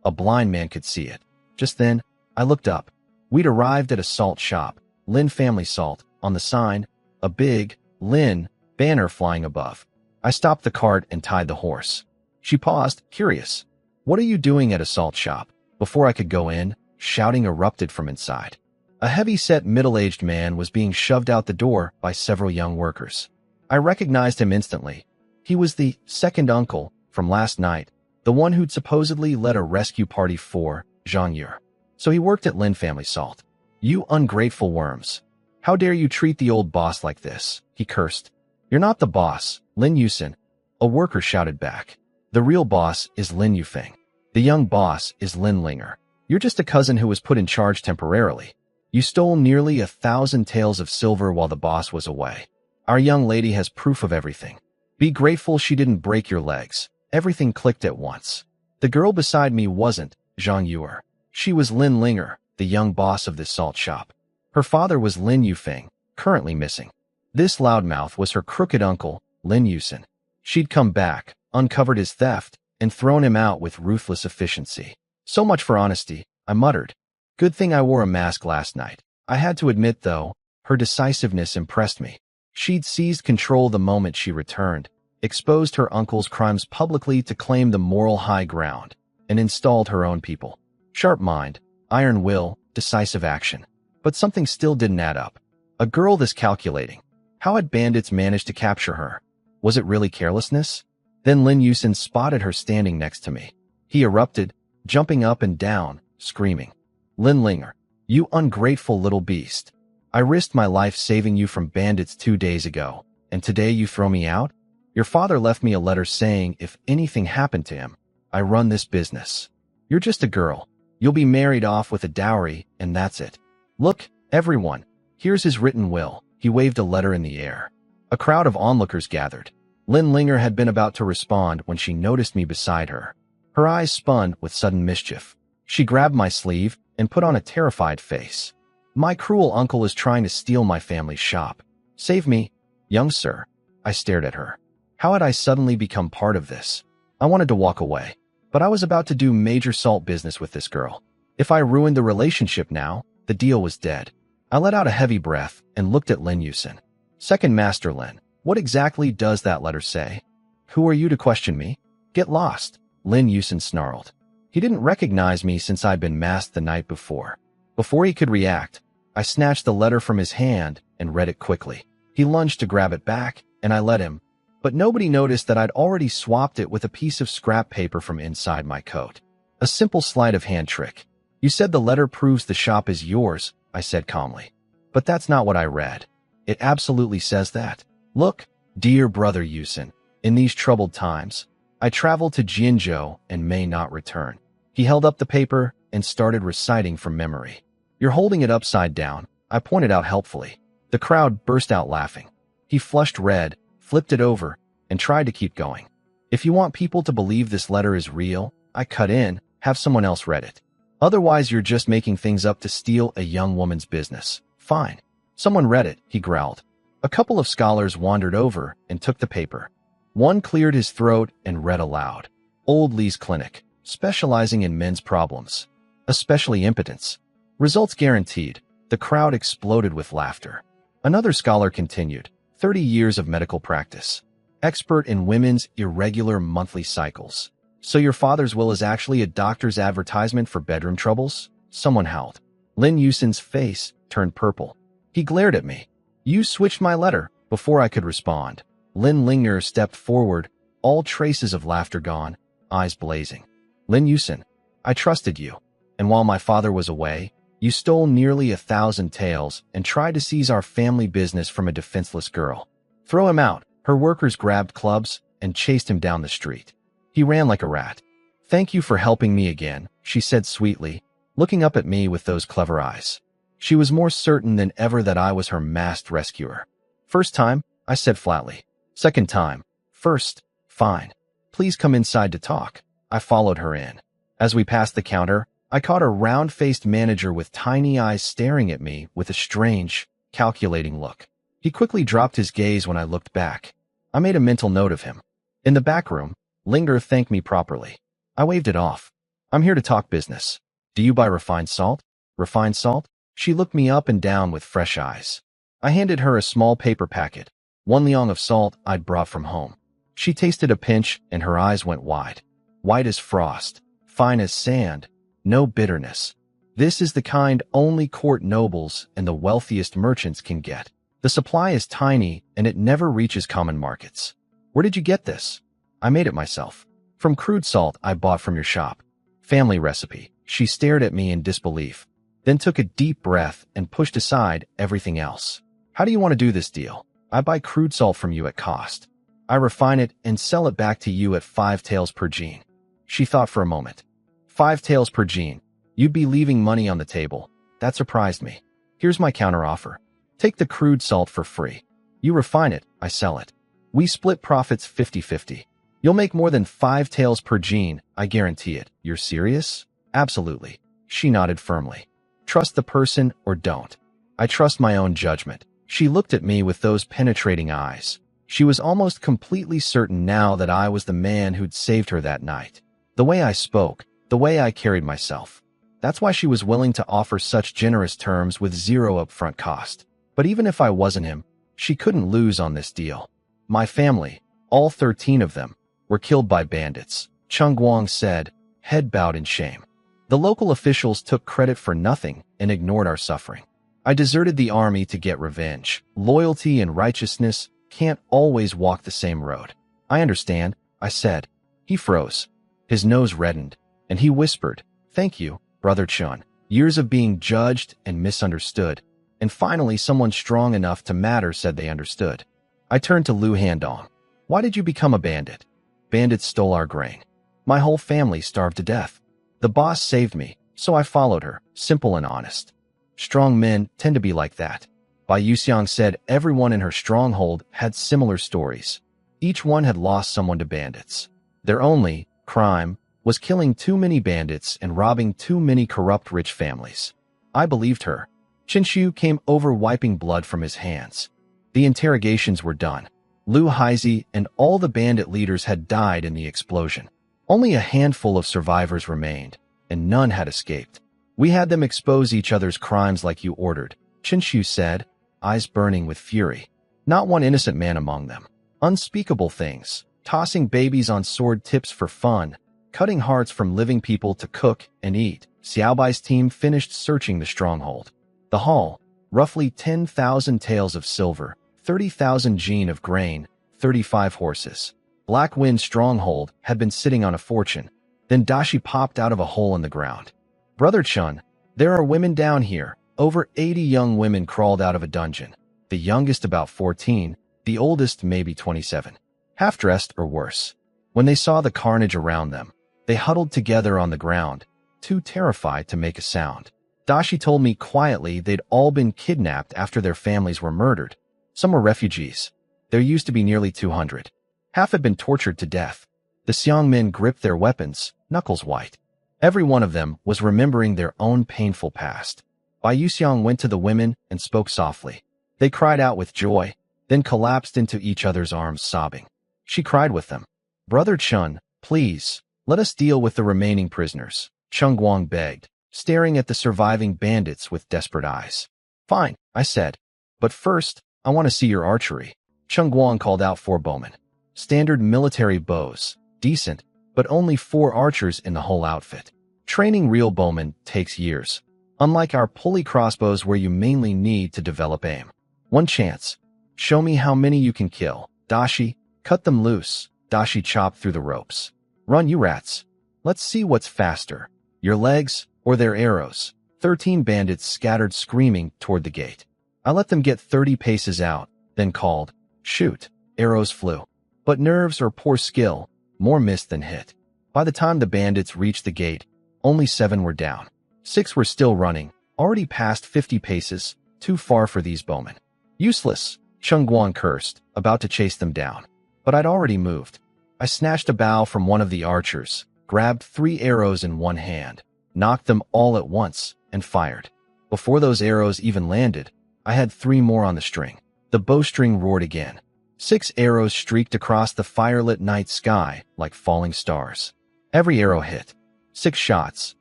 A blind man could see it. Just then, I looked up. We'd arrived at a salt shop, Lin Family Salt, on the sign, a big, Lin, banner flying above. I stopped the cart and tied the horse. She paused, curious. What are you doing at a salt shop? Before I could go in, shouting erupted from inside. A heavy-set middle-aged man was being shoved out the door by several young workers. I recognized him instantly. He was the second uncle from last night, the one who'd supposedly led a rescue party for Zhang Yu. So he worked at Lin Family Salt. You ungrateful worms. How dare you treat the old boss like this? He cursed. You're not the boss, Lin Yusin. A worker shouted back. The real boss is Lin Yufeng. The young boss is Lin Linger. You're just a cousin who was put in charge temporarily. You stole nearly 1,000 taels of silver while the boss was away. Our young lady has proof of everything. Be grateful she didn't break your legs. Everything clicked at once. The girl beside me wasn't Zhang Yuer. She was Lin Linger, the young boss of this salt shop. Her father was Lin Yufeng, currently missing. This loudmouth was her crooked uncle, Lin Yusin. She'd come back, uncovered his theft, and thrown him out with ruthless efficiency. So much for honesty, I muttered. Good thing I wore a mask last night. I had to admit, though, her decisiveness impressed me. She'd seized control the moment she returned, exposed her uncle's crimes publicly to claim the moral high ground, and installed her own people. Sharp mind, iron will, decisive action. But something still didn't add up. A girl this calculating. How had bandits managed to capture her? Was it really carelessness? Then Lin Yusin spotted her standing next to me. He erupted, jumping up and down, screaming, "Lin Linger, you ungrateful little beast. I risked my life saving you from bandits 2 days ago, and today you throw me out? Your father left me a letter saying if anything happened to him, I run this business. You're just a girl. You'll be married off with a dowry, and that's it. Look, everyone, here's his written will." He waved a letter in the air. A crowd of onlookers gathered. Lin Linger had been about to respond when she noticed me beside her. Her eyes spun with sudden mischief. She grabbed my sleeve and put on a terrified face. "My cruel uncle is trying to steal my family's shop. Save me, young sir." I stared at her. How had I suddenly become part of this? I wanted to walk away, but I was about to do major salt business with this girl. If I ruined the relationship now, the deal was dead. I let out a heavy breath and looked at Lin Yusin. "Second Master Lin, what exactly does that letter say? Who are you to question me? Get lost," Lin Yusin snarled. He didn't recognize me since I'd been masked the night before. Before he could react, I snatched the letter from his hand and read it quickly. He lunged to grab it back, and I let him. But nobody noticed that I'd already swapped it with a piece of scrap paper from inside my coat. A simple sleight of hand trick. "You said the letter proves the shop is yours," I said calmly. "But that's not what I read. It absolutely says that. Look, dear brother Yusin, in these troubled times, I travel to Jinzhou and may not return." He held up the paper and started reciting from memory. "You're holding it upside down," I pointed out helpfully. The crowd burst out laughing. He flushed red, flipped it over, and tried to keep going. "If you want people to believe this letter is real," I cut in, "have someone else read it. Otherwise you're just making things up to steal a young woman's business." "Fine." Someone read it, he growled. A couple of scholars wandered over and took the paper. One cleared his throat and read aloud. "Old Lee's Clinic, specializing in men's problems, especially impotence. Results guaranteed." The crowd exploded with laughter. Another scholar continued, 30 years of medical practice. Expert in women's irregular monthly cycles. "So your father's will is actually a doctor's advertisement for bedroom troubles?" Someone howled. Lin Yusin's face turned purple. He glared at me. "You switched my letter." Before I could respond, Lin Linger stepped forward, all traces of laughter gone, eyes blazing. "Lin Yusin, I trusted you. And while my father was away, you stole nearly 1,000 taels and tried to seize our family business from a defenseless girl. Throw him out." Her workers grabbed clubs and chased him down the street. He ran like a rat. "Thank you for helping me again," she said sweetly, looking up at me with those clever eyes. She was more certain than ever that I was her masked rescuer. "First time," I said flatly. "Second time. First. Fine. Please come inside to talk." I followed her in. As we passed the counter, I caught a round-faced manager with tiny eyes staring at me with a strange, calculating look. He quickly dropped his gaze when I looked back. I made a mental note of him. In the back room, Linger thanked me properly. I waved it off. "I'm here to talk business. Do you buy refined salt?" "Refined salt?" She looked me up and down with fresh eyes. I handed her a small paper packet, 1 liang of salt I'd brought from home. She tasted a pinch and her eyes went wide. White as frost, fine as sand, no bitterness. This is the kind only court nobles and the wealthiest merchants can get. The supply is tiny and it never reaches common markets. "Where did you get this?" "I made it myself. From crude salt I bought from your shop. Family recipe." She stared at me in disbelief, then took a deep breath and pushed aside everything else. "How do you want to do this deal? I buy crude salt from you at cost. I refine it and sell it back to you at 5 taels per gene." She thought for a moment. 5 taels per gene. You'd be leaving money on the table. That surprised me. "Here's my counteroffer. Take the crude salt for free. You refine it, I sell it. We split profits 50-50. You'll make more than 5 taels per gene, I guarantee it." "You're serious?" "Absolutely." She nodded firmly. "Trust the person or don't." "I trust my own judgment." She looked at me with those penetrating eyes. She was almost completely certain now that I was the man who'd saved her that night. The way I spoke, the way I carried myself. That's why she was willing to offer such generous terms with 0 upfront cost. But even if I wasn't him, she couldn't lose on this deal. "My family, all 13 of them, were killed by bandits," Chung Guang said, head bowed in shame. The local officials took credit for nothing and ignored our suffering. I deserted the army to get revenge. Loyalty and righteousness can't always walk the same road. I understand, I said. He froze. His nose reddened, and he whispered, "Thank you, Brother Chun. Years of being judged and misunderstood. And finally someone strong enough to matter said they understood." I turned to Lu Handong. "Why did you become a bandit?" "Bandits stole our grain. My whole family starved to death. The boss saved me, so I followed her, simple and honest. Strong men tend to be like that." Bai Yuxiang said everyone in her stronghold had similar stories. Each one had lost someone to bandits. Their only crime was killing too many bandits and robbing too many corrupt rich families. I believed her. Qinshu came over wiping blood from his hands. The interrogations were done. Lu Haizi and all the bandit leaders had died in the explosion. Only a handful of survivors remained, and none had escaped. "We had them expose each other's crimes like you ordered," Qinshu said, eyes burning with fury. "Not one innocent man among them. Unspeakable things, tossing babies on sword tips for fun, cutting hearts from living people to cook and eat." Xiaobai's team finished searching the stronghold. The haul, roughly 10,000 taels of silver, 30,000 jin of grain, 35 horses. Black Wind stronghold had been sitting on a fortune. Then Dashi popped out of a hole in the ground. "Brother Chun, there are women down here." Over 80 young women crawled out of a dungeon. The youngest about 14, the oldest maybe 27. Half-dressed or worse. When they saw the carnage around them, they huddled together on the ground, too terrified to make a sound. Dashi told me quietly they'd all been kidnapped after their families were murdered. Some were refugees. There used to be nearly 200. Half had been tortured to death. The Xiang men gripped their weapons, knuckles white. Every one of them was remembering their own painful past. Bai Yuxiang went to the women and spoke softly. They cried out with joy, then collapsed into each other's arms sobbing. She cried with them. "Brother Chun, please, let us deal with the remaining prisoners," Chung Guang begged, staring at the surviving bandits with desperate eyes. "Fine," I said. "But first, I want to see your archery." Chung Guang called out 4 bowmen. Standard military bows, decent, but only 4 archers in the whole outfit. Training real bowmen takes years. Unlike our pulley crossbows where you mainly need to develop aim. One chance. Show me how many you can kill. Dashi, cut them loose. Dashi chopped through the ropes. "Run, you rats. Let's see what's faster. Your legs or their arrows." 13 bandits scattered screaming toward the gate. I let them get 30 paces out, then called, "Shoot." Arrows flew. But nerves or poor skill, more missed than hit. By the time the bandits reached the gate, only 7 were down. 6 were still running, already past 50 paces, too far for these bowmen. "Useless," Chung Guang cursed, about to chase them down. But I'd already moved. I snatched a bow from one of the archers, grabbed 3 arrows in one hand, knocked them all at once, and fired. Before those arrows even landed, I had 3 more on the string. The bowstring roared again. 6 arrows streaked across the firelit night sky like falling stars. Every arrow hit. 6 shots,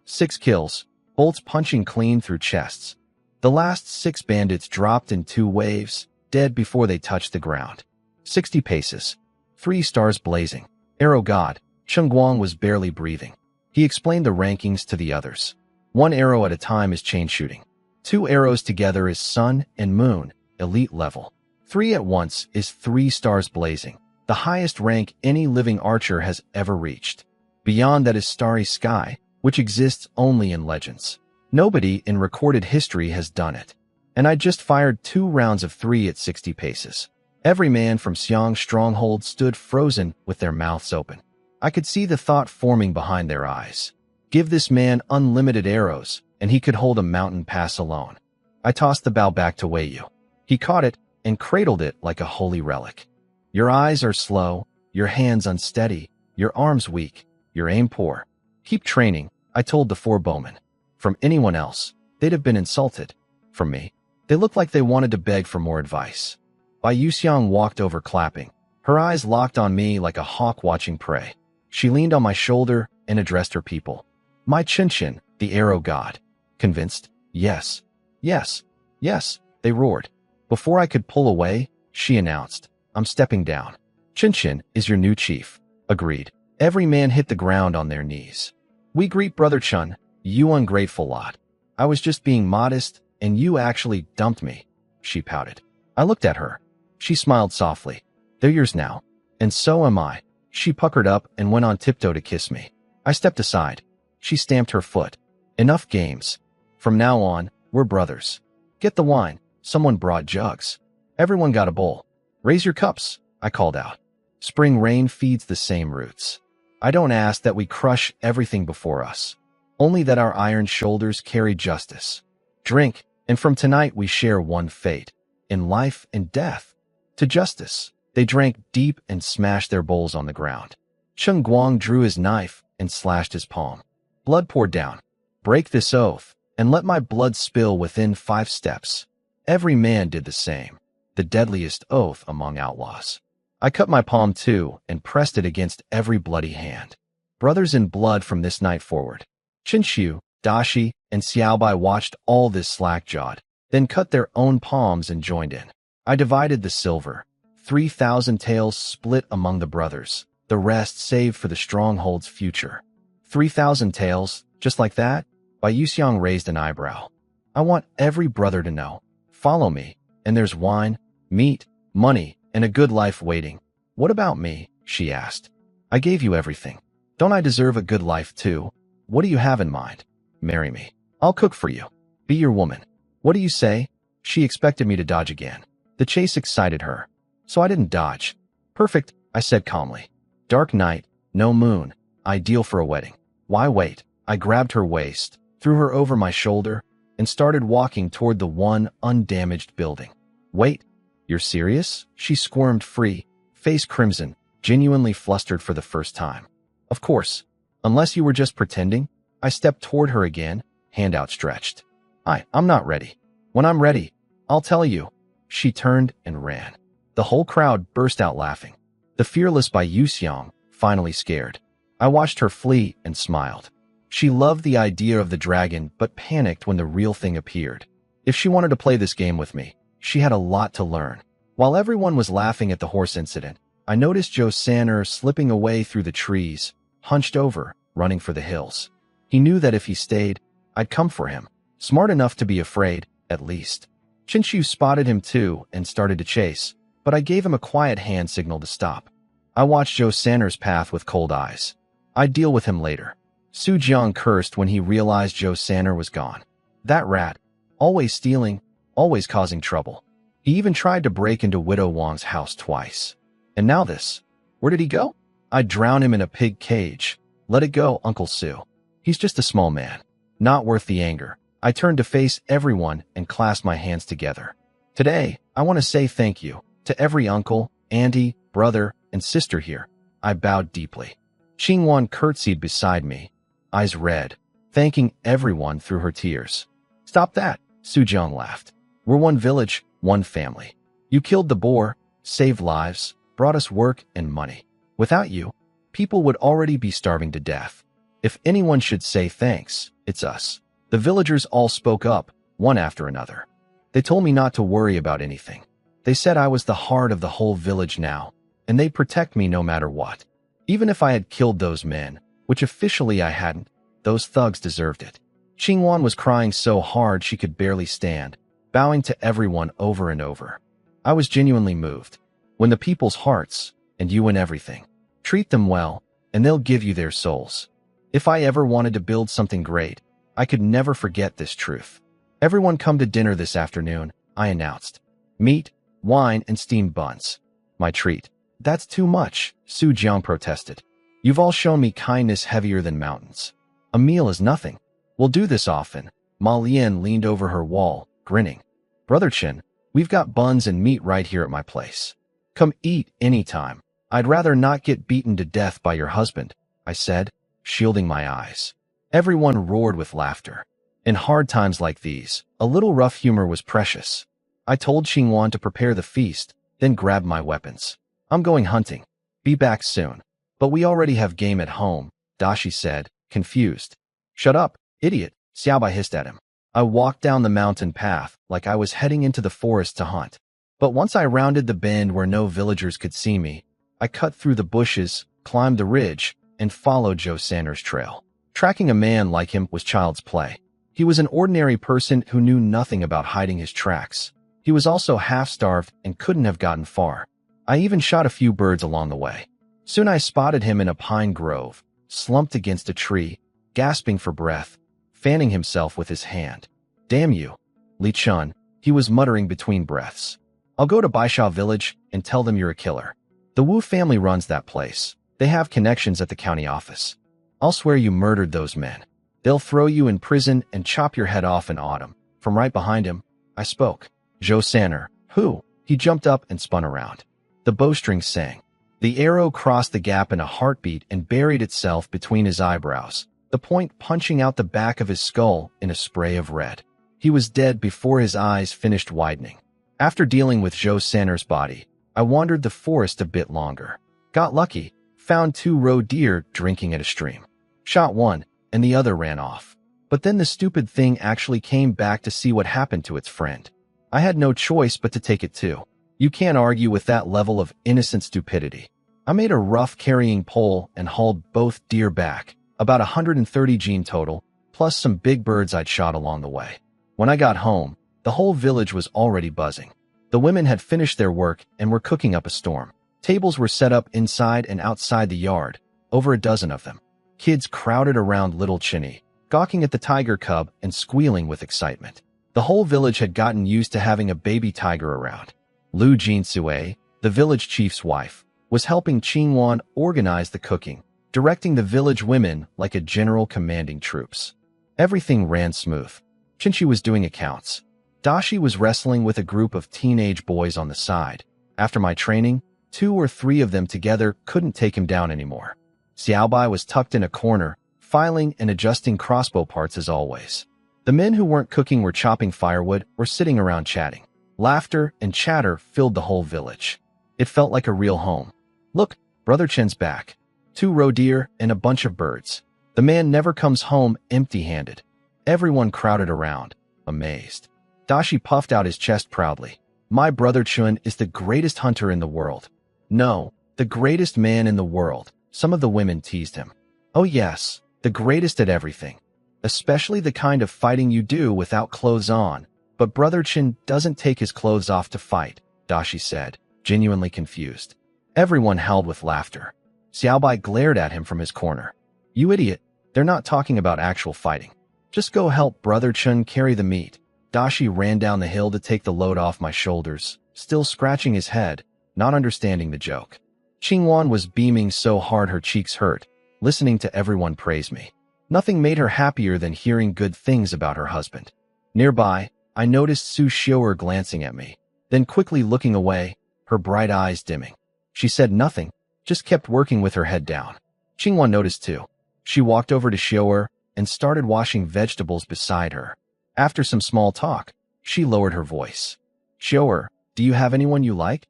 6 kills, bolts punching clean through chests. The last 6 bandits dropped in 2 waves, dead before they touched the ground. 60 paces. 3 stars blazing. Arrow God, Chung Guang was barely breathing. He explained the rankings to the others. 1 arrow at a time is chain shooting. 2 arrows together is sun and moon, elite level. 3 at once is 3 stars blazing, the highest rank any living archer has ever reached. Beyond that is starry sky, which exists only in legends. Nobody in recorded history has done it. And I just fired 2 rounds of 3 at 60 paces. Every man from Xiang's stronghold stood frozen with their mouths open. I could see the thought forming behind their eyes. Give this man unlimited arrows, and he could hold a mountain pass alone. I tossed the bow back to Wei Yu. He caught it and cradled it like a holy relic. "Your eyes are slow, your hands unsteady, your arms weak, your aim poor. Keep training," I told the 4 bowmen. From anyone else, they'd have been insulted. From me, they looked like they wanted to beg for more advice. Bai Yuxiang walked over clapping, her eyes locked on me like a hawk watching prey. She leaned on my shoulder and addressed her people. "My Qinshin, the arrow god." "Convinced?" "Yes. Yes. Yes," they roared. Before I could pull away, she announced, "I'm stepping down. Qinshin is your new chief." Agreed. Every man hit the ground on their knees. "We greet Brother Chun, You ungrateful lot. I was just being modest, and you actually dumped me, she pouted. I looked at her. She smiled softly. They're yours now. And so am I. She puckered up and went on tiptoe to kiss me. I stepped aside. She stamped her foot. Enough games. From now on, we're brothers. Get the wine. Someone brought jugs. Everyone got a bowl. Raise your cups, I called out. Spring rain feeds the same roots. I don't ask that we crush everything before us, only that our iron shoulders carry justice. Drink, and from tonight we share one fate, in life and death. To justice. They drank deep and smashed their bowls on the ground. Chung Guang drew his knife and slashed his palm. Blood poured down. Break this oath, and let my blood spill within 5 steps. Every man did the same, the deadliest oath among outlaws. I cut my palm too and pressed it against every bloody hand. Brothers in blood from this night forward. Chinxiu, Dashi, and Xiaobai watched all this slack-jawed, then cut their own palms and joined in. I divided the silver. 3,000 taels split among the brothers, the rest saved for the stronghold's future. 3,000 taels, just like that? Bai Yuxiang raised an eyebrow. I want every brother to know. Follow me, and there's wine, meat, money, and a good life waiting. What about me? She asked. I gave you everything. Don't I deserve a good life too? What do you have in mind? Marry me. I'll cook for you. Be your woman. What do you say? She expected me to dodge again. The chase excited her, so I didn't dodge. Perfect, I said calmly. Dark night, no moon, ideal for a wedding. Why wait? I grabbed her waist, threw her over my shoulder, and started walking toward the one undamaged building. Wait, you're serious? She squirmed free, face crimson, genuinely flustered for the first time. Of course, unless you were just pretending. I stepped toward her again, hand outstretched. I'm not ready. When I'm ready, I'll tell you. She turned and ran. The whole crowd burst out laughing. The fearless Bai Yuxiang, finally scared. I watched her flee and smiled. She loved the idea of the dragon but panicked when the real thing appeared. If she wanted to play this game with me, she had a lot to learn. While everyone was laughing at the horse incident, I noticed Joe Sanner slipping away through the trees, hunched over, running for the hills. He knew that if he stayed, I'd come for him. Smart enough to be afraid, at least. Chinxiu spotted him too and started to chase, but I gave him a quiet hand signal to stop. I watched Joe Sanner's path with cold eyes. I'd deal with him later. Su Jiang cursed when he realized Joe Sanner was gone. That rat. Always stealing, always causing trouble. He even tried to break into Widow Wang's house twice. And now this. Where did he go? I'd drown him in a pig cage. Let it go, Uncle Su. He's just a small man. Not worth the anger. I turned to face everyone and clasped my hands together. Today, I want to say thank you to every uncle, auntie, brother, and sister here. I bowed deeply. Qingwan curtsied beside me, eyes red, thanking everyone through her tears. Stop that, Su Jiang laughed. We're one village, one family. You killed the boar, saved lives, brought us work and money. Without you, people would already be starving to death. If anyone should say thanks, it's us. The villagers all spoke up, one after another. They told me not to worry about anything. They said I was the heart of the whole village now, and they'd protect me no matter what. Even if I had killed those men, which officially I hadn't, those thugs deserved it. Qingwan was crying so hard she could barely stand, bowing to everyone over and over. I was genuinely moved. When the people's hearts, and you win everything, treat them well, and they'll give you their souls. If I ever wanted to build something great, I could never forget this truth. Everyone come to dinner this afternoon, I announced. Meat, wine, and steamed buns. My treat. That's too much, Su Jiang protested. You've all shown me kindness heavier than mountains. A meal is nothing. We'll do this often. Ma Lian leaned over her wall, grinning. Brother Chen, we've got buns and meat right here at my place. Come eat anytime. I'd rather not get beaten to death by your husband, I said, shielding my eyes. Everyone roared with laughter. In hard times like these, a little rough humor was precious. I told Qingwan to prepare the feast, then grabbed my weapons. I'm going hunting. Be back soon. But we already have game at home, Dashi said, confused. Shut up, idiot, Xiaobai hissed at him. I walked down the mountain path like I was heading into the forest to hunt. But once I rounded the bend where no villagers could see me, I cut through the bushes, climbed the ridge, and followed Joe Sanner's trail. Tracking a man like him was child's play. He was an ordinary person who knew nothing about hiding his tracks. He was also half-starved and couldn't have gotten far. I even shot a few birds along the way. Soon I spotted him in a pine grove, slumped against a tree, gasping for breath, fanning himself with his hand. "Damn you, Li Chun," he was muttering between breaths. "I'll go to Baisha village and tell them you're a killer. The Wu family runs that place. They have connections at the county office. I'll swear you murdered those men. They'll throw you in prison and chop your head off in autumn." From right behind him, I spoke. "Zhou Sanner, who?" He jumped up and spun around. The bowstring sang. The arrow crossed the gap in a heartbeat and buried itself between his eyebrows, the point punching out the back of his skull in a spray of red. He was dead before his eyes finished widening. After dealing with Zhou Sanner's body, I wandered the forest a bit longer. Got lucky, found 2 roe deer drinking at a stream. Shot one, and the other ran off. But then the stupid thing actually came back to see what happened to its friend. I had no choice but to take it too. You can't argue with that level of innocent stupidity. I made a rough carrying pole and hauled both deer back, about 130 gene total, plus some big birds I'd shot along the way. When I got home, the whole village was already buzzing. The women had finished their work and were cooking up a storm. Tables were set up inside and outside the yard, over a dozen of them. Kids crowded around little Chinny, gawking at the tiger cub and squealing with excitement. The whole village had gotten used to having a baby tiger around. Lu Jinsue, the village chief's wife, was helping Qingwan organize the cooking, directing the village women like a general commanding troops. Everything ran smooth. Chinchi was doing accounts. Dashi was wrestling with a group of teenage boys on the side. After my training, 2 or 3 of them together couldn't take him down anymore. Xiaobai was tucked in a corner, filing and adjusting crossbow parts as always. The men who weren't cooking were chopping firewood or sitting around chatting. Laughter and chatter filled the whole village. It felt like a real home. "Look, Brother Chen's back. 2 roe deer and a bunch of birds. The man never comes home empty-handed." Everyone crowded around, amazed. Dashi puffed out his chest proudly. "My brother Chun is the greatest hunter in the world. No, the greatest man in the world." Some of the women teased him. "Oh yes, the greatest at everything. Especially the kind of fighting you do without clothes on. But Brother Chin doesn't take his clothes off to fight," Dashi said, genuinely confused. Everyone howled with laughter. Xiaobai glared at him from his corner. "You idiot, they're not talking about actual fighting. Just go help Brother Chun carry the meat." Dashi ran down the hill to take the load off my shoulders, still scratching his head, not understanding the joke. Qingwan was beaming so hard her cheeks hurt, listening to everyone praise me. Nothing made her happier than hearing good things about her husband. Nearby, I noticed Su Xiu'er glancing at me, then quickly looking away, her bright eyes dimming. She said nothing, just kept working with her head down. Qingwan noticed too. She walked over to Xiu'er and started washing vegetables beside her. After some small talk, she lowered her voice. "Xiu'er, do you have anyone you like?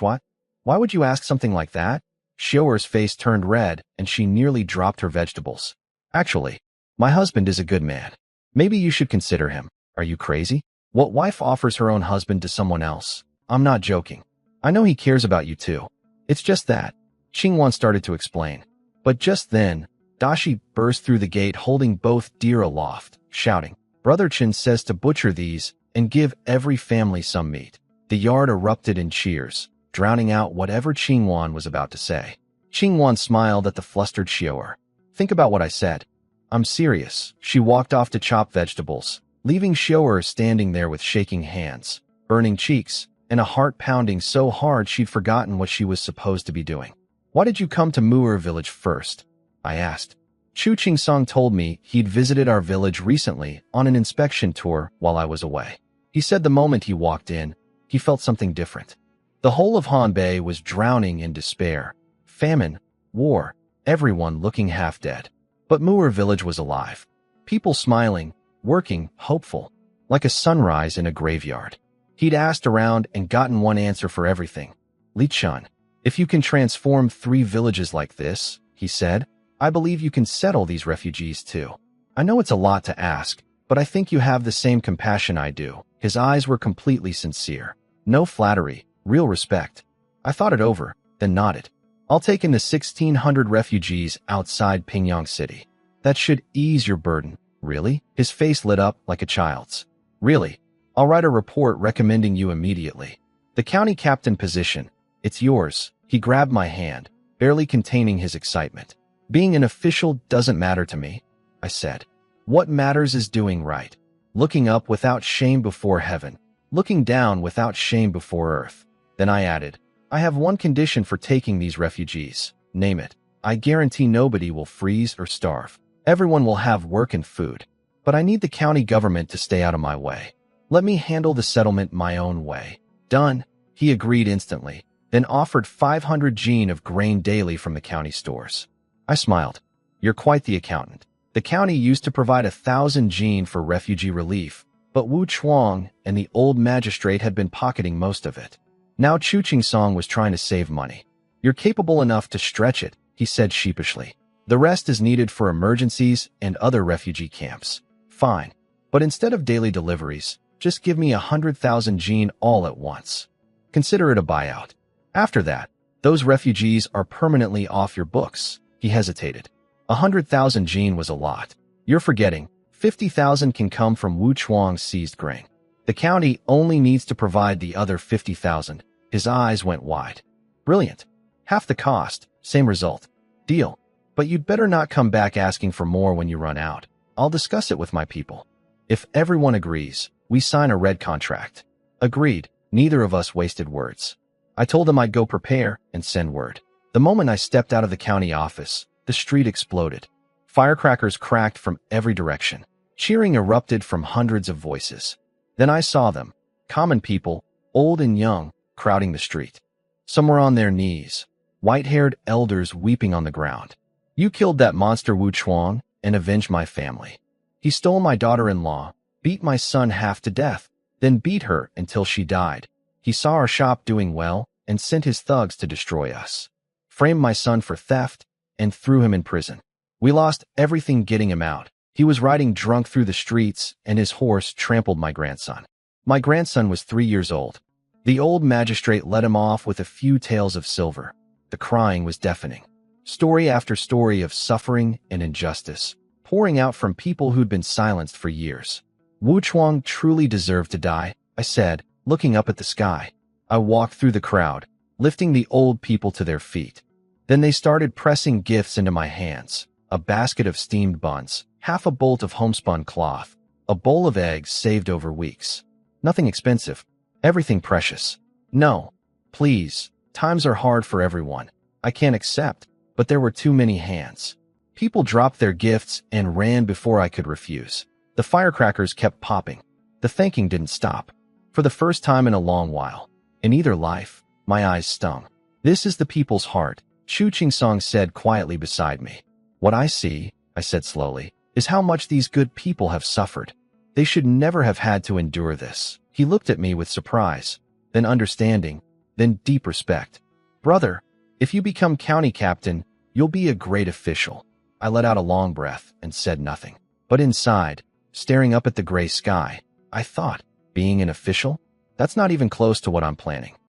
What? Why would you ask something like that?" Xiu'er's face turned red and she nearly dropped her vegetables. "Actually, my husband is a good man. Maybe you should consider him. Are you crazy? What wife offers her own husband to someone else? I'm not joking. I know he cares about you too. It's just that." Qingwan started to explain. But just then, Dashi burst through the gate holding both deer aloft, shouting, "Brother Chin says to butcher these and give every family some meat." The yard erupted in cheers, drowning out whatever Qingwan was about to say. Qingwan smiled at the flustered Xiu'er. "Think about what I said. I'm serious." She walked off to chop vegetables, leaving Xiu'er standing there with shaking hands, burning cheeks, and a heart pounding so hard she'd forgotten what she was supposed to be doing. "Why did you come to Mu'er village first?" I asked. Chu Qingsong told me he'd visited our village recently on an inspection tour while I was away. He said the moment he walked in, he felt something different. The whole of Hanbei was drowning in despair, famine, war, everyone looking half dead. But Mu'er village was alive. People smiling, working, hopeful, like a sunrise in a graveyard. He'd asked around and gotten one answer for everything. "Li Chun, if you can transform 3 villages like this," he said, "I believe you can settle these refugees too. I know it's a lot to ask, but I think you have the same compassion I do." His eyes were completely sincere. No flattery, real respect. I thought it over, then nodded. "I'll take in the 1,600 refugees outside Pingyang City. That should ease your burden. Really? His face lit up like a child's. Really? I'll write a report recommending you immediately. The county captain position. It's yours. He grabbed my hand, barely containing his excitement. Being an official doesn't matter to me, I said. What matters is doing right. Looking up without shame before heaven. Looking down without shame before earth. Then I added, I have one condition for taking these refugees. Name it. I guarantee nobody will freeze or starve. Everyone will have work and food. But I need the county government to stay out of my way. Let me handle the settlement my own way. Done. He agreed instantly, then offered 500 jin of grain daily from the county stores. I smiled. You're quite the accountant. The county used to provide 1,000 jin for refugee relief, but Wu Chuang and the old magistrate had been pocketing most of it. Now Chu Song was trying to save money. You're capable enough to stretch it, he said sheepishly. The rest is needed for emergencies and other refugee camps. Fine. But instead of daily deliveries, just give me 100,000 jin all at once. Consider it a buyout. After that, those refugees are permanently off your books. He hesitated. 100,000 jin was a lot. You're forgetting. 50,000 can come from Wu Chuang's seized grain. The county only needs to provide the other 50,000. His eyes went wide. Brilliant. Half the cost, same result. Deal. But you'd better not come back asking for more when you run out. I'll discuss it with my people. If everyone agrees, we sign a red contract. Agreed. Neither of us wasted words. I told him I'd go prepare and send word. The moment I stepped out of the county office, the street exploded. Firecrackers cracked from every direction. Cheering erupted from hundreds of voices. Then I saw them, common people, old and young, crowding the street. Some were on their knees, white-haired elders weeping on the ground. You killed that monster Wu Chuang and avenged my family. He stole my daughter-in-law, beat my son half to death, then beat her until she died. He saw our shop doing well and sent his thugs to destroy us. Framed my son for theft and threw him in prison. We lost everything getting him out. He was riding drunk through the streets and his horse trampled my grandson. My grandson was 3 years old. The old magistrate let him off with a few taels of silver. The crying was deafening. Story after story of suffering and injustice, pouring out from people who'd been silenced for years. Wu Chuang truly deserved to die, I said, looking up at the sky. I walked through the crowd, lifting the old people to their feet. Then they started pressing gifts into my hands. A basket of steamed buns, half a bolt of homespun cloth, a bowl of eggs saved over weeks. Nothing expensive, everything precious. No, please, times are hard for everyone. I can't accept, but there were too many hands. People dropped their gifts and ran before I could refuse. The firecrackers kept popping. The thanking didn't stop. For the first time in a long while, in either life, my eyes stung. This is the people's heart, Chu Song said quietly beside me. What I see, I said slowly, is how much these good people have suffered. They should never have had to endure this. He looked at me with surprise, then understanding, then deep respect. Brother, if you become county captain, you'll be a great official. I let out a long breath and said nothing. But inside, staring up at the gray sky, I thought, being an official? That's not even close to what I'm planning.